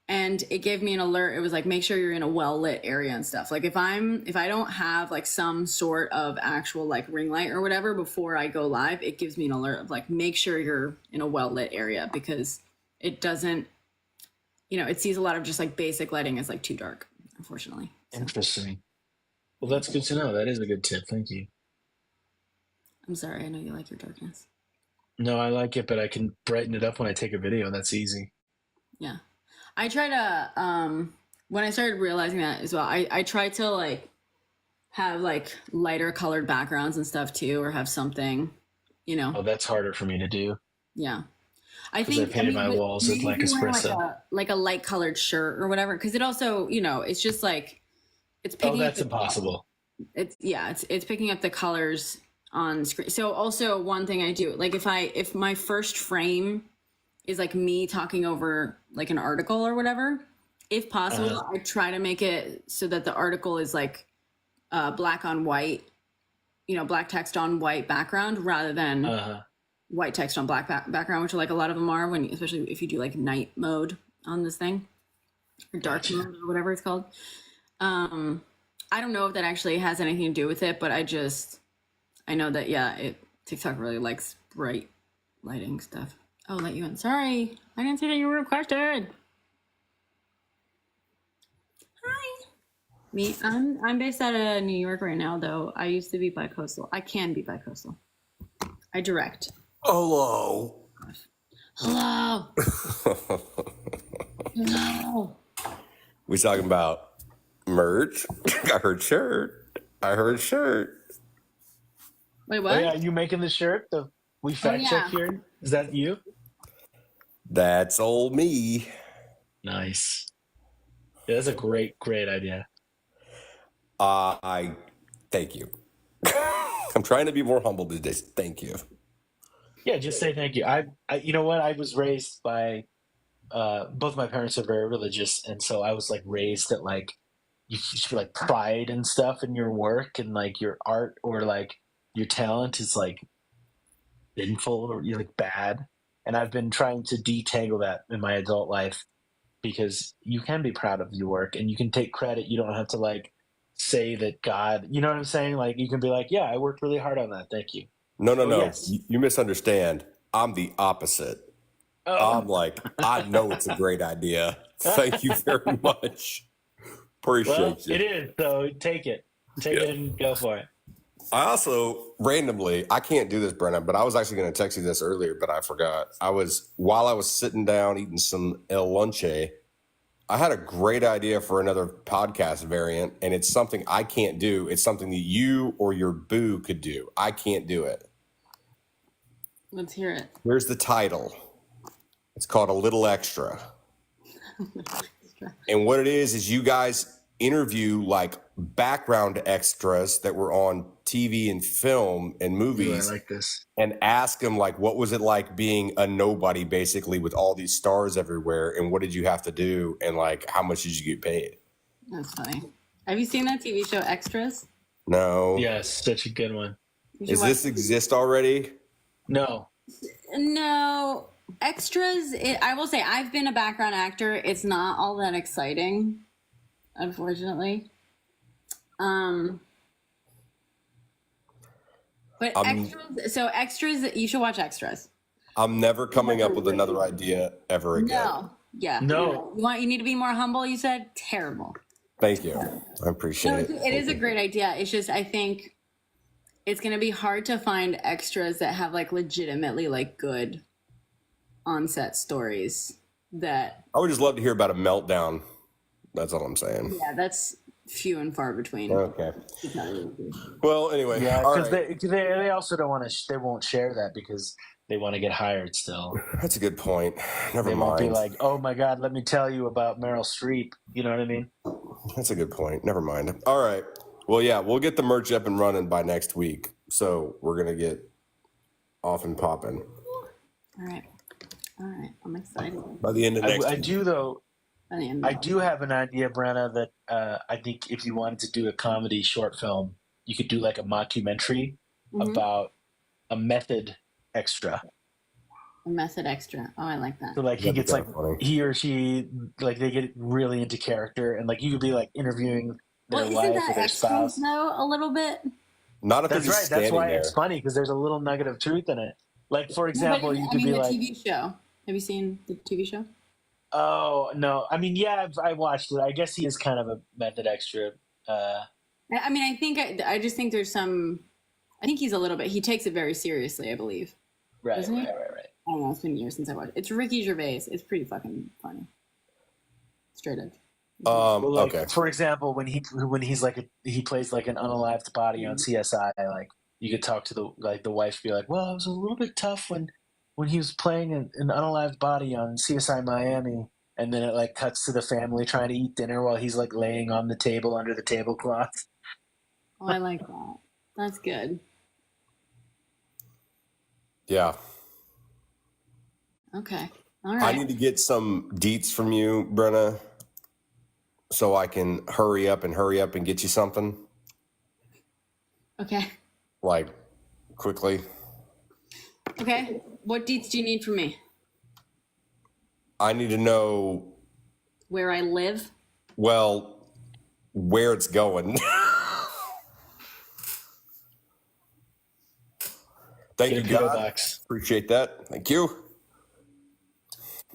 And it gave me an alert. It was like, make sure you're in a well-lit area and stuff. Like if I don't have like some sort of actual like ring light or whatever before I go live, it gives me an alert of like, make sure you're in a well-lit area because it doesn't, it sees a lot of just like basic lighting as like too dark, unfortunately. So. Interesting. Well, that's good to know. That is a good tip. Thank you. I'm sorry. I know you like your darkness. No, I like it, but I can brighten it up when I take a video. That's easy. Yeah. I try to, when I started realizing that as well, I try to like have like lighter colored backgrounds and stuff too, or have something, you know. Oh, that's harder for me to do Yeah. I because I think, I painted mean, my but walls with maybe if like you're wearing espresso. like a light colored shirt or whatever, because it also, you know, it's just like it's Oh, picking up that's impossible. it's picking up the colors on screen. So also one thing I do, like if my first frame is like me talking over like an article or whatever, if possible, I try to make it so that the article is like black on white, you know, black text on white background rather than white text on black background, which like a lot of them are when, especially if you do like night mode on this thing or dark mode or whatever it's called. I don't know if that actually has anything to do with it, but I know that, yeah, TikTok really likes bright lighting stuff. Oh, let you in. Sorry, I didn't see that you were requested. Hi. Me, I'm based out of New York right now, though. I used to be bicoastal. I can be bicoastal. I direct. Hello. Hello. Hello. We talking about merch? I heard shirt. Wait, Oh what? yeah, you making the shirt? We fact check here. Is that you? That's old me. Nice. Yeah, that's a great idea. I thank you. I'm trying to be more humble these days. Thank you. Yeah, just say thank you. I you know what? I was raised by both my parents are very religious, and so I was like raised that like you should be like pride and stuff in your work and like your art or like your talent is like sinful or you're like bad. And I've been trying to detangle that in my adult life because you can be proud of your work and you can take credit. You don't have to like say that God, you know what I'm saying? Like you can be like, yeah, I worked really hard on that. Thank you. No. Yes. You misunderstand. I'm the opposite. I'm like, I know it's a great idea. Thank you very much. Appreciate Well, you. it is. So take it. Take it and go for it. I also randomly, I can't do this, Brenna, but I was actually going to text you this earlier, but I forgot. While I was sitting down eating some El Lunche, I had a great idea for another podcast variant, and it's something I can't do. It's something that you or your boo could do. I can't do it. Let's hear it. Here's the title. It's called A Little Extra. And what it is you guys interview like background extras that were on TV and film and movies. Ooh, I like this. And ask them like, what was it like being a nobody basically with all these stars everywhere? And what did you have to do? And like, how much did you get paid? That's funny. Have you seen that TV show Extras? No. Yes, such a good one. Does this exist already? No. No. Extras, I will say I've been a background actor. It's not all that exciting, unfortunately. But extras, you should watch Extras. I'm never coming up with another idea ever again. No. Yeah. No. You need to be more humble, you said? Terrible. Thank you. I appreciate it. It is a great idea. It's just, I think it's going to be hard to find extras that have like legitimately like good on-set stories that I would just love to hear about a meltdown. That's all I'm saying. Yeah, that's few and far between. Okay. Well, anyway. Yeah, because they also don't want to. They won't share that because they want to get hired still. That's a good point. Never They mind. won't be like, oh my God, let me tell you about Meryl Streep. You know what I mean? That's a good point. Never mind. All right. Well, yeah, we'll get the merch up and running by next week. So we're going to get off and popping. All right. I'm excited. By the end of next I week. do, though. By the end I do have an idea, Brenna, that I think if you wanted to do a comedy short film, you could do like a mockumentary about a method extra. A method extra. Oh, I like that. So like he That'd be gets like kinda funny. he or she like they get really into character and like you could be like interviewing their Well, wife isn't or that their extras spouse. though a little bit? Not if That's they're right. just That's standing why there. it's funny because there's a little nugget of truth in it. Like for example, you could be the like, TV show. Have you seen the TV show? "Oh no, I mean, yeah, I watched it. I guess he is kind of a method extra." I mean, I just think there's some. I think he's a little bit. He takes it very seriously, I believe. Right. Doesn't he? I don't know. It's been years since I watched it. It's Ricky Gervais. It's pretty fucking funny. Straight edge. Well, like Okay. for example, when he plays like an unalived body on CSI, like you could talk to the wife, be like, well, it was a little bit tough when he was playing an unalived body on CSI Miami, and then it like cuts to the family trying to eat dinner while he's like laying on the table under the tablecloth. Oh, I like that. That's good. Yeah. Okay. All I right. need to get some deets from you, Brenna, so I can hurry up and get you something Okay. like quickly. Okay. What deets do you need from me? I need to know, Where I live? well, where it's going. Thank Get you, a PO God. box. Appreciate that. Thank you.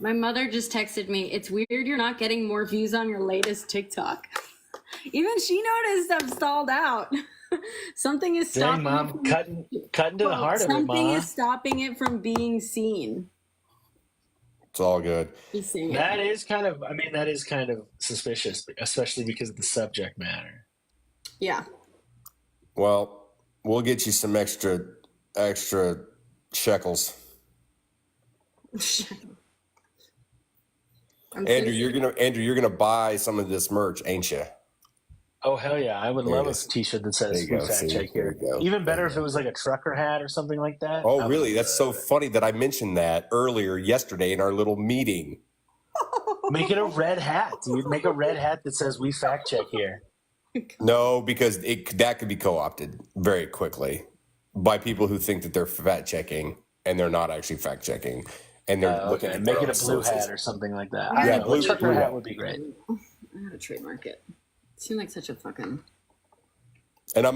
My mother just texted me. It's weird you're not getting more views on your latest TikTok. Even she noticed I'm stalled out. Something is Dang, stopping Mom, it from, cutting to the heart of it, something Ma. is stopping it from being seen. It's all good. He's seeing it. That is kind of suspicious, especially because of the subject matter. Yeah. Well, we'll get you some extra shekels. Andrew, you're gonna buy some of this merch, ain't you? Oh hell yeah! I would There love it a is. T-shirt that There says you "We go. fact See? check There here." you go. Even better There if you it was like a trucker hat or something like that. Oh, I would really? That's so love it. funny that I mentioned that earlier yesterday in our little meeting. Make it a red hat, dude. Make a red hat that says "We fact check here." No, because that could be co-opted very quickly by people who think that they're fact checking and they're not actually fact checking, and they're looking Okay, at make their it a own blue sources. hat or something like that. Yeah, I don't know. blue A trucker hat. hat would be great. I gotta trademark it. It seemed like such a fucking. And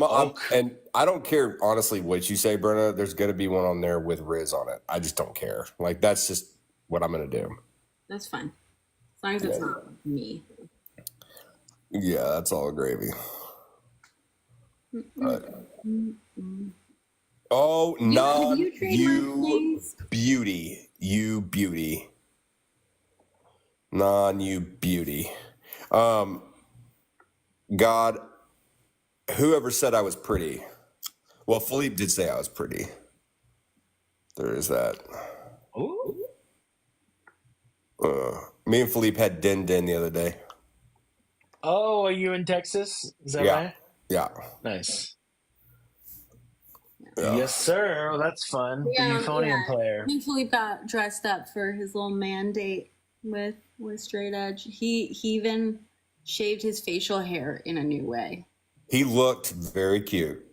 and I don't care honestly what you say, Brenna. There's gonna be one on there with Riz on it. I just don't care. Like that's just what I'm gonna do. That's fine. As long as it's not me. Yeah, that's all gravy. Oh, non you trademarked things? beauty, you beauty, non you beauty. God, whoever said I was pretty. Well, Philippe did say I was pretty. There is that. Ooh. Me and Philippe had din the other day. Oh, are you in Texas? Is that Yeah. right? Yeah. Nice. Yeah. Yes, sir. Well, that's fun. The euphonium player. He Philippe got dressed up for his little mandate with Straight Edge. He even shaved his facial hair in a new way. He looked very cute.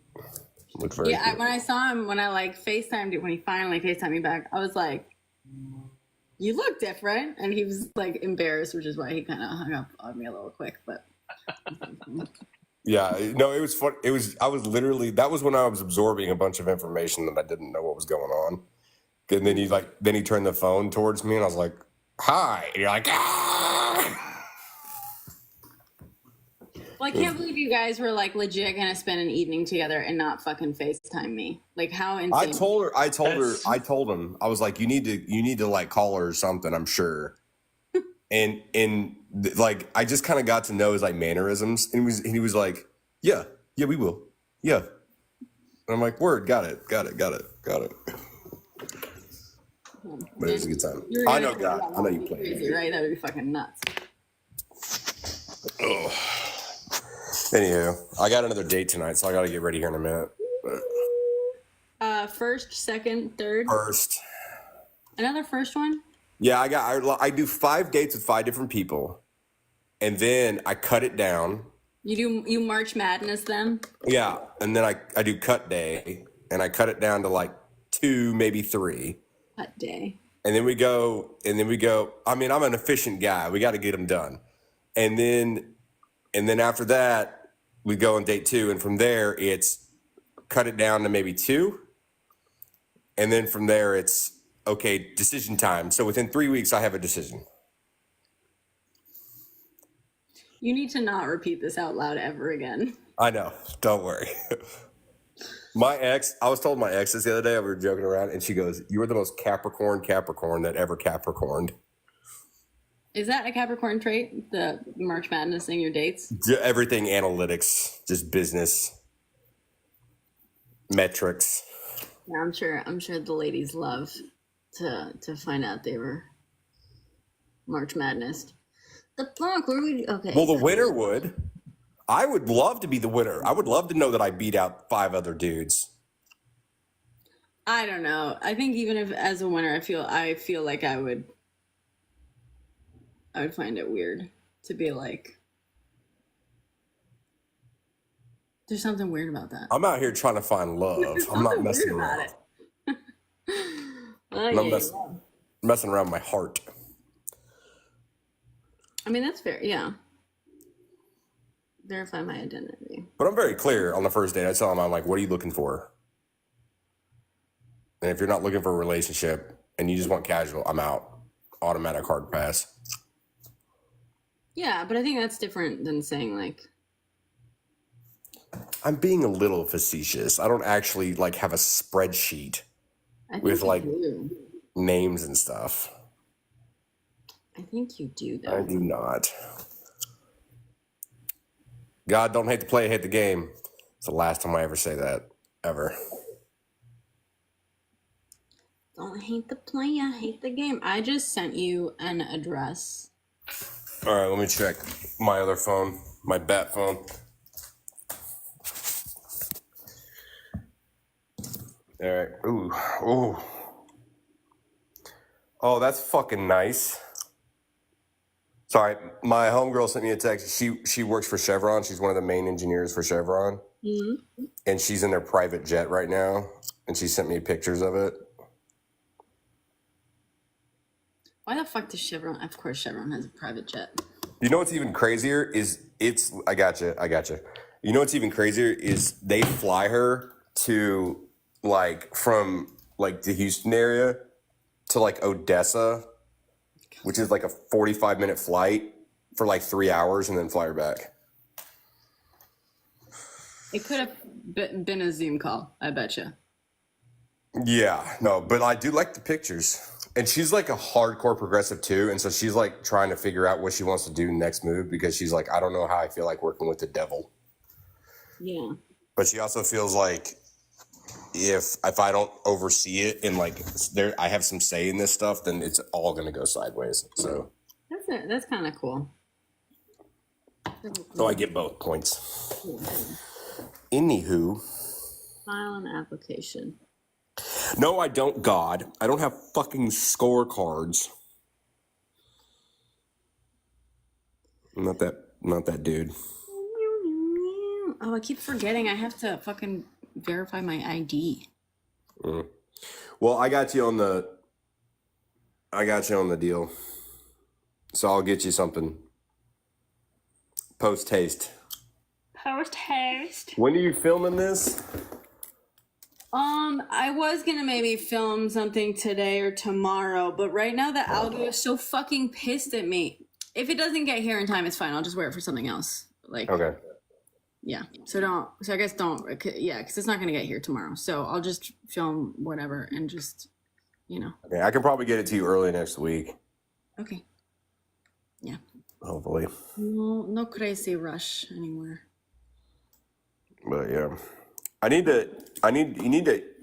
Looked very cute. When I saw him, when I like FaceTimed, when he finally FaceTimed me back, I was like, you look different. And he was like embarrassed, which is why he kind of hung up on me a little quick. But yeah, no, it was fun. I was literally, that was when I was absorbing a bunch of information that I didn't know what was going on. And then he turned the phone towards me and I was like, hi. And you're like, ah. well, I can't believe you guys were like legit gonna spend an evening together and not fucking FaceTime me. Like how insane. I told him, I was like, you need to like call her or something, I'm sure. and like, I just kind of got to know his like mannerisms and he was like, yeah, we will. Yeah. And I'm like, word, got it. But it was a good time. I know God. I know you play. Crazy, right? That would be fucking nuts. Oh. Anywho, I got another date tonight, so I got to get ready here in a minute. First, second, third. First. Another first one? Yeah, I do 5 dates with 5 different people, and then I cut it down. You March Madness them? Yeah, and then I do cut day, and I cut it down to like 2, maybe 3. Cut day. And then we go. I mean, I'm an efficient guy. We got to get them done, and then after that, we go on date 2, and from there it's cut it down to maybe 2, and then from there it's okay, decision time. So within 3 weeks, I have a decision. You need to not repeat this out loud ever again. I know. Don't worry. I was told my ex this the other day, we were joking around, and she goes, you were the most Capricorn that ever Capricorned. Is that a Capricorn trait? The March Madness thing, your dates? Everything analytics, just business metrics. Yeah, I'm sure the ladies love to find out they were March Madness. The fuck were we? Okay. Well, the winner would. I would love to be the winner. I would love to know that I beat out 5 other dudes. I don't know. I think even if as a winner, I feel like I would find it weird to be like. There's something weird about that. I'm out here trying to find love. I'm not messing around. I'm messing around my heart. I mean, that's fair. Yeah. Verify my identity. But I'm very clear on the first date. I tell them, I'm like, what are you looking for? And if you're not looking for a relationship and you just want casual, I'm out. Automatic hard pass. Yeah, but I think that's different than saying like. I'm being a little facetious. I don't actually like have a spreadsheet with like names and stuff. I think you do, though. I do not. God don't hate the play, hate the game. It's the last time I ever say that, ever. Don't hate the player, hate the game. I just sent you an address. All right, let me check my other phone, my bat phone. All right. Ooh. Ooh. Oh, that's fucking nice. Sorry, my homegirl sent me a text. She works for Chevron. She's one of the main engineers for Chevron. Mm-hmm. And she's in their private jet right now. And she sent me pictures of it. Why the fuck does Chevron? Of course Chevron has a private jet. You know what's even crazier is I gotcha. You know what's even crazier is they fly her to like from like the Houston area to like Odessa, which is like a 45-minute flight for like 3 hours and then fly her back. It could have been a Zoom call, I betcha. Yeah, no, but I do like the pictures. And she's like a hardcore progressive too. And so she's like trying to figure out what she wants to do next move because she's like, I don't know how I feel like working with the devil. Yeah. But she also feels like if I don't oversee it and like I have some say in this stuff, then it's all going to go sideways. So that's kind of cool. So I get both points. Anywho. File an application. No, I don't, God. I don't have fucking scorecards. I'm not that dude. Oh, I keep forgetting I have to fucking verify my ID. Well, I got you on the deal. So I'll get you something. Post haste. When are you filming this? I was gonna maybe film something today or tomorrow, but right now the algo is so fucking pissed at me. If it doesn't get here in time, it's fine. I'll just wear it for something else. Like, okay. Yeah. So I guess don't. Yeah, because it's not gonna get here tomorrow. So I'll just film whatever and just, Okay, I can probably get it to you early next week. Okay. Yeah. Hopefully. No crazy rush anymore. But yeah.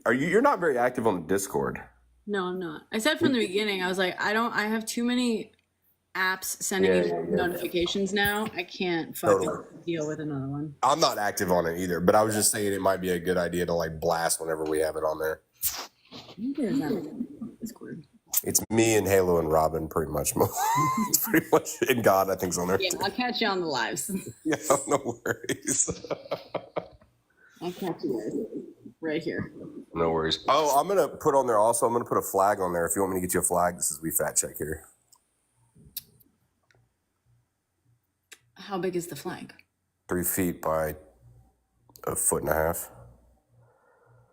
You're not very active on the Discord. No, I'm not. I said from the beginning, I was like, I have too many apps sending me notifications now. I can't fucking deal with another one. I'm not active on it either, but I was just saying it might be a good idea to like blast whenever we have it on there. Discord. It's me and Halo and Robin pretty much. It's pretty much in God, I think's on there. Yeah, I'll catch you on the lives. Yeah, no worries. I'll catch you guys right here. No worries. Oh, I'm gonna put on there also. I'm gonna put a flag on there. If you want me to get you a flag, this is We Fat Check here. How big is the flag? 3 feet by 1.5 feet.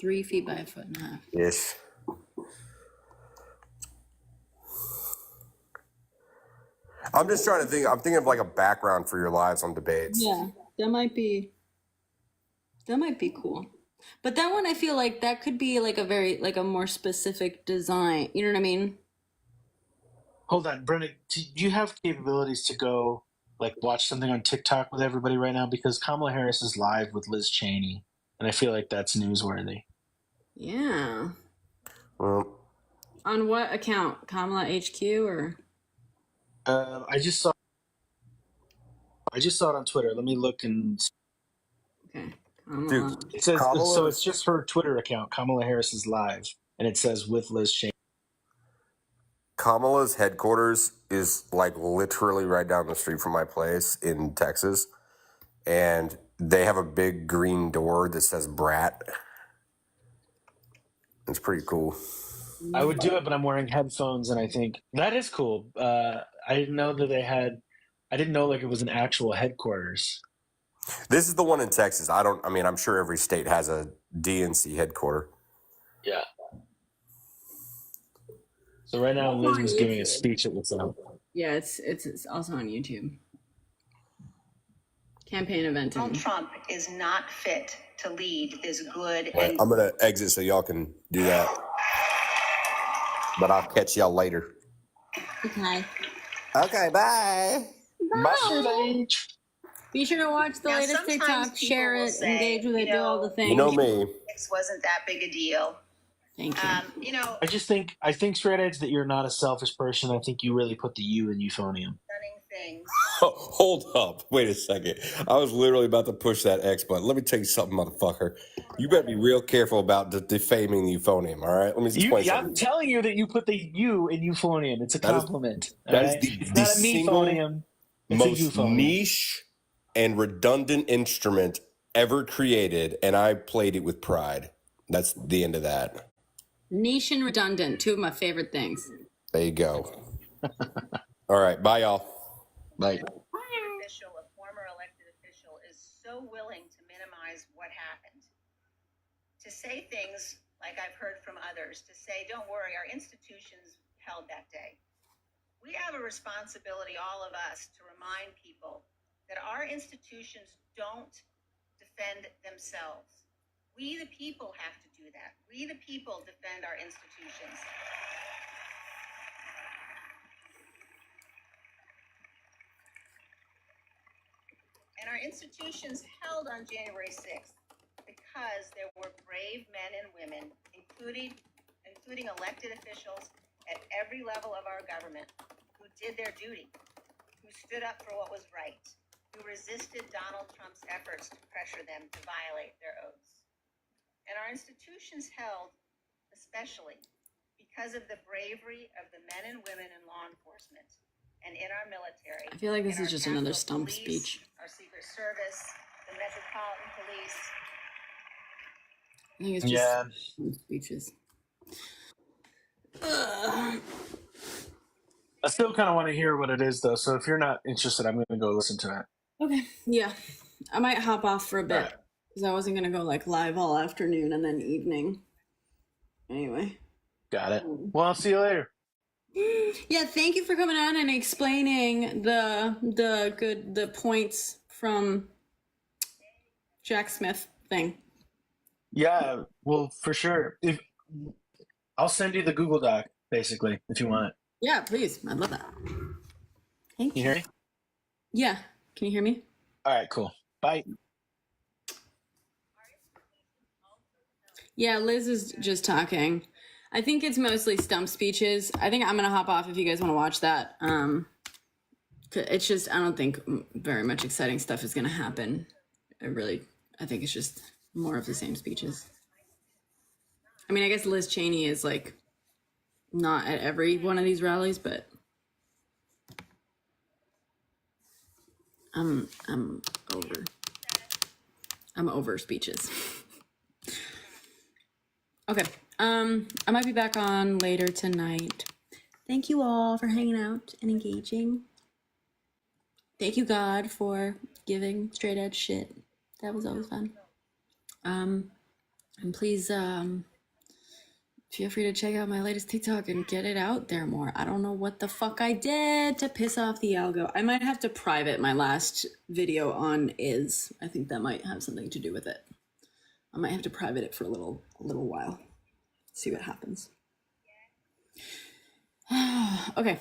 3 feet by 1.5 feet. Yes. I'm just trying to think. I'm thinking of like a background for your lives on debates. Yeah, that might be cool. But that one, I feel like that could be like a more specific design. You know what I mean? Hold on, Brenna. Do you have capabilities to go like watch something on TikTok with everybody right now? Because Kamala Harris is live with Liz Cheney, and I feel like that's newsworthy. Yeah. Well, On what account? Kamala HQ or? I just saw it on Twitter. Let me look and Okay. dude, Kamala. it says so. It's Kamala's just her Twitter account. Kamala Harris is live, and it says with Liz Cheney. Kamala's headquarters is like literally right down the street from my place in Texas, and they have a big green door that says "Brat." It's pretty cool. I would do it, but I'm wearing headphones, and I think that is cool. I didn't know that they had. I didn't know like it was an actual headquarters. This is the one in Texas. I mean, I'm sure every state has a DNC headquarter. Yeah. So right now, Liz was giving a speech at what's up. Yeah, it's also on YouTube. Campaign event. Donald Trump is not fit to lead this good Right, and I'm gonna exit so y'all can do that, but I'll catch y'all later. Okay. Okay, bye. Bye. Be sure to watch the Now, latest sometimes TikTok, people share will it, say, engage with it, you do all know, the things. You know me. this wasn't that big a deal. Thank you. You know, I think straight edge that you're not a selfish person. I think you really put the you in euphonium. stunning things. Hold up. Wait a second. I was literally about to push that X button. Let me tell you something, motherfucker. You better be real careful about defaming the euphonium, all right? Let me explain I'm something. telling you that you put the you in euphonium. It's a compliment. That is all right? the It's not a single mephonium. It's a most euphonium. niche and redundant instrument ever created, and I played it with pride. That's the end of that. Niche and redundant, two of my favorite things. There you go. All right. Bye, y'all. Like, A former elected official, is so willing to minimize what happened. To say things like I've heard from others, to say, don't worry, our institutions held that day. We have a responsibility, all of us, to remind people that our institutions don't defend themselves. We, the people, have to do that. We, the people, defend our institutions. And our institutions held on January 6th because there were brave men and women, including elected officials at every level of our government, who did their duty, who stood up for what was right, who resisted Donald Trump's efforts to pressure them to violate their oaths. And our institutions held, especially because of the bravery of the men and women in law enforcement and in our military. I feel like this in is our just another Capitol stump Police, speech. Our Secret Service, the Metropolitan Police. I think it's just yeah. stump speeches. I still kind of want to hear what it is, though. So if you're not interested, I'm going to go listen to it. Okay, yeah. I might hop off for a bit. Alright. Because I wasn't going to go like live all afternoon and then evening. Anyway. Got it. Well, I'll see you later. Yeah, thank you for coming on and explaining the points from Jack Smith thing. Yeah, well, for sure. If I'll send you the Google Doc, basically, if you want it. Yeah, please. I'd love that. Thank You you. hear me? Yeah. Can you hear me? All right, cool. Bye. Yeah, Liz is just talking. I think it's mostly stump speeches. I think I'm gonna hop off if you guys want to watch that. It's just I don't think very much exciting stuff is gonna happen. I think it's just more of the same speeches. I mean, I guess Liz Cheney is like not at every one of these rallies, but I'm over speeches. Okay. I might be back on later tonight. Thank you all for hanging out and engaging. Thank you, God, for giving straight edge shit. That was always fun. And please, feel free to check out my latest TikTok and get it out there more. I don't know what the fuck I did to piss off the algo. I might have to private my last video on Is. I think that might have something to do with it. I might have to private it for a little while. See what happens. Okay.